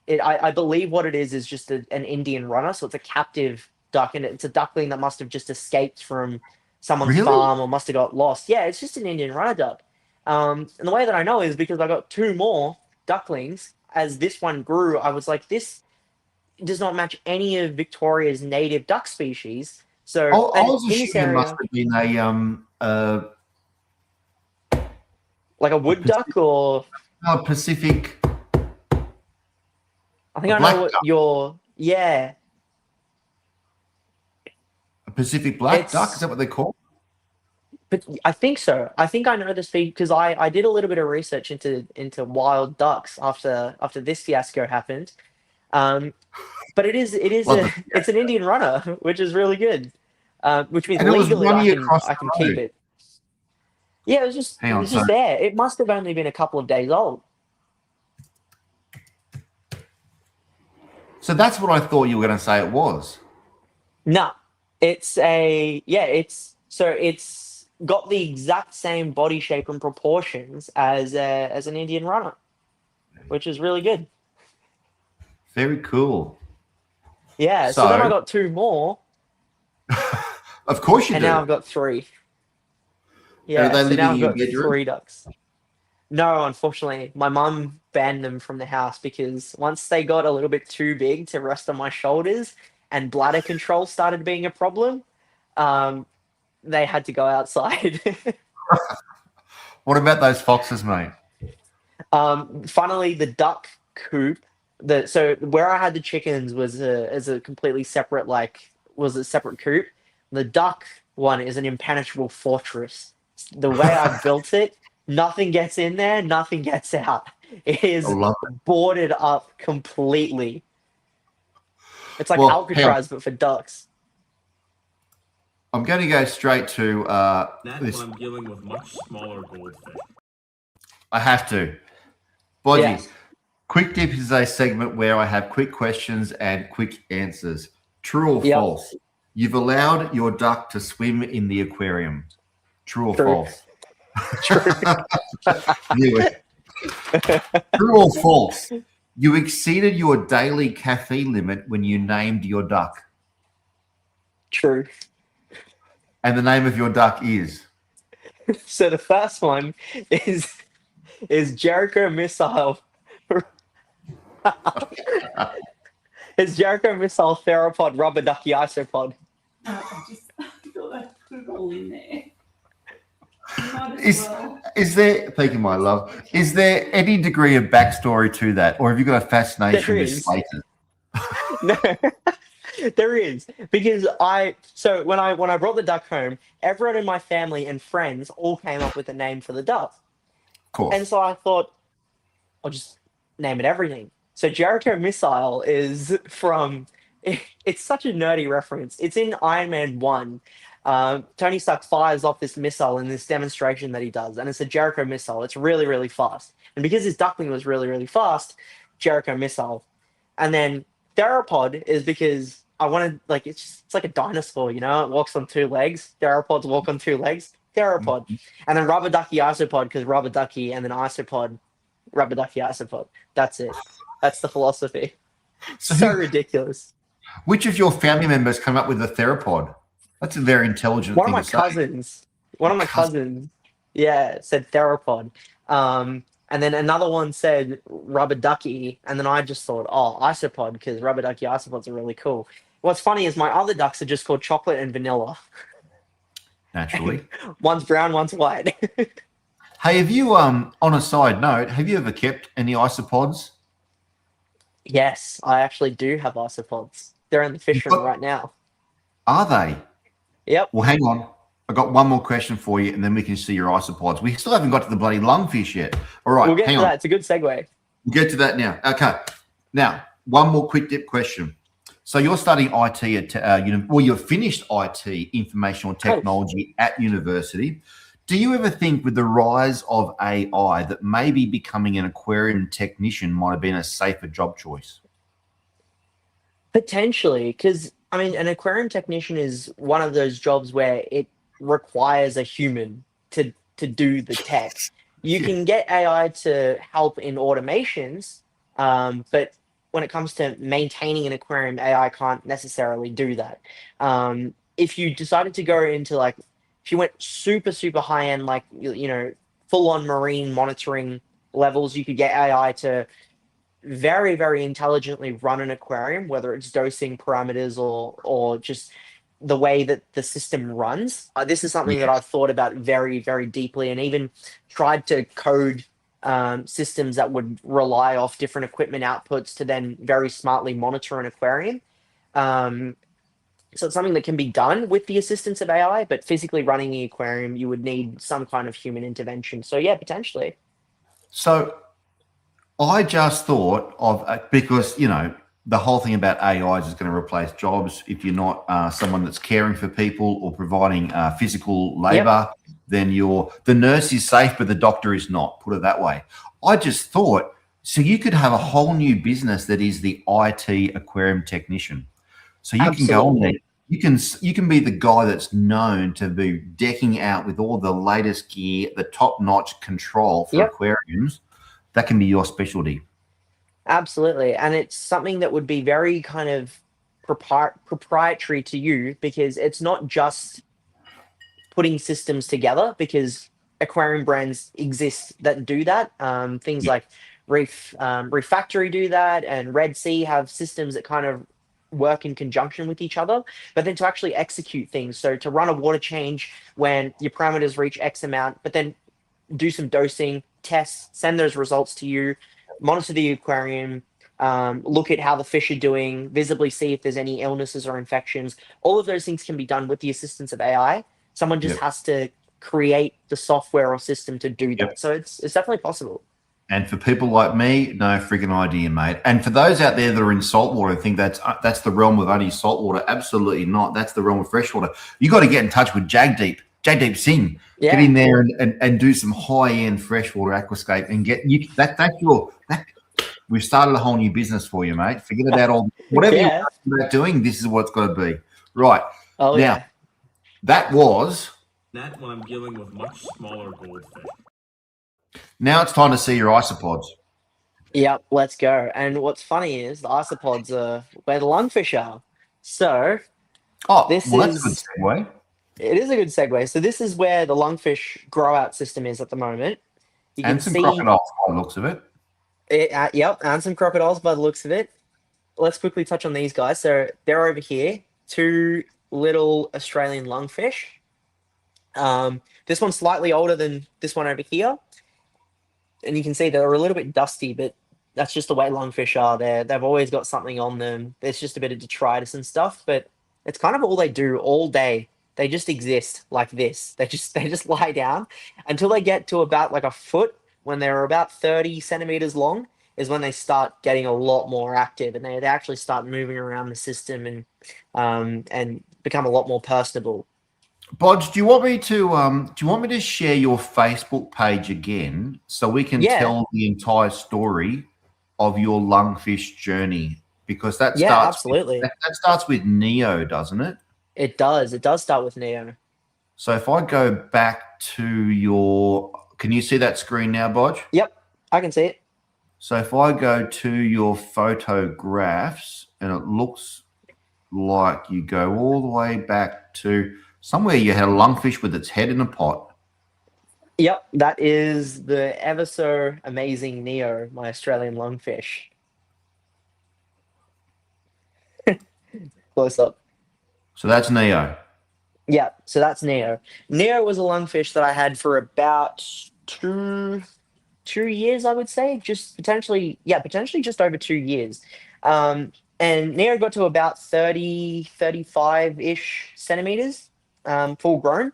Speaker 2: I believe what it is just an Indian runner. So it's a captive duck, and it's a duckling that must have just escaped from someone's
Speaker 1: really?
Speaker 2: farm or must have got lost. Yeah, it's just an Indian runner duck. And the way that I know is because I got two more ducklings. As this one grew, I was like, this does not match any of Victoria's native duck species.
Speaker 1: I
Speaker 2: So, and
Speaker 1: was
Speaker 2: in this
Speaker 1: assuming it must
Speaker 2: area,
Speaker 1: have been
Speaker 2: like a
Speaker 1: a
Speaker 2: wood duck, or
Speaker 1: Pacific,
Speaker 2: I
Speaker 1: a
Speaker 2: think I know
Speaker 1: black
Speaker 2: what
Speaker 1: duck,
Speaker 2: yeah,
Speaker 1: a Pacific black duck. Is
Speaker 2: it's,
Speaker 1: that what they're called?
Speaker 2: but I think so. I think I know the species because I did a little bit of research into wild ducks after this fiasco happened. Um, but
Speaker 1: Love the
Speaker 2: it's an Indian runner, which is really good. Which means
Speaker 1: and it was
Speaker 2: legally
Speaker 1: running across
Speaker 2: I can
Speaker 1: the
Speaker 2: keep
Speaker 1: road.
Speaker 2: it. Yeah,
Speaker 1: Hang
Speaker 2: it
Speaker 1: on,
Speaker 2: was
Speaker 1: so
Speaker 2: just there. It must have only been a couple of days old.
Speaker 1: that's what I thought you were going to say it was.
Speaker 2: No, it's got the exact same body shape and proportions as an Indian runner, which is really good.
Speaker 1: Very cool.
Speaker 2: Yeah, so then I
Speaker 1: So,
Speaker 2: got two more,
Speaker 1: of course you
Speaker 2: and now
Speaker 1: do.
Speaker 2: I've got three.
Speaker 1: Are
Speaker 2: Yeah,
Speaker 1: they
Speaker 2: so
Speaker 1: living
Speaker 2: now
Speaker 1: in
Speaker 2: I've
Speaker 1: your
Speaker 2: got
Speaker 1: bedroom?
Speaker 2: three ducks. No, unfortunately, my mum banned them from the house because once they got a little bit too big to rest on my shoulders and bladder control started being a problem, um, they had to go outside.
Speaker 1: What about those foxes, mate?
Speaker 2: Funnily, the duck coop, so where I had the chickens was a completely separate was a separate coop. The duck one is an impenetrable fortress. The way I built it, nothing gets in there, nothing gets out. It
Speaker 1: I
Speaker 2: is
Speaker 1: love it.
Speaker 2: boarded up completely. It's like
Speaker 1: Well, hang on.
Speaker 2: Alcatraz, but for ducks.
Speaker 1: I'm going to go straight to this.
Speaker 3: I'm dealing with much smaller goldfish.
Speaker 1: I have to. Bodgie,
Speaker 2: Yes.
Speaker 1: Quick Dip is a segment where I have quick questions and quick answers. True or
Speaker 2: Yep.
Speaker 1: false? You've allowed your duck to swim in the aquarium. True or
Speaker 2: True.
Speaker 1: false?
Speaker 2: True.
Speaker 1: Knew it. True or false? You exceeded your daily caffeine limit when you named your duck.
Speaker 2: True.
Speaker 1: And the name of your duck is?
Speaker 2: So the first one is Jericho Missile. It's Jericho Missile Theropod Rubber Ducky Isopod.
Speaker 4: I just thought I'd put it all in there. Might as
Speaker 1: Is
Speaker 4: well.
Speaker 1: is there, thank you, my love, is there any degree of backstory to that? Or have you got a fascination
Speaker 2: There
Speaker 1: with
Speaker 2: is.
Speaker 1: Slater?
Speaker 2: No, there is because when I brought the duck home, everyone in my family and friends all came up with a name for the duck,
Speaker 1: Of course.
Speaker 2: and so I thought I'll just name it everything. So Jericho Missile is from. It's such a nerdy reference. It's in Iron Man 1. Tony Stark fires off this missile in this demonstration that he does, and it's a Jericho missile. It's really, really fast. And because his duckling was really, really fast, Jericho Missile. And then Theropod is because I wanted, it's like a dinosaur, it walks on two legs. Theropods walk on two legs. Theropod. And then Rubber Ducky Isopod because Rubber Ducky, and then Isopod, Rubber Ducky Isopod. That's it. That's the philosophy. So ridiculous.
Speaker 1: Which of your family members came up with the theropod? That's a very intelligent
Speaker 2: One of
Speaker 1: thing
Speaker 2: my
Speaker 1: to say.
Speaker 2: cousins, yeah, said theropod. And then another one said rubber ducky, and then I just thought, oh, isopod, because rubber ducky isopods are really cool. What's funny is my other ducks are just called chocolate and vanilla.
Speaker 1: Naturally.
Speaker 2: One's brown, one's white.
Speaker 1: Hey, have you on a side note, have you ever kept any isopods?
Speaker 2: Yes, I actually do have isopods. They're in the fish room right now.
Speaker 1: Are they?
Speaker 2: Yep.
Speaker 1: Well, hang on. I got one more question for you, and then we can see your isopods. We still haven't got to the bloody lungfish yet. All right,
Speaker 2: We'll get
Speaker 1: hang
Speaker 2: to
Speaker 1: on.
Speaker 2: that. It's a good segue.
Speaker 1: We'll get to that now. Okay. Now, one more quick dip question. So you're studying IT at you've finished IT, informational technology at university. Do you ever think with the rise of AI that maybe becoming an aquarium technician might have been a safer job choice?
Speaker 2: Potentially, because I mean, an aquarium technician is one of those jobs where it requires a human to do the tech. You
Speaker 1: Yeah.
Speaker 2: can get AI to help in automations, but when it comes to maintaining an aquarium, AI can't necessarily do that. If you decided to go into like, if you went super high end, like full on marine monitoring levels, you could get AI to very intelligently run an aquarium, whether it's dosing parameters or just the way that the system runs. This is something that I've thought about very deeply, and even tried to code systems that would rely off different equipment outputs to then very smartly monitor an aquarium. So it's something that can be done with the assistance of AI, but physically running the aquarium, you would need some kind of human intervention. So yeah, potentially.
Speaker 1: So I just thought of because the whole thing about AI is going to replace jobs. If you're not someone that's caring for people or providing physical labor, then the nurse is safe, but the doctor is not. Put it that way. I just thought so you could have a whole new business that is the IT aquarium technician. So you can go on there. You can be the guy that's known to be decking out with all the latest gear, the top-notch control for aquariums. That can be your specialty.
Speaker 2: Absolutely. And it's something that would be very kind of proprietary to you, because it's not just putting systems together, because aquarium brands exist that do that. Things like Reef Factory do that, and Red Sea have systems that kind of work in conjunction with each other, but then to actually execute things. So to run a water change when your parameters reach X amount, but then do some dosing, tests, send those results to you, monitor the aquarium, look at how the fish are doing, visibly see if there's any illnesses or infections. All of those things can be done with the assistance of AI. Someone just has to create the software or system to do that. So it's definitely possible.
Speaker 1: And for people like me, no friggin' idea, mate. And for those out there that are in saltwater and think that's the realm of only saltwater, absolutely not. That's the realm of freshwater. You got to get in touch with Jagdeep Singh. Get in there and do some high-end freshwater aquascape and get you. We've started a whole new business for you, mate. Forget about all whatever you're about doing. This is what it's got to be, right?
Speaker 2: Oh
Speaker 1: now, that was
Speaker 3: Net when I'm dealing with much smaller goldfish.
Speaker 1: Now it's time to see your isopods.
Speaker 2: Yep, let's go. And what's funny is the isopods are where the lungfish are. So
Speaker 1: that's a good segue.
Speaker 2: It is a good segue. So this is where the lungfish grow out system is at the moment. You
Speaker 1: and some crocodiles by the looks of it.
Speaker 2: Yep, and some crocodiles by the looks of it. Let's quickly touch on these guys. So they're over here, two little Australian lungfish. This one's slightly older than this one over here. And you can see they're a little bit dusty, but that's just the way lungfish are. They've always got something on them. There's just a bit of detritus and stuff, but it's kind of all they do all day. They just exist like this. They just lie down until they get to about like a foot. When they're about 30 centimeters long is when they start getting a lot more active, and they actually start moving around the system and become a lot more personable.
Speaker 1: Bodge, do you want me to share your Facebook page again so we can tell the entire story of your lungfish journey? Because that starts that starts with Neo, doesn't it?
Speaker 2: It does. It does start with Neo.
Speaker 1: So if I go back to can you see that screen now, Bodge?
Speaker 2: Yep, I can see it.
Speaker 1: So if I go to your photographs, and it looks like you go all the way back to somewhere you had a lungfish with its head in a pot.
Speaker 2: Yep, that is the ever so amazing Neo, my Australian lungfish. Close up.
Speaker 1: So that's Neo.
Speaker 2: Yeah, so that's Neo. Neo was a lungfish that I had for about two years, I would say, just potentially, yeah, potentially just over 2 years. And Neo got to about 30, 35-ish centimeters, full grown.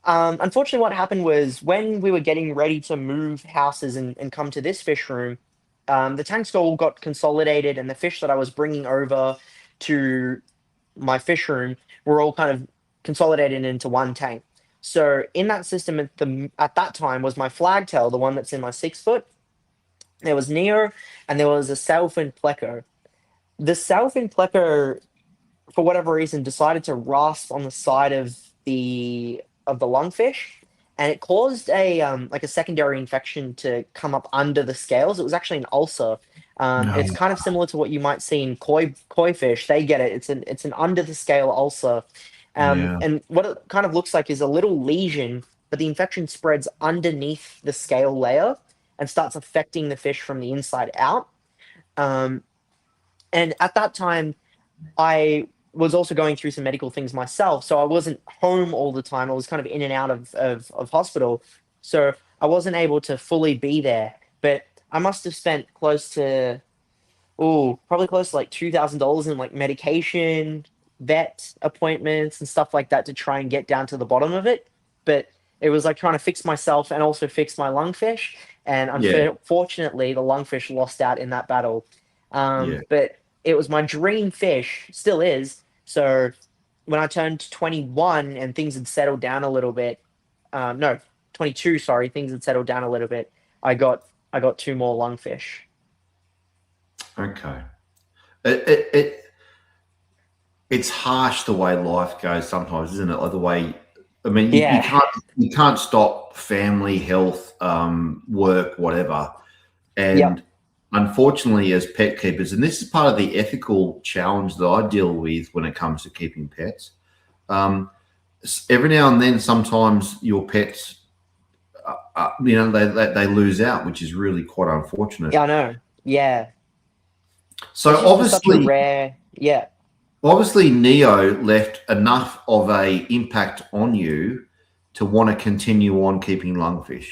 Speaker 2: Unfortunately, what happened was when we were getting ready to move houses and come to this fish room, the tanks all got consolidated, and the fish that I was bringing over to my fish room were all kind of consolidated into one tank. So in that system at that time was my flagtail, the one that's in my 6 foot. There was Neo, and there was a Southern Pleco. The Southern Pleco, for whatever reason, decided to rasp on the side of the lungfish, and it caused a like a secondary infection to come up under the scales. It was actually an ulcer. It's
Speaker 1: No.
Speaker 2: kind of similar to what you might see in koi fish. They get it. It's an under the scale ulcer,
Speaker 1: Yeah.
Speaker 2: and what it kind of looks like is a little lesion, but the infection spreads underneath the scale layer and starts affecting the fish from the inside out. Um, and at that time, I was also going through some medical things myself, so I wasn't home all the time. I was kind of in and out of hospital, so I wasn't able to fully be there. But I must have spent close to, probably close to like $2,000 in like medication, vet appointments, and stuff like that to try and get down to the bottom of it. But it was like trying to fix myself and also fix my lungfish. And
Speaker 1: Yeah.
Speaker 2: unfortunately, the lungfish lost out in that battle.
Speaker 1: Yeah.
Speaker 2: But it was my dream fish, still is. So when I turned 21 and things had settled down a little bit, no, 22, sorry, things had settled down a little bit. I got two more lungfish.
Speaker 1: Okay. It it's harsh the way life goes sometimes, isn't it? Like the way, I mean, you
Speaker 2: Yeah,
Speaker 1: can't stop family, health, work, whatever.
Speaker 2: yep,
Speaker 1: And unfortunately, as pet keepers, and this is part of the ethical challenge that I deal with when it comes to keeping pets. Um, every now and then, sometimes your pets, they lose out, which is really quite unfortunate.
Speaker 2: yeah, I know. Yeah,
Speaker 1: So
Speaker 2: it's just for such a
Speaker 1: obviously,
Speaker 2: rare. Yeah,
Speaker 1: obviously, Neo left enough of a impact on you to want to continue on keeping lungfish.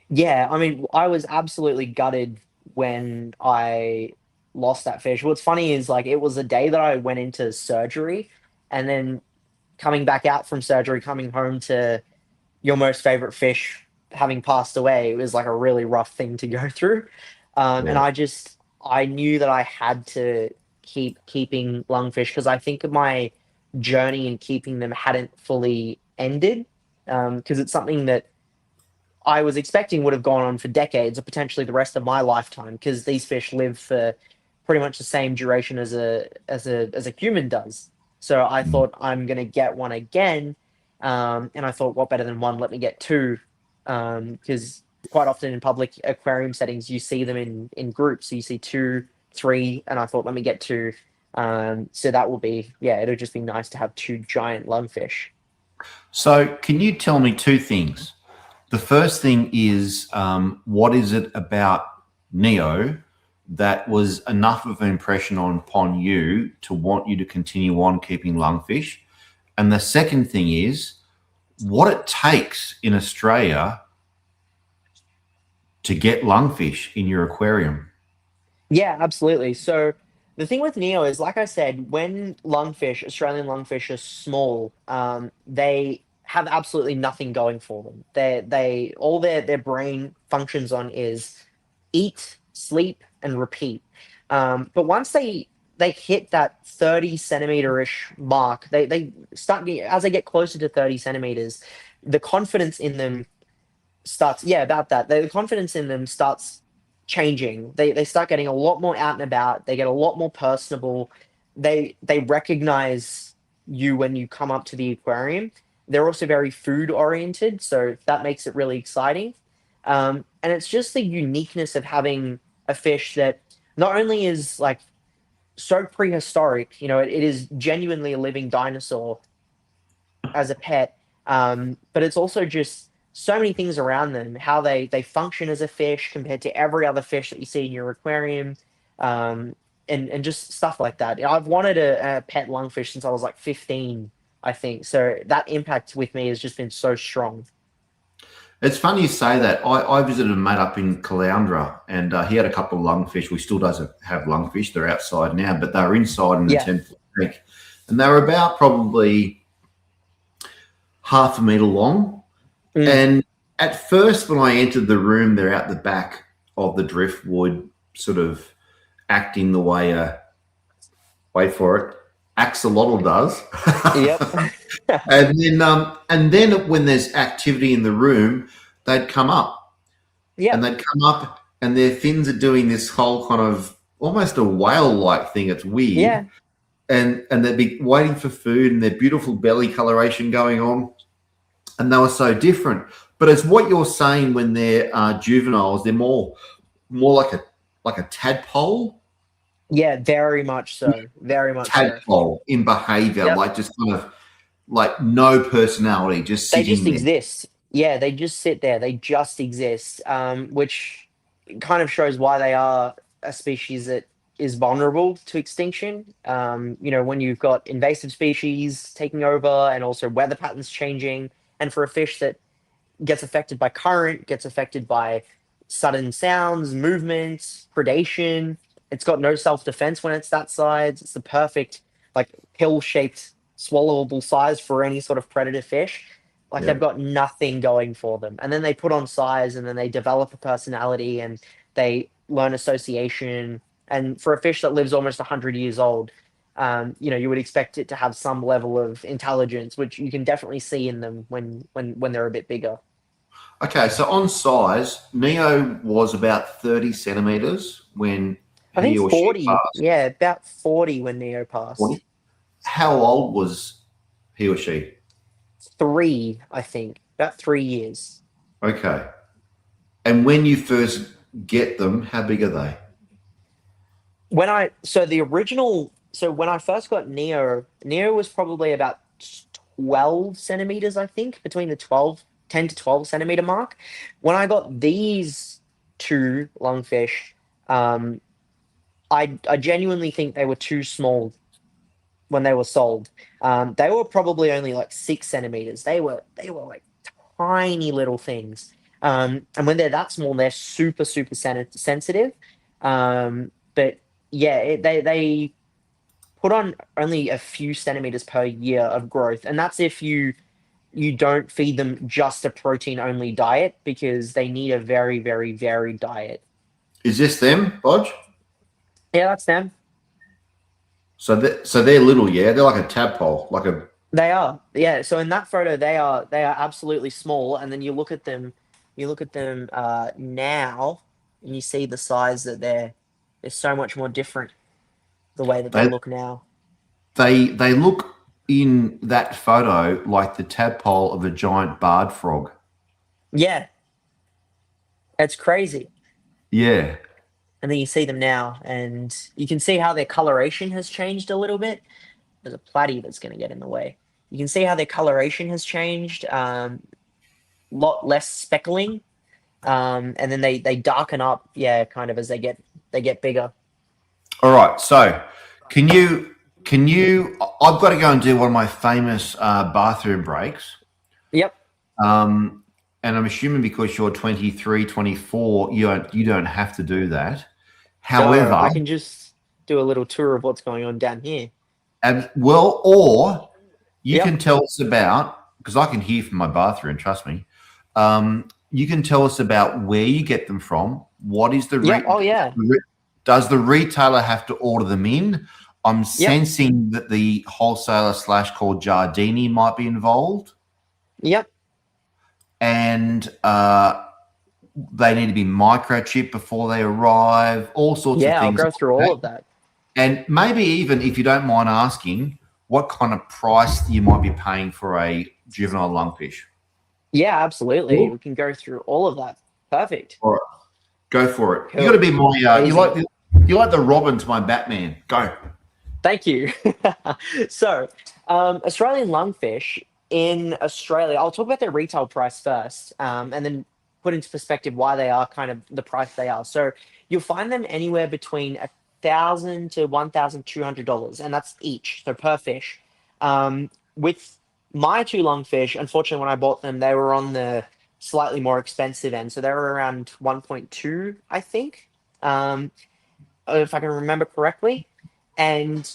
Speaker 2: yeah. I mean, I was absolutely gutted when I lost that fish. What's funny is like it was a day that I went into surgery, and then coming back out from surgery, coming home to your most favorite fish having passed away, it was like a really rough thing to go through. And
Speaker 1: Yeah.
Speaker 2: I knew that I had to keeping lungfish because I think my journey in keeping them hadn't fully ended. Because it's something that I was expecting would have gone on for decades or potentially the rest of my lifetime because these fish live for pretty much the same duration as a human does. So I
Speaker 1: Mm.
Speaker 2: thought I'm gonna get one again, and I thought, what better than one? Let me get two, because quite often in public aquarium settings you see them in groups. So you see two, three, and I thought, let me get two. So that will be, yeah, it'll just be nice to have two giant lungfish.
Speaker 1: So, can you tell me two things? The first thing is, what is it about Neo that was enough of an impression upon you to want you to continue on keeping lungfish? And the second thing is, what it takes in Australia to get lungfish in your aquarium.
Speaker 2: Yeah, absolutely. So the thing with Neo is, like I said, when lungfish, Australian lungfish, are small, they have absolutely nothing going for them. They all their brain functions on is eat, sleep, and repeat. But once they hit that 30 centimeter-ish mark, they start as they get closer to 30 centimeters, the confidence in them starts, yeah, about that, the confidence in them starts changing. They start getting a lot more out and about. They get a lot more personable. They recognize you when you come up to the aquarium. They're also very food oriented, so that makes it really exciting. And it's just the uniqueness of having a fish that not only is like so prehistoric, it is genuinely a living dinosaur as a pet, but it's also just so many things around them, how they function as a fish compared to every other fish that you see in your aquarium, and just stuff like that. I've wanted a pet lungfish since I was like 15, I think. So that impact with me has just been so strong.
Speaker 1: It's funny you say that. I visited a mate up in Caloundra, and he had a couple of lungfish. We still doesn't have lungfish. They're outside now, but they were inside in the
Speaker 2: Yeah.
Speaker 1: 10-foot tank. And they were about probably half a metre long.
Speaker 2: Mm.
Speaker 1: And at first, when I entered the room, they're out the back of the driftwood, sort of acting the way wait for it, axolotl does.
Speaker 2: Yep.
Speaker 1: and then when there's activity in the room, they'd come up.
Speaker 2: Yeah.
Speaker 1: And they'd come up, and their fins are doing this whole kind of almost a whale-like thing. It's weird.
Speaker 2: Yeah.
Speaker 1: And they'd be waiting for food, and their beautiful belly coloration going on. And they were so different. But it's what you're saying when they're juveniles. They're more like a tadpole.
Speaker 2: Yeah, very much so. Very much so.
Speaker 1: Tadpole in behaviour,
Speaker 2: Yep.
Speaker 1: like just kind of like no personality, just
Speaker 2: They
Speaker 1: sitting
Speaker 2: just
Speaker 1: there.
Speaker 2: exist. Yeah, they just sit there. They just exist, which kind of shows why they are a species that is vulnerable to extinction. When you've got invasive species taking over and also weather patterns changing, and for a fish that gets affected by current, gets affected by sudden sounds, movements, predation. It's got no self-defense when it's that size. It's the perfect, like, pill-shaped, swallowable size for any sort of predator fish. Like,
Speaker 1: Yeah.
Speaker 2: they've got nothing going for them. And then they put on size, and then they develop a personality, and they learn association. And for a fish that lives almost 100 years old, you would expect it to have some level of intelligence, which you can definitely see in them when they're a bit bigger.
Speaker 1: Okay, so on size, Neo was about 30 centimetres when
Speaker 2: I
Speaker 1: he
Speaker 2: think
Speaker 1: or
Speaker 2: 40.
Speaker 1: she passed.
Speaker 2: Yeah, about 40 when Neo passed.
Speaker 1: 40? How old was he or she?
Speaker 2: 3, I think. About 3 years.
Speaker 1: Okay. And when you first get them, how big are they?
Speaker 2: When I first got Neo was probably about 12 centimeters, I think, between the 10 to 12 centimeter mark. When I got these two lungfish, I genuinely think they were too small when they were sold. They were probably only like 6 centimeters. They were like tiny little things. And when they're that small, they're super, super sensitive. But yeah, they put on only a few centimeters per year of growth, and that's if you don't feed them just a protein only diet, because they need a very, very varied diet.
Speaker 1: Is this them, Bodge?
Speaker 2: Yeah, that's them.
Speaker 1: So they're little, yeah? They're like a tadpole, like a...
Speaker 2: They are, yeah. So in that photo, they are absolutely small, and then you look at them now, and you see the size that they're so much more different the way that they look now.
Speaker 1: They look in that photo like the tadpole of a giant barred frog.
Speaker 2: Yeah, it's crazy.
Speaker 1: Yeah.
Speaker 2: And then you see them now, and you can see how their coloration has changed a little bit. There's a platy that's going to get in the way. You can see how their coloration has changed. Lot less speckling, and then they darken up, yeah, kind of as they get bigger.
Speaker 1: All right. So can you? I've got to go and do one of my famous bathroom breaks.
Speaker 2: Yep.
Speaker 1: And I'm assuming because you're 23, 24, you don't have to do that. However,
Speaker 2: no, I can just do a little tour of what's going on down here.
Speaker 1: Or you
Speaker 2: Yep.
Speaker 1: can tell us about, because I can hear from my bathroom, trust me. You can tell us about where you get them from. What is the
Speaker 2: Oh yeah.
Speaker 1: Does the retailer have to order them in? I'm sensing that the wholesaler / called Giardini might be involved.
Speaker 2: Yep.
Speaker 1: And they need to be microchipped before they arrive, all sorts of things.
Speaker 2: Yeah, I'll go through all of that.
Speaker 1: And maybe even, if you don't mind asking, what kind of price you might be paying for a juvenile lungfish.
Speaker 2: Yeah, absolutely.
Speaker 1: Cool.
Speaker 2: We can go through all of that. Perfect.
Speaker 1: All right, go for it.
Speaker 2: Cool.
Speaker 1: You got to be my.
Speaker 2: Easy.
Speaker 1: You like the Robin to my Batman. Go.
Speaker 2: Thank you. So, Australian lungfish in Australia, I'll talk about their retail price first, and then put into perspective why they are kind of the price they are. So you'll find them anywhere between $1,000 to $1,200, and that's each, so per fish. With my two lungfish, unfortunately, when I bought them, they were on the slightly more expensive end, so they were around 1.2, I think, if I can remember correctly. And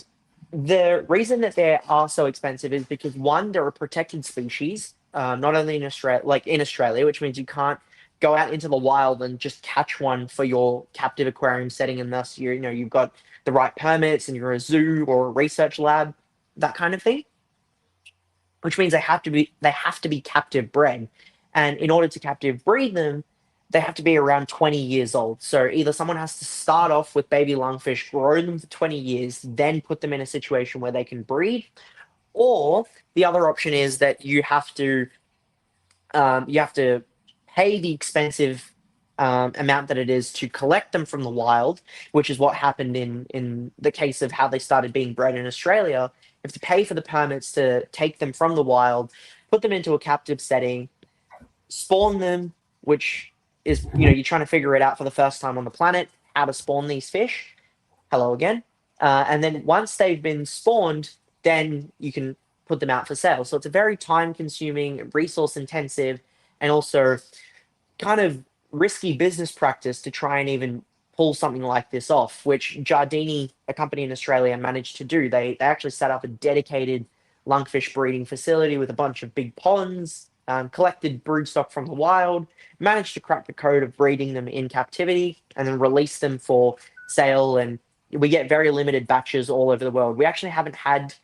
Speaker 2: the reason that they are so expensive is because one, they're a protected species, not only in Australia, like in Australia, which means you can't go out into the wild and just catch one for your captive aquarium setting, unless you've got the right permits and you're a zoo or a research lab, that kind of thing. Which means they have to be captive bred, and in order to captive breed them, they have to be around 20 years old. So either someone has to start off with baby lungfish, grow them for 20 years, then put them in a situation where they can breed, or the other option is that you have to pay the expensive amount that it is to collect them from the wild, which is what happened in the case of how they started being bred in Australia. You have to pay for the permits to take them from the wild, put them into a captive setting, spawn them, which is, you're trying to figure it out for the first time on the planet, how to spawn these fish. Hello again. And then once they've been spawned, then you can put them out for sale. So it's a very time consuming, resource intensive, and also kind of risky business practice to try and even pull something like this off, which Giardini, a company in Australia, managed to do. They actually set up a dedicated lungfish breeding facility with a bunch of big ponds, collected broodstock from the wild, managed to crack the code of breeding them in captivity, and then release them for sale. And we get very limited batches all over the world. We actually haven't had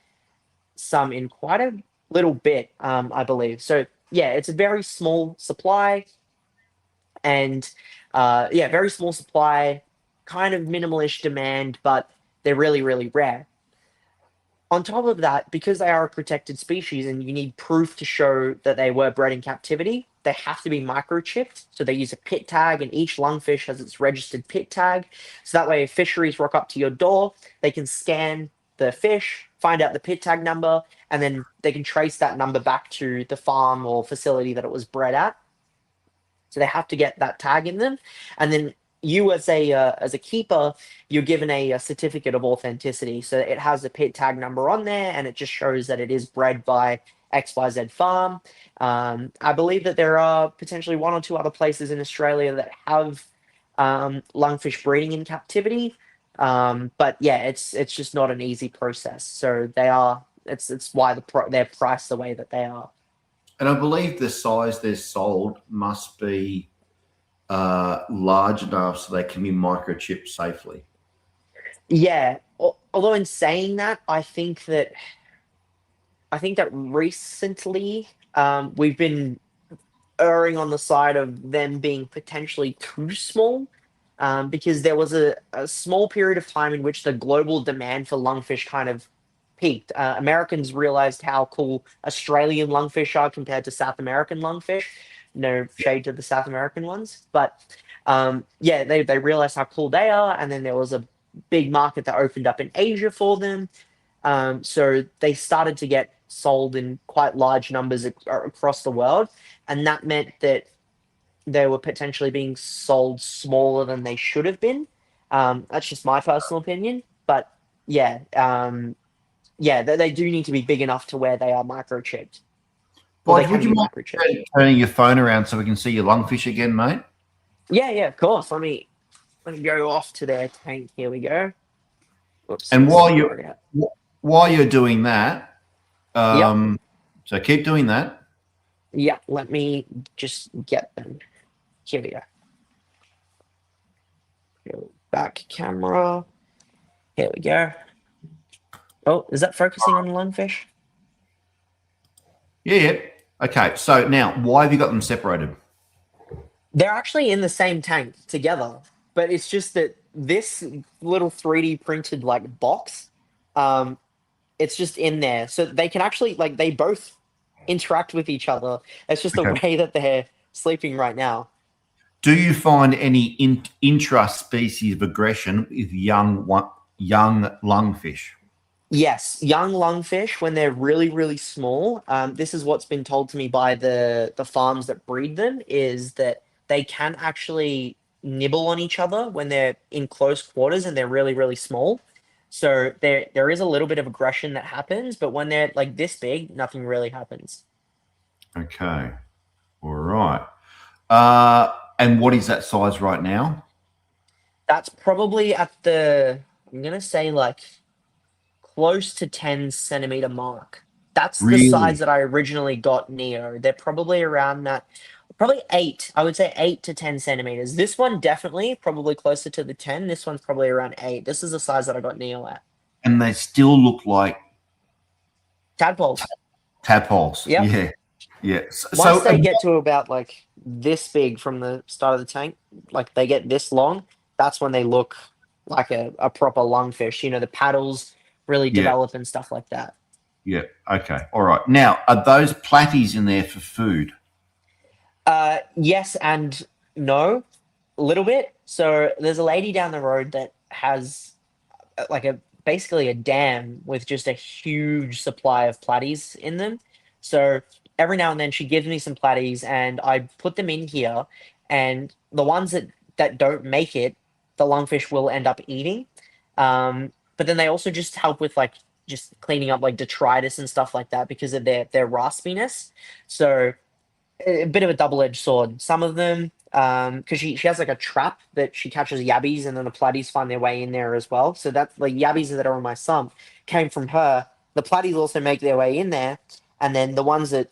Speaker 2: some in quite a little bit, I believe. So yeah, it's a very small supply, and very small supply, kind of minimalish demand, but they're really, really rare. On top of that, because they are a protected species and you need proof to show that they were bred in captivity, they have to be microchipped. So they use a pit tag, and each lungfish has its registered pit tag. So that way, if fisheries rock up to your door, they can scan the fish, find out the pit tag number, and then they can trace that number back to the farm or facility that it was bred at. So they have to get that tag in them, and then you as a keeper, you're given a certificate of authenticity. So it has a pit tag number on there, and it just shows that it is bred by XYZ farm. I believe that there are potentially one or two other places in Australia that have lungfish breeding in captivity, but yeah, it's just not an easy process. So they are. It's why they're priced the way that they are.
Speaker 1: And I believe the size they're sold must be large enough so they can be microchipped safely.
Speaker 2: Yeah. Although in saying that, I think that recently we've been erring on the side of them being potentially too small, because there was a small period of time in which the global demand for lungfish kind of peaked. Americans realized how cool Australian lungfish are compared to South American lungfish. No shade to the South American ones, but they realized how cool they are, and then there was a big market that opened up in Asia for them. So they started to get sold in quite large numbers across the world, and that meant that they were potentially being sold smaller than they should have been. That's just my personal opinion, but yeah. They do need to be big enough to where they are microchipped.
Speaker 1: Boyd, would you mind turning your phone around so we can see your lungfish again, mate?
Speaker 2: Yeah, of course. Let me go off to their tank. Here we go. Oops,
Speaker 1: and while you're doing that, so keep doing that.
Speaker 2: Yeah, let me just get them. Here we go. Back camera. Here we go. Oh, is that focusing on the lungfish?
Speaker 1: Yeah. Okay, so now why have you got them separated?
Speaker 2: They're actually in the same tank together, but it's just that this little 3D printed like box, it's just in there, so they can actually they both interact with each other. It's just the way that they're sleeping right now.
Speaker 1: Do you find any intra-species of aggression with young lungfish?
Speaker 2: Yes, young lungfish when they're really, really small. This is what's been told to me by the farms that breed them is that they can actually nibble on each other when they're in close quarters and they're really, really small. So there is a little bit of aggression that happens, but when they're like this big, nothing really happens.
Speaker 1: Okay. All right. And what is that size right now?
Speaker 2: That's probably at the I'm gonna say like close to 10 centimeter mark. That's the size
Speaker 1: Really?
Speaker 2: that I originally got Neo. They're probably around that, probably eight. I would say 8 to 10 centimeters. This one definitely probably closer to the 10. This one's probably around eight. This is the size that I got Neo at.
Speaker 1: And they still look like
Speaker 2: Tadpoles.
Speaker 1: tadpoles.
Speaker 2: Yep.
Speaker 1: Yeah. Yeah.
Speaker 2: Once they get to about like this big from the start of the tank, like they get this long, that's when they look like a proper lungfish. You know, the paddles really
Speaker 1: Yeah.
Speaker 2: develop and stuff like that.
Speaker 1: Yeah. Okay. All right. Now, are those platies in there for food?
Speaker 2: Yes and no, a little bit. So there's a lady down the road that has like a basically a dam with just a huge supply of platies in them. So every now and then she gives me some platies and I put them in here, and the ones that don't make it, the lungfish will end up eating. But then they also just help with like just cleaning up like detritus and stuff like that because of their raspiness. So a bit of a double-edged sword. Some of them, because she has like a trap that she catches yabbies, and then the platies find their way in there as well. So that's like yabbies that are on my sump came from her. The platies also make their way in there, and then the ones that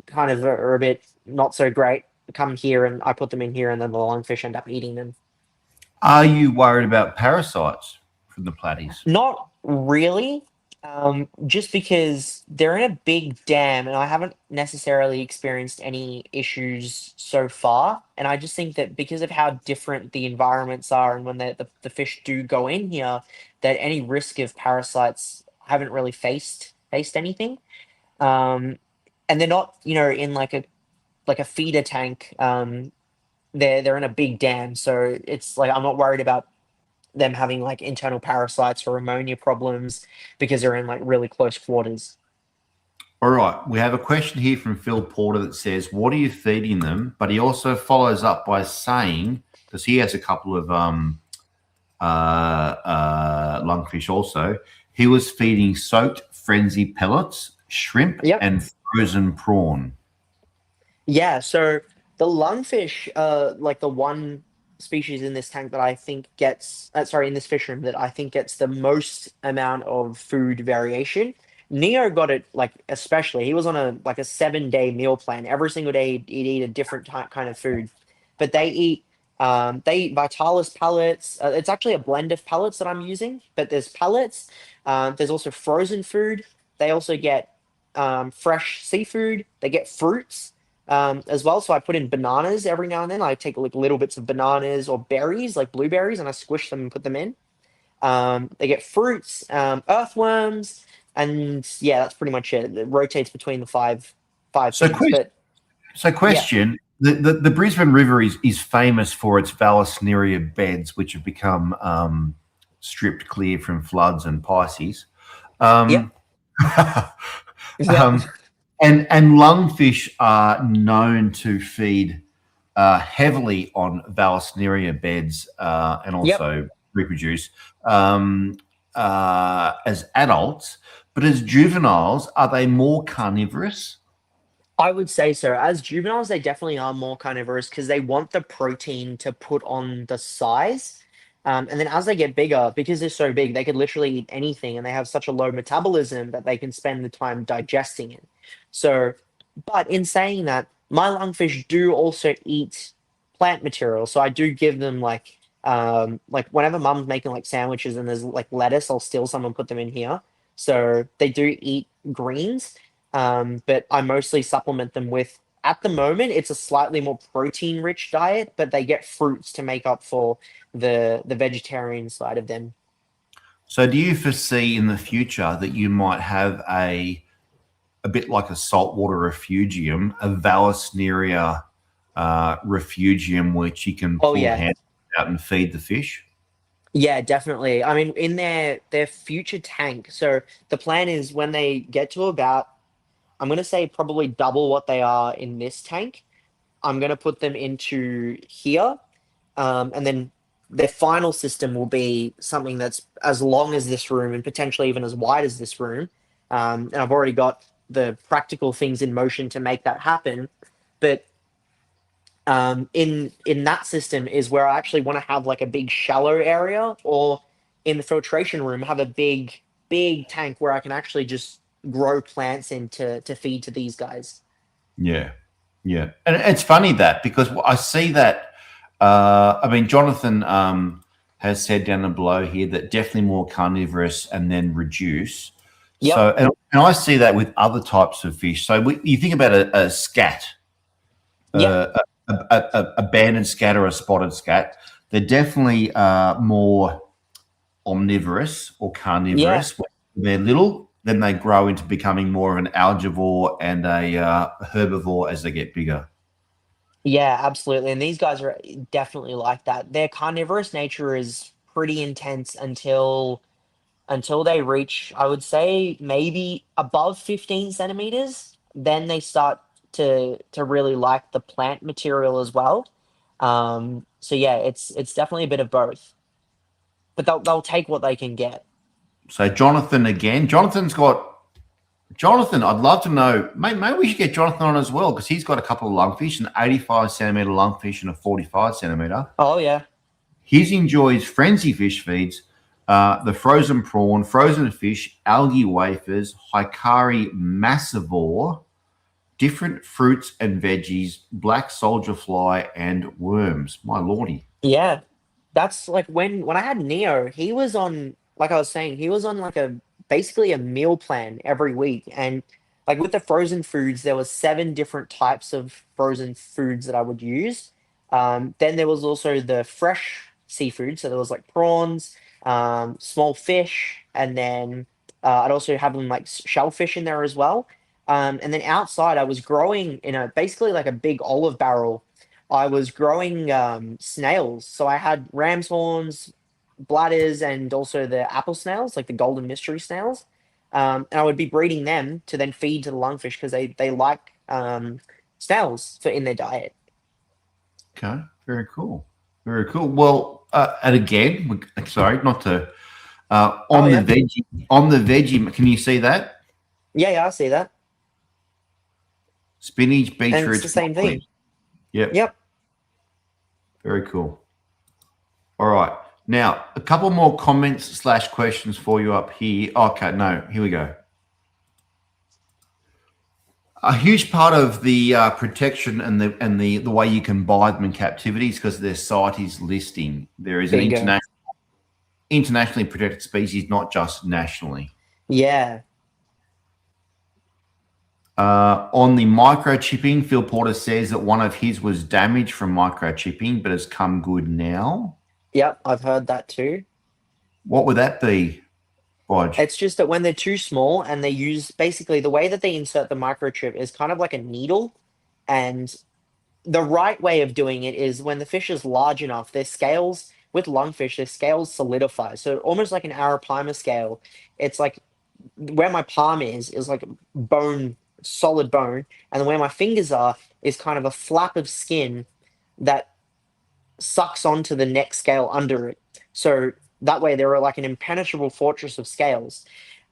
Speaker 2: kind of are a bit not so great come here, and I put them in here, and then the lungfish end up eating them.
Speaker 1: Are you worried about parasites from the platies?
Speaker 2: Not really. Just because they're in a big dam and I haven't necessarily experienced any issues so far. And I just think that because of how different the environments are and when the fish do go in here, that any risk of parasites I haven't really faced anything. And they're not, you know, in like a feeder tank. They're in a big dam, so it's like I'm not worried about them having like internal parasites or ammonia problems because they're in like really close quarters.
Speaker 1: All right. We have a question here from Phil Porter that says, what are you feeding them? But he also follows up by saying, because he has a couple of lungfish also, he was feeding soaked frenzy pellets, shrimp,
Speaker 2: Yep.
Speaker 1: and frozen prawn.
Speaker 2: Yeah, so the lungfish, like the one species in this tank that I think gets, sorry, in this fish room that I think gets the most amount of food variation. Neo got it like especially. He was on a like a 7 day meal plan. Every single day he'd eat a different kind of food, but they eat Vitalis pellets. It's actually a blend of pellets that I'm using, but there's pellets. There's also frozen food. They also get fresh seafood. They get fruits as well. So I put in bananas every now and then. I take like little bits of bananas or berries, like blueberries, and I squish them and put them in. They get fruits, earthworms, and yeah, that's pretty much it. It rotates between the five
Speaker 1: So,
Speaker 2: things. But
Speaker 1: question. The Brisbane River is famous for its Vallisneria beds, which have become stripped clear from floods and Pisces.
Speaker 2: Yep.
Speaker 1: Um, and lungfish are known to feed heavily on Vallisneria beds and also reproduce as adults. But as juveniles, are they more carnivorous?
Speaker 2: I would say so. As juveniles, they definitely are more carnivorous because they want the protein to put on the size. And then as they get bigger, because they're so big, they could literally eat anything and they have such a low metabolism that they can spend the time digesting it. So, but in saying that, my lungfish do also eat plant material. So I do give them like whenever mum's making like sandwiches and there's like lettuce, I'll steal some and put them in here. So they do eat greens. But I mostly supplement them with, at the moment, it's a slightly more protein rich diet, but they get fruits to make up for the vegetarian side of them.
Speaker 1: So do you foresee in the future that you might have a bit like a saltwater refugium, a Vallisneria refugium, which you can pull hands out and feed the fish?
Speaker 2: Yeah, definitely. I mean, in their future tank. So the plan is when they get to about, I'm gonna say probably double what they are in this tank. I'm gonna put them into here, and then their final system will be something that's as long as this room and potentially even as wide as this room. And I've already got the practical things in motion to make that happen. But in that system is where I actually want to have like a big shallow area, or in the filtration room have a big tank where I can actually just grow plants in to feed to these guys.
Speaker 1: Yeah, yeah, and it's funny that because I see that. I mean, Jonathan has said down below here that definitely more carnivorous and then reduce.
Speaker 2: Yep.
Speaker 1: So, and I see that with other types of fish. So you think about a scat,
Speaker 2: Yep.
Speaker 1: a banded scat or a spotted scat. They're definitely more omnivorous or
Speaker 2: Yeah.
Speaker 1: carnivorous when they're little. Then they grow into becoming more of an algivore and a herbivore as they get bigger.
Speaker 2: Yeah, absolutely. And these guys are definitely like that. Their carnivorous nature is pretty intense until they reach, I would say, maybe above 15 centimeters. Then they start to really like the plant material as well. So yeah, it's definitely a bit of both. But they'll take what they can get.
Speaker 1: So Jonathan again. Jonathan. I'd love to know. Maybe we should get Jonathan on as well because he's got a couple of lungfish, an 85 centimeter lungfish and a 45 centimeter.
Speaker 2: Oh yeah.
Speaker 1: He enjoys frenzy fish feeds, the frozen prawn, frozen fish, algae wafers, hikari massivore, different fruits and veggies, black soldier fly, and worms. My lordy.
Speaker 2: Yeah. That's like when I had Neo, he was on, like I was saying, he was on like a basically a meal plan every week. And like with the frozen foods, there was 7 different types of frozen foods that I would use. Then there was also the fresh seafood, so there was like prawns, small fish, and then I'd also have them like shellfish in there as well. And then outside, I was growing in a basically like a big olive barrel. I was growing snails. So I had ram's horns, bladders, and also the apple snails, like the golden mystery snails. And I would be breeding them to then feed to the lungfish because they like snails for in their diet.
Speaker 1: Okay, very cool. Very cool. Well, and again, sorry, not to
Speaker 2: Oh
Speaker 1: on the
Speaker 2: yeah,
Speaker 1: veggie. Can you see that?
Speaker 2: yeah, I see that,
Speaker 1: Spinach,
Speaker 2: and it's
Speaker 1: beetroot,
Speaker 2: the same
Speaker 1: broccoli.
Speaker 2: thing.
Speaker 1: Yep,
Speaker 2: Yep.
Speaker 1: very cool. All right. Now, a couple more comments slash questions for you up here. Okay, no, here we go. A huge part of the protection and the way you can buy them in captivity is because their CITES listing. There is an
Speaker 2: Bingo.
Speaker 1: internationally protected species, not just nationally.
Speaker 2: Yeah.
Speaker 1: On the microchipping, Phil Porter says that one of his was damaged from microchipping, but has come good now.
Speaker 2: Yep. I've heard that too.
Speaker 1: What would that be, Bodge?
Speaker 2: It's just that when they're too small and they use basically the way that they insert the microchip is kind of like a needle, and the right way of doing it is when the fish is large enough, their scales with lungfish, their scales solidify. So almost like an arapaima scale. It's like where my palm is like bone, solid bone, and then where my fingers are is kind of a flap of skin that sucks onto the neck scale under it. So that way they're like an impenetrable fortress of scales.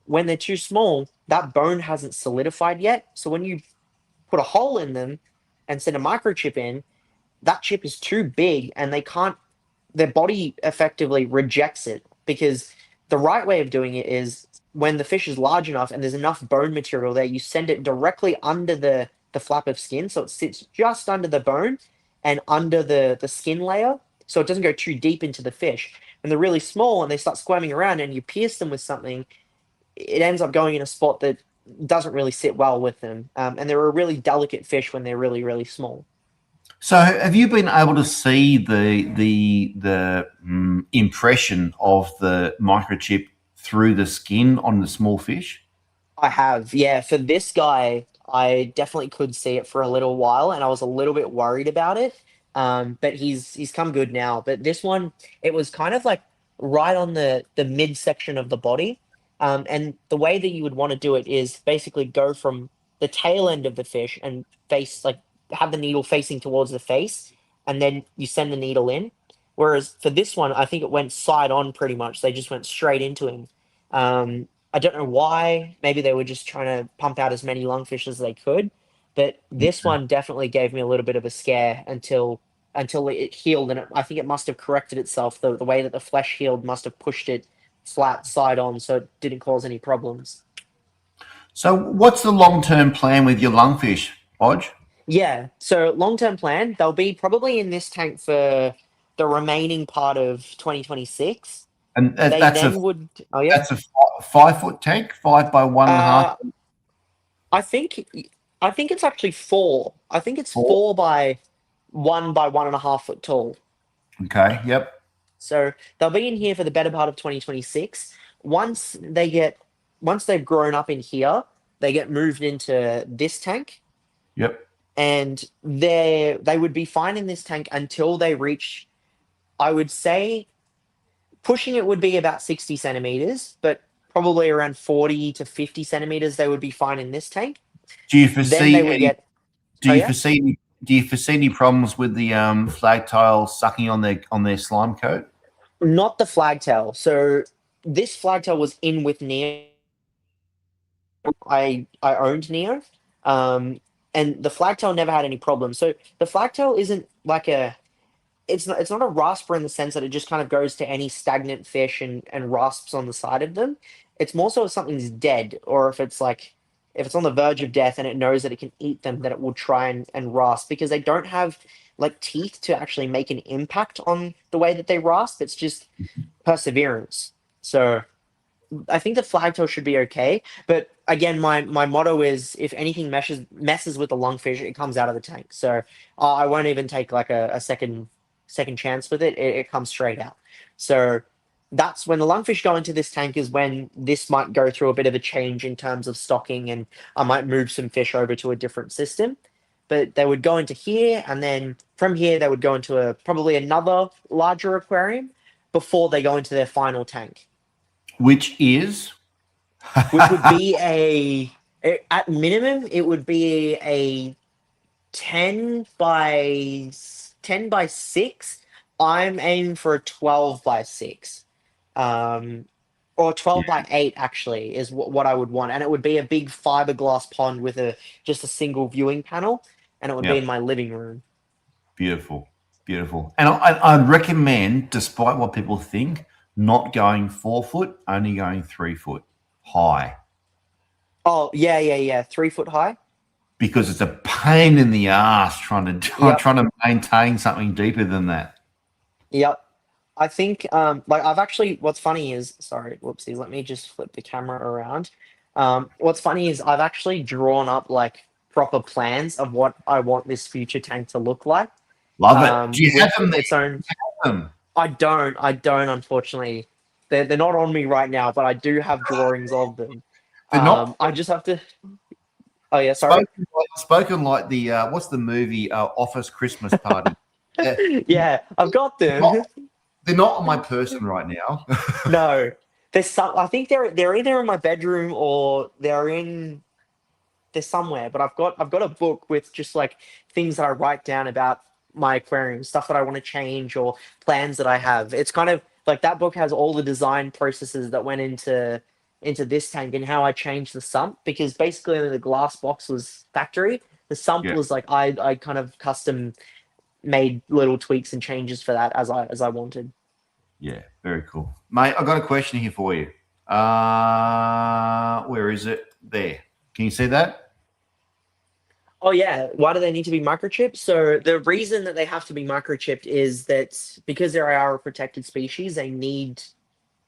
Speaker 2: When they're too small, that bone hasn't solidified yet. So when you put a hole in them and send a microchip in, that chip is too big and they can't, their body effectively rejects it, because the right way of doing it is when the fish is large enough and there's enough bone material there, you send it directly under the flap of skin. So it sits just under the bone and under the skin layer. So it doesn't go too deep into the fish. When they're really small and they start squirming around and you pierce them with something, it ends up going in a spot that doesn't really sit well with them. And they're a really delicate fish when they're really, really small.
Speaker 1: So, have you been able to see the impression of the microchip through the skin on the small fish?
Speaker 2: I have, yeah. For this guy, I definitely could see it for a little while, and I was a little bit worried about it. But he's come good now. But this one, it was kind of right on the midsection of the body. And the way that you would want to do it is basically go from the tail end of the fish and face like have the needle facing towards the face, and then you send the needle in. Whereas for this one, I think it went side on pretty much. They just went straight into him. I don't know why. Maybe they were just trying to pump out as many lungfish as they could. But this one definitely gave me a little bit of a scare until it healed, and I think it must have corrected itself. The way that the flesh healed must have pushed it flat side on, so it didn't cause any problems.
Speaker 1: So what's the long-term plan with your lungfish, Bodge?
Speaker 2: Yeah, so long-term plan, they'll be probably in this tank for the remaining part of 2026.
Speaker 1: And
Speaker 2: They
Speaker 1: that's
Speaker 2: then
Speaker 1: a
Speaker 2: would, oh yeah,
Speaker 1: that's a 5-foot tank, 5 by 1.5.
Speaker 2: I think it's actually 4. I think it's
Speaker 1: 4?
Speaker 2: 4 by 1.5 foot tall.
Speaker 1: Okay. Yep.
Speaker 2: So they'll be in here for the better part of 2026. Once they've grown up in here, they get moved into this tank,
Speaker 1: Yep.
Speaker 2: and they would be fine in this tank until they reach, I would say, pushing it would be about 60 centimeters, but probably around 40 to 50 centimeters they would be fine in this tank.
Speaker 1: Do you
Speaker 2: Then
Speaker 1: foresee
Speaker 2: they would get.
Speaker 1: do
Speaker 2: Oh,
Speaker 1: you
Speaker 2: yeah?
Speaker 1: foresee any problems with the flagtail sucking on their slime coat?
Speaker 2: Not the flagtail. So this flagtail was in with Neo. I owned Neo, and the flagtail never had any problems. So the flagtail isn't like it's not a rasper in the sense that it just kind of goes to any stagnant fish and rasps on the side of them. It's more so if something's dead, or if it's on the verge of death and it knows that it can eat them, that it will try and rasp, because they don't have like teeth to actually make an impact on the way that they rasp. It's just perseverance. So I think the flagtail should be okay. But again, my motto is, if anything messes with the lungfish, it comes out of the tank. So I won't even take like a second chance with it. It comes straight out. So that's when the lungfish go into this tank, is when this might go through a bit of a change in terms of stocking, and I might move some fish over to a different system. But they would go into here, and then from here they would go into probably another larger aquarium before they go into their final tank,
Speaker 1: Which is
Speaker 2: which would be at minimum it would be a 10 by 6. I'm aiming for a 12 by 6, or 12 by 8 actually is what I would want, and it would be a big fiberglass pond with just a single viewing panel, and it would be in my living room.
Speaker 1: beautiful. And I'd recommend, despite what people think, not going 4 foot, only going 3 foot high.
Speaker 2: Oh yeah, 3 foot high.
Speaker 1: Because it's a pain in the ass trying to maintain something deeper than that.
Speaker 2: Yep. I think like I've actually, what's funny is, sorry, whoopsies, let me just flip the camera around. What's funny is I've actually drawn up like proper plans of what I want this future tank to look like.
Speaker 1: Love it. Do you have them?
Speaker 2: Its own. I don't unfortunately. They're not on me right now, but I do have drawings of them.
Speaker 1: They're not.
Speaker 2: I just have to. Oh yeah, sorry.
Speaker 1: Spoken like the what's the movie Office Christmas Party?
Speaker 2: Yeah, I've got them.
Speaker 1: They're not on my person right now.
Speaker 2: No, there's some. I think they're either in my bedroom or they're somewhere. But I've got a book with just like things that I write down about my aquarium, stuff that I want to change or plans that I have. It's kind of like that book has all the design processes that went into this tank and how I changed the sump, because basically the glass box was factory. The sump was like I kind of custom made little tweaks and changes for that as I wanted.
Speaker 1: Yeah, very cool, mate. I've got a question here for you. Where is it? There. Can you see that?
Speaker 2: Oh yeah, why do they need to be microchipped? So the reason that they have to be microchipped is that because they are a protected species, they need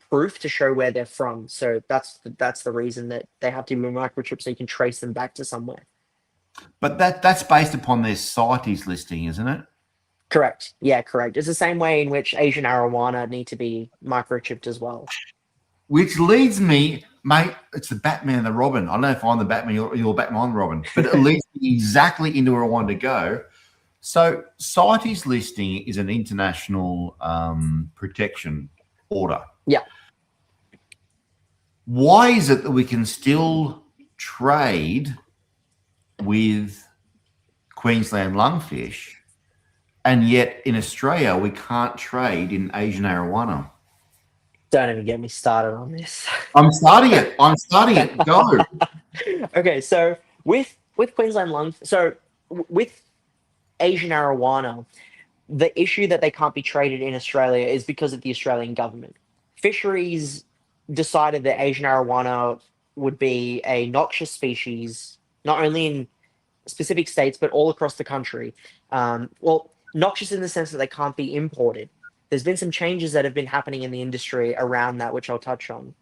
Speaker 2: proof to show where they're from. So that's the reason that they have to be microchipped, so you can trace them back to somewhere.
Speaker 1: But that's based upon their CITES listing, isn't it?
Speaker 2: Correct. Yeah, correct. It's the same way in which Asian arowana need to be microchipped as well.
Speaker 1: Which leads me, mate, it's the Batman and the Robin. I don't know if I'm the Batman, you're Batman and Robin, but it leads me exactly into where I wanted to go. So CITES listing is an international protection order.
Speaker 2: Yeah.
Speaker 1: Why is it that we can still trade with Queensland Lungfish, and yet in Australia we can't trade in Asian arowana?
Speaker 2: Don't even get me started on this.
Speaker 1: I'm starting it. Go.
Speaker 2: Okay, so with Queensland with Asian arowana, the issue that they can't be traded in Australia is because of the Australian government. Fisheries decided that Asian arowana would be a noxious species, not only in specific states but all across the country. Well, noxious in the sense that they can't be imported. There's been some changes that have been happening in the industry around that, which I'll touch on.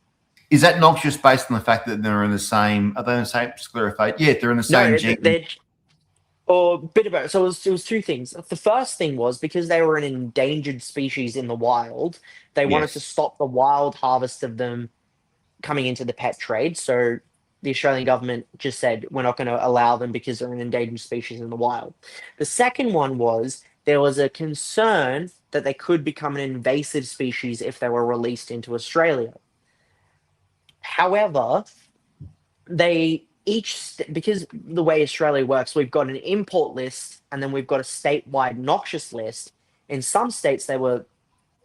Speaker 1: Is that noxious based on the fact that they're in the same? Are they in the same sclerophate? Yeah, they're in the same gene.
Speaker 2: They're or a bit of both. So it was two things. The first thing was because they were an endangered species in the wild, they wanted
Speaker 1: Yes.
Speaker 2: to stop the wild harvest of them coming into the pet trade. So the Australian government just said, we're not going to allow them because they're an endangered species in the wild. The second one was there was a concern that they could become an invasive species if they were released into Australia. However, because the way Australia works, we've got an import list and then we've got a statewide noxious list. In some states, they were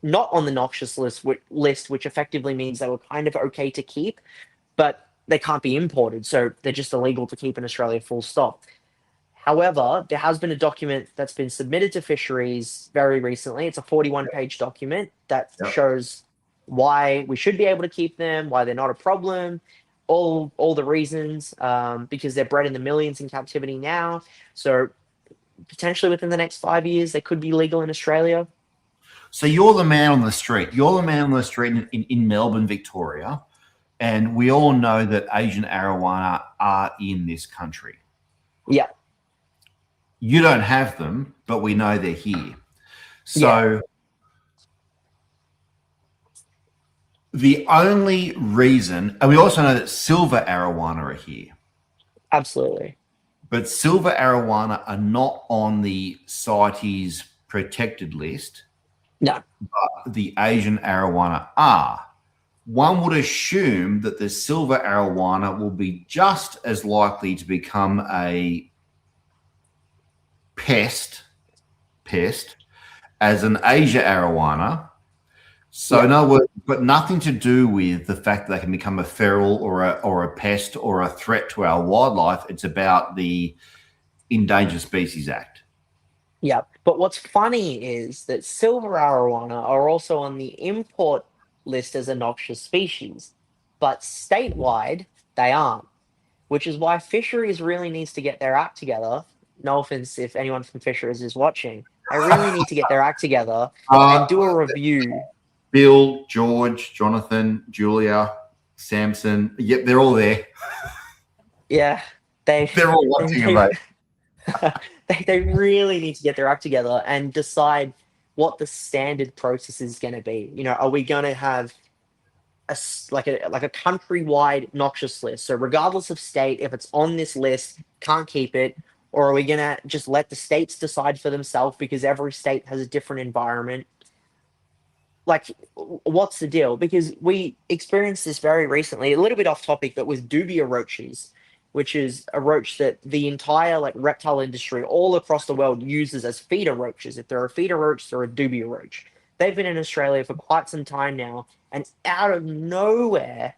Speaker 2: not on the noxious list, which effectively means they were kind of okay to keep, but they can't be imported, so they're just illegal to keep in Australia, full stop. However, there has been a document that's been submitted to fisheries very recently. It's a 41-page document that shows why we should be able to keep them, why they're not a problem, all the reasons, because they're bred in the millions in captivity now. So potentially within the next 5 years, they could be legal in Australia.
Speaker 1: So you're the man on the street. You're the man on the street in Melbourne, Victoria, and we all know that Asian arowana are in this country.
Speaker 2: Yeah.
Speaker 1: You don't have them, but we know they're here. So the only reason, and we also know that silver arowana are here.
Speaker 2: Absolutely.
Speaker 1: But silver arowana are not on the CITES protected list.
Speaker 2: No.
Speaker 1: But the Asian arowana are. One would assume that the silver arowana will be just as likely to become a pest as an Asia arowana. So in other words, it's got nothing to do with the fact that they can become a feral or a pest or a threat to our wildlife. It's about the Endangered Species Act.
Speaker 2: Yeah, but what's funny is that silver arowana are also on the import list as a noxious species, but statewide they aren't, which is why fisheries really needs to get their act together. No offense if anyone from fisheries is watching. They really need to get their act together and do a review.
Speaker 1: Bill, George, Jonathan, Julia, Samson, yep, they're all there.
Speaker 2: Yeah, they're
Speaker 1: all watching you, mate.
Speaker 2: They really need to get their act together and decide what the standard process is going to be. You know, are we going to have a countrywide noxious list? So regardless of state, if it's on this list, can't keep it, or are we going to just let the states decide for themselves because every state has a different environment? Like, what's the deal? Because we experienced this very recently, a little bit off topic, but with dubia roaches, which is a roach that the entire reptile industry all across the world uses as feeder roaches. If they're a feeder roach, they're a dubia roach. They've been in Australia for quite some time now, and out of nowhere,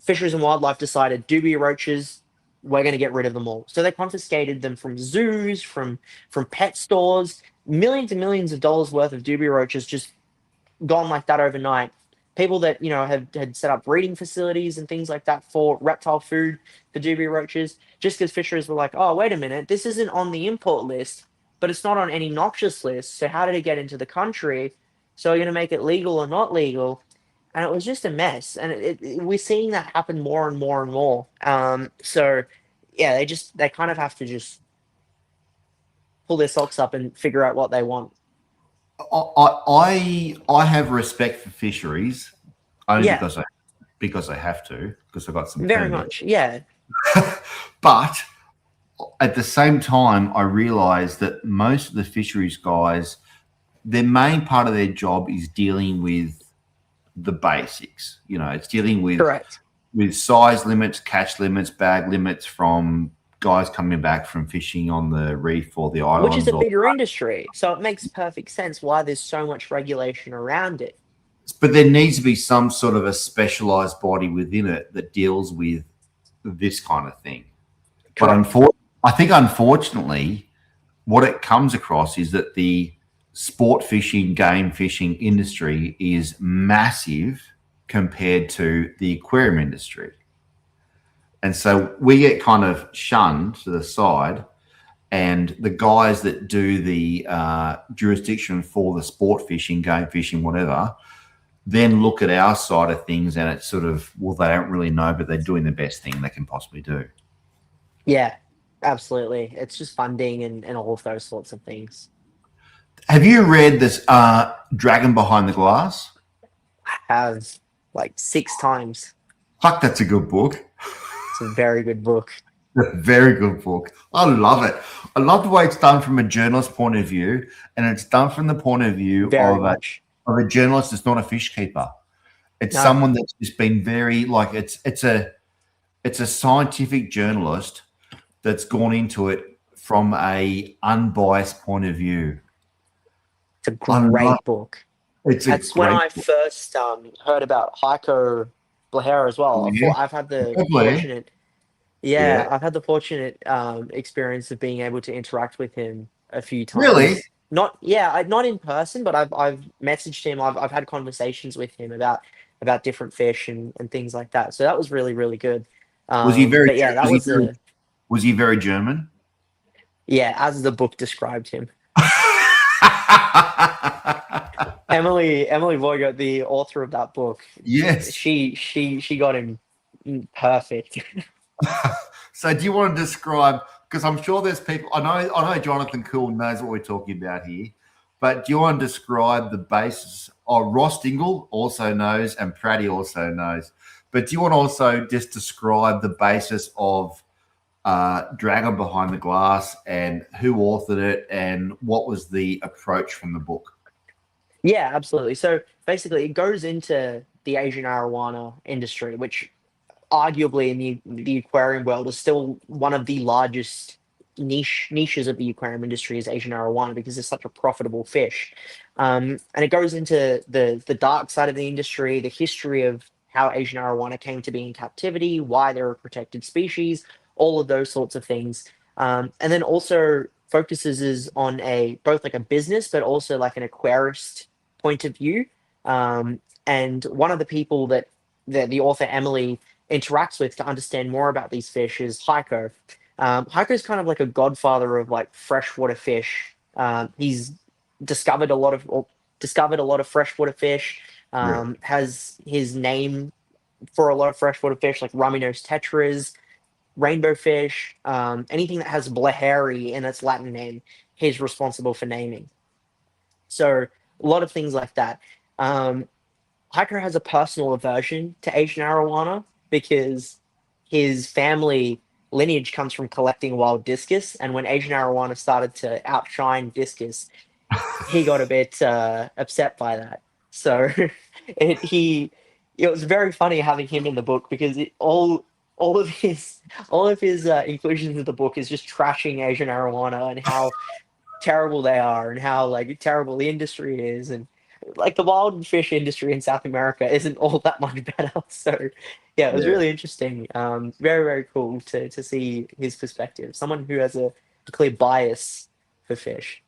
Speaker 2: Fisheries and Wildlife decided dubia roaches, we're going to get rid of them all. So they confiscated them from zoos, from pet stores. Millions and millions of dollars worth of dubia roaches just gone like that overnight. People that had set up breeding facilities and things like that for reptile food for dubia roaches, just because fisheries were like, oh, wait a minute, this isn't on the import list, but it's not on any noxious list. So how did it get into the country? So you're going to make it legal or not legal? And it was just a mess. And we're seeing that happen more and more and more. So yeah, they kind of have to just pull their socks up and figure out what they want.
Speaker 1: I have respect for fisheries only because I have to, because I've got some
Speaker 2: very
Speaker 1: permits.
Speaker 2: much, yeah.
Speaker 1: But at the same time, I realise that most of the fisheries guys their main part of their job is dealing with the basics. You know, it's dealing with
Speaker 2: Correct.
Speaker 1: size limits, catch limits, bag limits from guys coming back from fishing on the reef or the islands.
Speaker 2: Which is a bigger industry. So it makes perfect sense why there's so much regulation around it.
Speaker 1: But there needs to be some sort of a specialized body within it that deals with this kind of thing.
Speaker 2: Correct.
Speaker 1: But I think, unfortunately, what it comes across is that the sport fishing, game fishing industry is massive compared to the aquarium industry. And so we get kind of shunned to the side, and the guys that do the jurisdiction for the sport fishing, game fishing, whatever, then look at our side of things, and it's sort of, well, they don't really know, but they're doing the best thing they can possibly do.
Speaker 2: Yeah, absolutely. It's just funding and all of those sorts of things.
Speaker 1: Have you read this Dragon Behind the Glass?
Speaker 2: I have like 6 times.
Speaker 1: Fuck, that's a good book.
Speaker 2: It's a very good book.
Speaker 1: A very good book. I love it. I love the way it's done from a journalist point of view, and it's done from the point of view
Speaker 2: Very much.
Speaker 1: of a journalist that's not a fish keeper. It's
Speaker 2: No.
Speaker 1: someone that's just been very, like, it's a scientific journalist that's gone into it from a unbiased point of view.
Speaker 2: It's a great book.
Speaker 1: That's
Speaker 2: when I first heard about Heiko Blahera as well.
Speaker 1: Yeah.
Speaker 2: I've had the
Speaker 1: Probably.
Speaker 2: fortunate,
Speaker 1: Yeah.
Speaker 2: I've had the fortunate experience of being able to interact with him a few times.
Speaker 1: Really?
Speaker 2: Not in person, but I've messaged him. I've had conversations with him about different fish and things like that. So that was really, really good.
Speaker 1: Was he very?
Speaker 2: But yeah, that
Speaker 1: was he very German?
Speaker 2: Yeah, as the book described him. Emily Voigt, the author of that book.
Speaker 1: Yes.
Speaker 2: She got him perfect.
Speaker 1: So do you want to describe, because I'm sure there's people, I know Jonathan Cool knows what we're talking about here, but do you want to describe the basis? Ross Dingle also knows, and Pratty also knows, but do you want to also just describe the basis of Dragon Behind the Glass and who authored it and what was the approach from the book?
Speaker 2: Yeah, absolutely. So basically it goes into the Asian arowana industry, which arguably in the aquarium world is still one of the largest niches of the aquarium industry is Asian arowana, because it's such a profitable fish. And it goes into the dark side of the industry, the history of how Asian arowana came to be in captivity, why they're a protected species, all of those sorts of things. And then also focuses on both like a business, but also like an aquarist point of view. And one of the people that the author Emily interacts with to understand more about these fish is Heiko. Heiko is kind of like a godfather of like freshwater fish. He's discovered a lot of freshwater fish. Has his name for a lot of freshwater fish like rummy-nosed tetras, rainbow fish, anything that has Blaheri in its Latin name, he's responsible for naming. So a lot of things like that. Heiko has a personal aversion to Asian arowana because his family lineage comes from collecting wild discus, and when Asian arowana started to outshine discus, he got a bit upset by that. So it was very funny having him in the book, because all of his inclusions in the book is just trashing Asian arowana and how terrible they are and how like terrible the industry is, and like the wild fish industry in South America isn't all that much better. So yeah, it was really interesting. Very, very cool to see his perspective. Someone who has a clear bias for fish.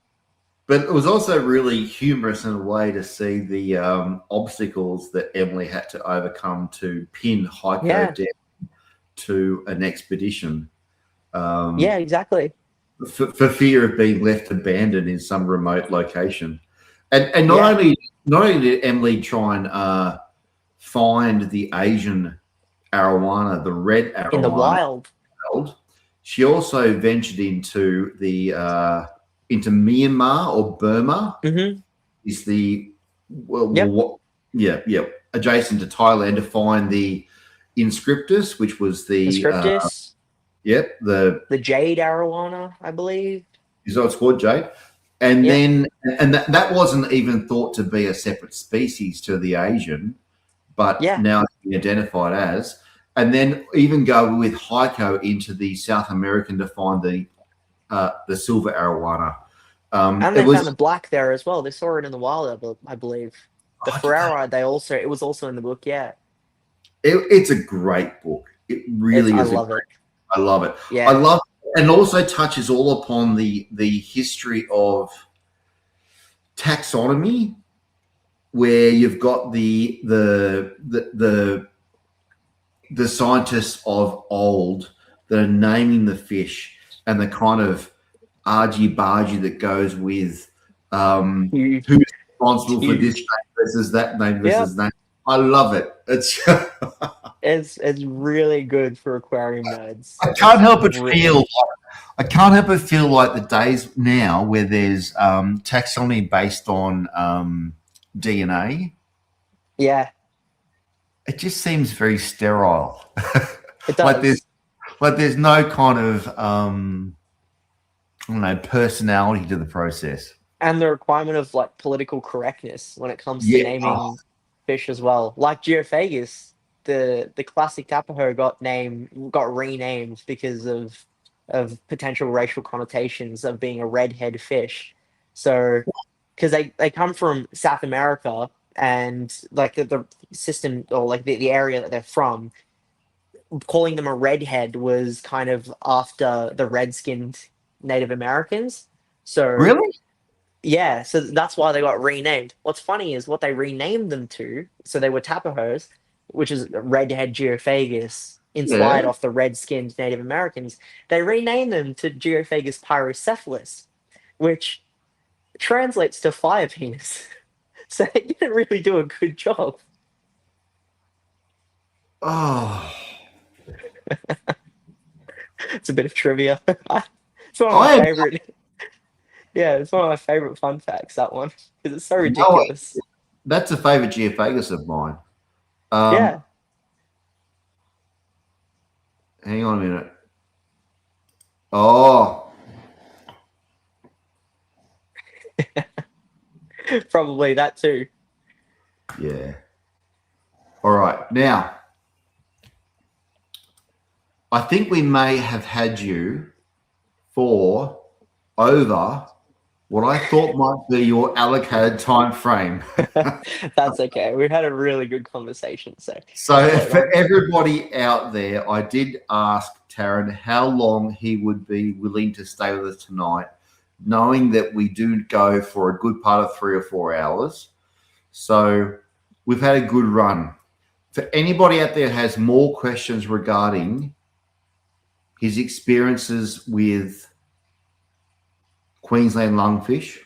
Speaker 1: But it was also really humorous in a way to see the obstacles that Emily had to overcome to pin Heiko down to an expedition.
Speaker 2: Yeah, exactly.
Speaker 1: For fear of being left abandoned in some remote location. And not only did Emily try and find the Asian arowana, the red arowana
Speaker 2: in the wild,
Speaker 1: she also ventured into into Myanmar or Burma.
Speaker 2: Mm-hmm.
Speaker 1: Is the adjacent to Thailand, to find the Inscriptus, which was the
Speaker 2: Inscriptus.
Speaker 1: the
Speaker 2: jade arowana, I believe.
Speaker 1: Is that what it's called, Jade? And
Speaker 2: Yeah.
Speaker 1: then, and that wasn't even thought to be a separate species to the Asian, but
Speaker 2: Yeah.
Speaker 1: now it's been identified as. And then even go with Heiko into the South American to find the silver arowana.
Speaker 2: And
Speaker 1: It
Speaker 2: they
Speaker 1: was
Speaker 2: found the black there as well. They saw it in the wild, I believe. The Ferrari, it was also in the book. Yeah,
Speaker 1: it's a great book. It really
Speaker 2: I
Speaker 1: is.
Speaker 2: love it.
Speaker 1: I love it.
Speaker 2: Yeah,
Speaker 1: I love, and also touches all upon the history of taxonomy, where you've got the scientists of old that are naming the fish, and the kind of argy-bargy that goes with
Speaker 2: huge,
Speaker 1: who's responsible for this
Speaker 2: huge.
Speaker 1: name versus that name
Speaker 2: Yeah,
Speaker 1: versus that. I love it. It's
Speaker 2: it's really good for aquarium nerds.
Speaker 1: I can't help but
Speaker 2: Really
Speaker 1: feel
Speaker 2: good.
Speaker 1: I can't help but feel like the days now where there's taxonomy based on DNA.
Speaker 2: Yeah,
Speaker 1: It just seems very sterile.
Speaker 2: it
Speaker 1: like there's
Speaker 2: does.
Speaker 1: no kind of I don't know, personality to the process.
Speaker 2: And the requirement of like political correctness when it comes to
Speaker 1: Yeah. Oh,
Speaker 2: naming fish as well. Like Geophagus, the classic Tapajos got renamed because of potential racial connotations of being a redhead fish. So because they come from South America, and like the system, or like the area that they're from, calling them a redhead was kind of after the red-skinned Native Americans. So
Speaker 1: really?
Speaker 2: yeah, so that's why they got renamed. What's funny is what they renamed them to. So they were Tapajos, which is redhead Geophagus, inspired
Speaker 1: Yeah.
Speaker 2: off the red-skinned Native Americans. They renamed them to Geophagus pyrocephalus, which translates to fire penis. So they didn't really do a good job.
Speaker 1: Oh,
Speaker 2: It's a bit of trivia. It's one of my
Speaker 1: I have
Speaker 2: favorite. Yeah, it's one of my favorite fun facts. That one because it's so
Speaker 1: no.
Speaker 2: ridiculous.
Speaker 1: That's a favorite geophagus of mine. Um,
Speaker 2: Yeah,
Speaker 1: hang on a minute. Oh,
Speaker 2: probably that too.
Speaker 1: yeah. All right. Now, I think we may have had you for over what I thought might be your allocated time frame.
Speaker 2: That's okay. We had a really good conversation, so
Speaker 1: So
Speaker 2: let's float
Speaker 1: for
Speaker 2: on.
Speaker 1: everybody out there, I did ask Tarun how long he would be willing to stay with us tonight, knowing that we do go for a good part of 3 or 4 hours. So we've had a good run. For anybody out there who has more questions regarding his experiences with Queensland lungfish,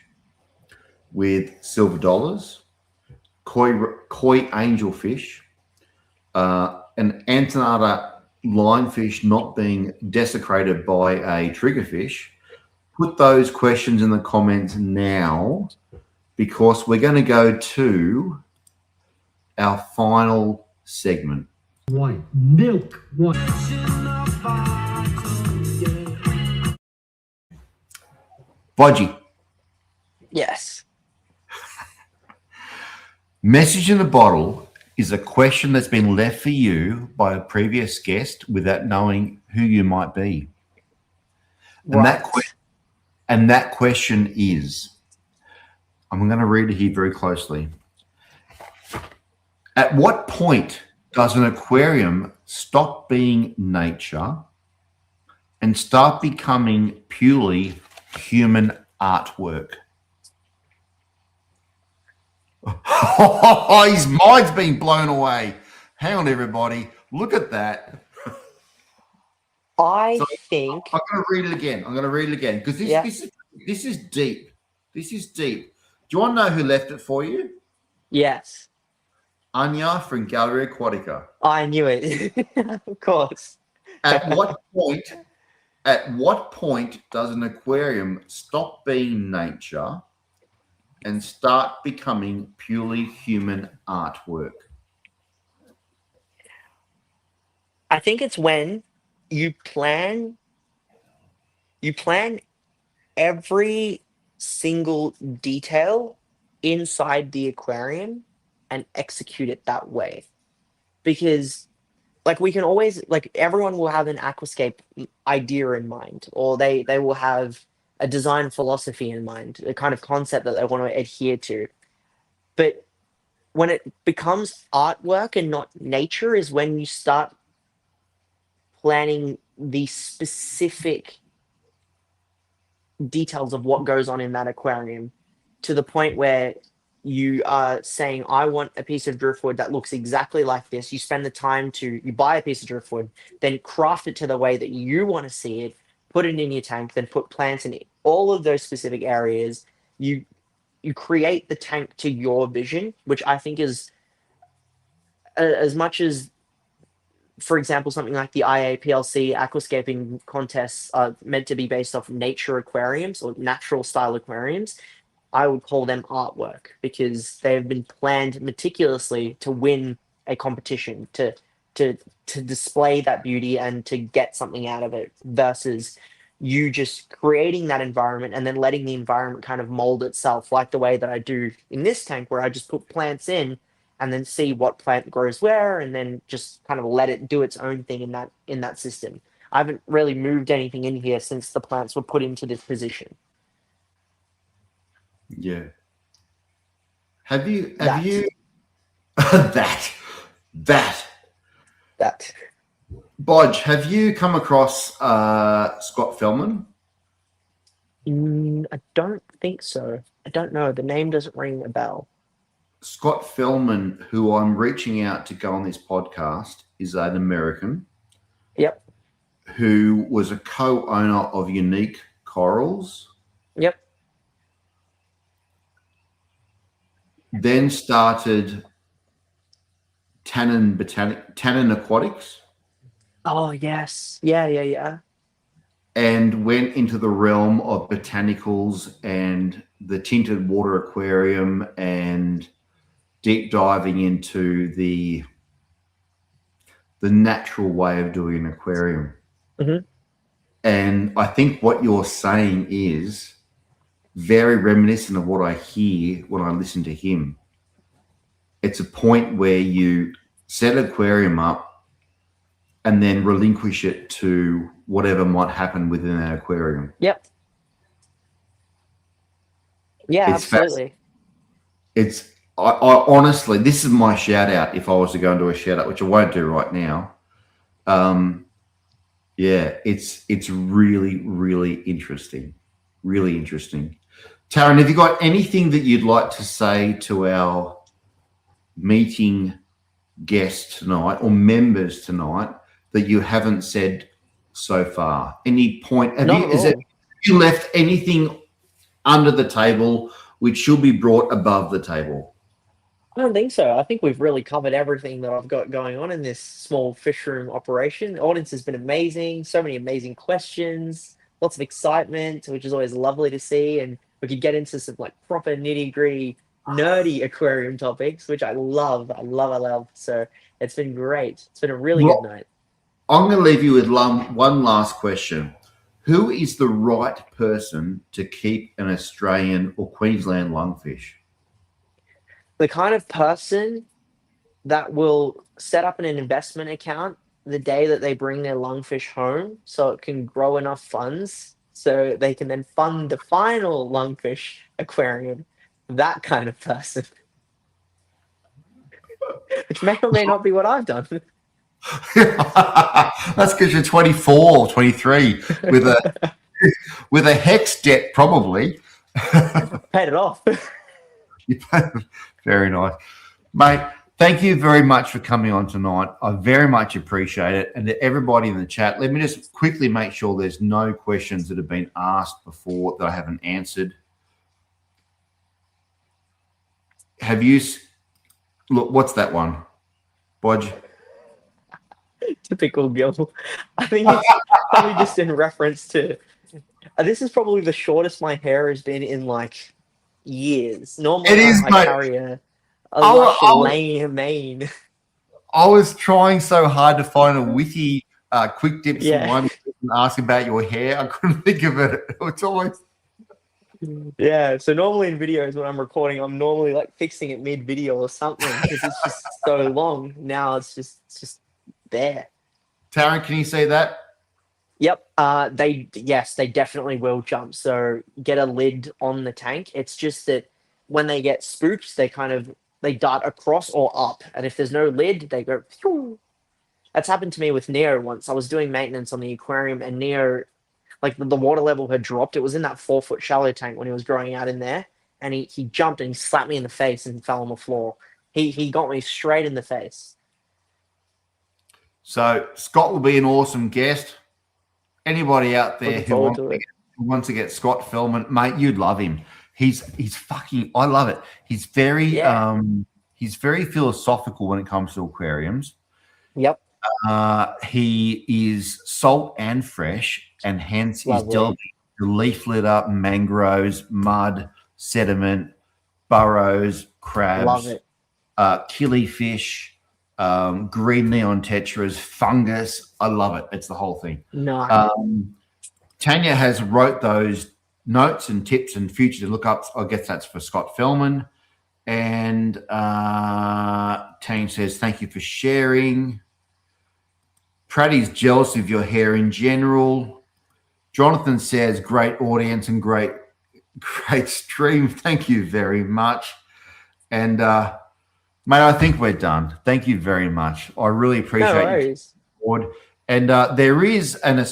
Speaker 1: with silver dollars, koi angelfish, an Antenata lionfish not being desecrated by a triggerfish, put those questions in the comments now, because we're going to go to our final segment.
Speaker 5: White milk white.
Speaker 1: Bodgie,
Speaker 2: Yes.
Speaker 1: message in the bottle is a question that's been left for you by a previous guest without knowing who you might be. And
Speaker 2: Right.
Speaker 1: that question is, I'm going to read it here very closely. At what point does an aquarium stop being nature and start becoming purely human artwork? His mind's been blown away. Hang on, everybody. Look at that.
Speaker 2: I
Speaker 1: So,
Speaker 2: think.
Speaker 1: I'm going to read it again because
Speaker 2: Yeah.
Speaker 1: this is deep. This is deep. Do you want to know who left it for you?
Speaker 2: Yes.
Speaker 1: Anya from Gallery Aquatica.
Speaker 2: I knew it. Of course.
Speaker 1: At what point does an aquarium stop being nature and start becoming purely human artwork?
Speaker 2: I think it's when you plan every single detail inside the aquarium and execute it that way. Because like we can always, like, everyone will have an aquascape idea in mind, or they will have a design philosophy in mind, a kind of concept that they want to adhere to. But when it becomes artwork and not nature is when you start planning the specific details of what goes on in that aquarium, to the point where you are saying, I want a piece of driftwood that looks exactly like this. You spend the time to, you buy a piece of driftwood, then craft it to the way that you want to see it, put it in your tank, then put plants in it. All of those specific areas, you create the tank to your vision, which I think is as much as, for example, something like the IAPLC aquascaping contests are meant to be based off nature aquariums or natural style aquariums. I would call them artwork because they have been planned meticulously to win a competition, to display that beauty and to get something out of it, versus you just creating that environment and then letting the environment kind of mold itself, like the way that I do in this tank, where I just put plants in and then see what plant grows where, and then just kind of let it do its own thing in that system. I haven't really moved anything in here since the plants were put into this position.
Speaker 1: Yeah. Have you
Speaker 2: That.
Speaker 1: that Bodge, have you come across Scott Fellman?
Speaker 2: I don't think so. I don't know. The name doesn't ring a bell.
Speaker 1: Scott Fellman, who I'm reaching out to go on this podcast, is an American.
Speaker 2: Yep.
Speaker 1: Who was a co-owner of Unique Corals.
Speaker 2: Yep.
Speaker 1: Then started Tannin Aquatics.
Speaker 2: Oh yes. Yeah.
Speaker 1: And went into the realm of botanicals and the tinted water aquarium and deep diving into the natural way of doing an aquarium.
Speaker 2: Mm-hmm.
Speaker 1: And I think what you're saying is very reminiscent of what I hear when I listen to him. It's a point where you set an aquarium up and then relinquish it to whatever might happen within that aquarium.
Speaker 2: Yep. Yeah,
Speaker 1: It's
Speaker 2: absolutely.
Speaker 1: I honestly, this is my shout out. If I was to go and do a shout out, which I won't do right now. Yeah, it's really, really interesting. Really interesting. Tarun, have you got anything that you'd like to say to our meeting guests tonight or members tonight that you haven't said so far? Any point? Have you left anything under the table which should be brought above the table?
Speaker 2: I don't think so. I think we've really covered everything that I've got going on in this small fish room operation. The audience has been amazing. So many amazing questions, lots of excitement, which is always lovely to see. And we could get into some like proper nitty-gritty, nerdy aquarium topics, which I love. I love. So it's been great. It's been a really good night.
Speaker 1: I'm going to leave you with one last question. Who is the right person to keep an Australian or Queensland lungfish?
Speaker 2: The kind of person that will set up an investment account the day that they bring their lungfish home so it can grow enough funds so they can then fund the final lungfish aquarium. That kind of person. Which may or may not be what I've done.
Speaker 1: That's because you're 24, 23 with a hex debt probably.
Speaker 2: Paid it off.
Speaker 1: Very nice. Mate, thank you very much for coming on tonight. I very much appreciate it. And to everybody in the chat, let me just quickly make sure there's no questions that have been asked before that I haven't answered. Have you... Look, what's that one? Bodge?
Speaker 2: Typical Gil. I think it's probably just in reference to... this is probably the shortest my hair has been in, like, years. Normally, I carry a lush mane.
Speaker 1: I was trying so hard to find a witty quick dip one and ask about your hair. I couldn't think of it. It's always...
Speaker 2: Yeah, so normally in videos when I'm recording, I'm normally like fixing it mid-video or something because it's just so long. Now it's just there.
Speaker 1: Taryn, can you see that?
Speaker 2: Yep. They definitely will jump. So get a lid on the tank. It's just that when they get spooked, they dart across or up, and if there's no lid, they go. Phew. That's happened to me with Neo once. I was doing maintenance on the aquarium, and Neo, like the water level had dropped. It was in that 4-foot shallow tank when he was growing out in there, and he jumped and he slapped me in the face and fell on the floor. He got me straight in the face.
Speaker 1: So Scott will be an awesome guest. Anybody out there
Speaker 2: Looking
Speaker 1: who
Speaker 2: forward to it.
Speaker 1: wants to get Scott filming, mate, you'd love him. He's fucking. I love it. He's very philosophical when it comes to aquariums.
Speaker 2: Yep.
Speaker 1: He is salt and fresh, and hence he's
Speaker 2: Lovely.
Speaker 1: delving the leaf litter, mangroves, mud, sediment, burrows, crabs,
Speaker 2: Love it.
Speaker 1: killifish, green neon tetras, fungus. I love it. It's the whole thing.
Speaker 2: No.
Speaker 1: Tanya has wrote those notes and tips and future lookups. I guess that's for Scott Fellman. And Tanya says, thank you for sharing. Praddy's jealous of your hair in general. Jonathan says, great audience and great stream. Thank you very much. And mate, I think we're done. Thank you very much. I really appreciate you. And there is an there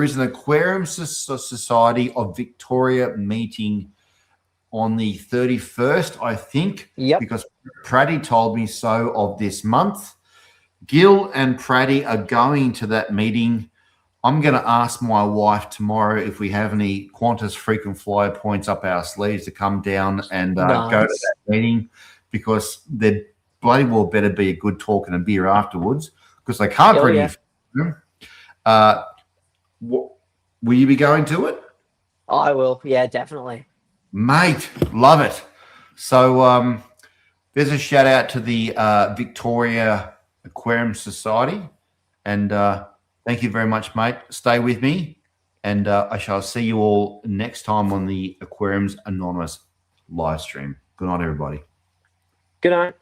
Speaker 1: is an Aquarium Society of Victoria meeting on the 31st, I think.
Speaker 2: Yep.
Speaker 1: Because Praddy told me so of this month. Gil and Praddy are going to that meeting. I'm going to ask my wife tomorrow if we have any Qantas frequent flyer points up our sleeves to come down and go to that meeting, because there bloody well better be a good talk and a beer afterwards, because they can't bring you. Will you be going to it?
Speaker 2: I will. Yeah, definitely.
Speaker 1: Mate, love it. So there's a shout out to the Victoria Aquarium Society, and thank you very much, mate. Stay with me, and I shall see you all next time on the Aquariums Anonymous live stream. Good night, everybody.
Speaker 2: Good night.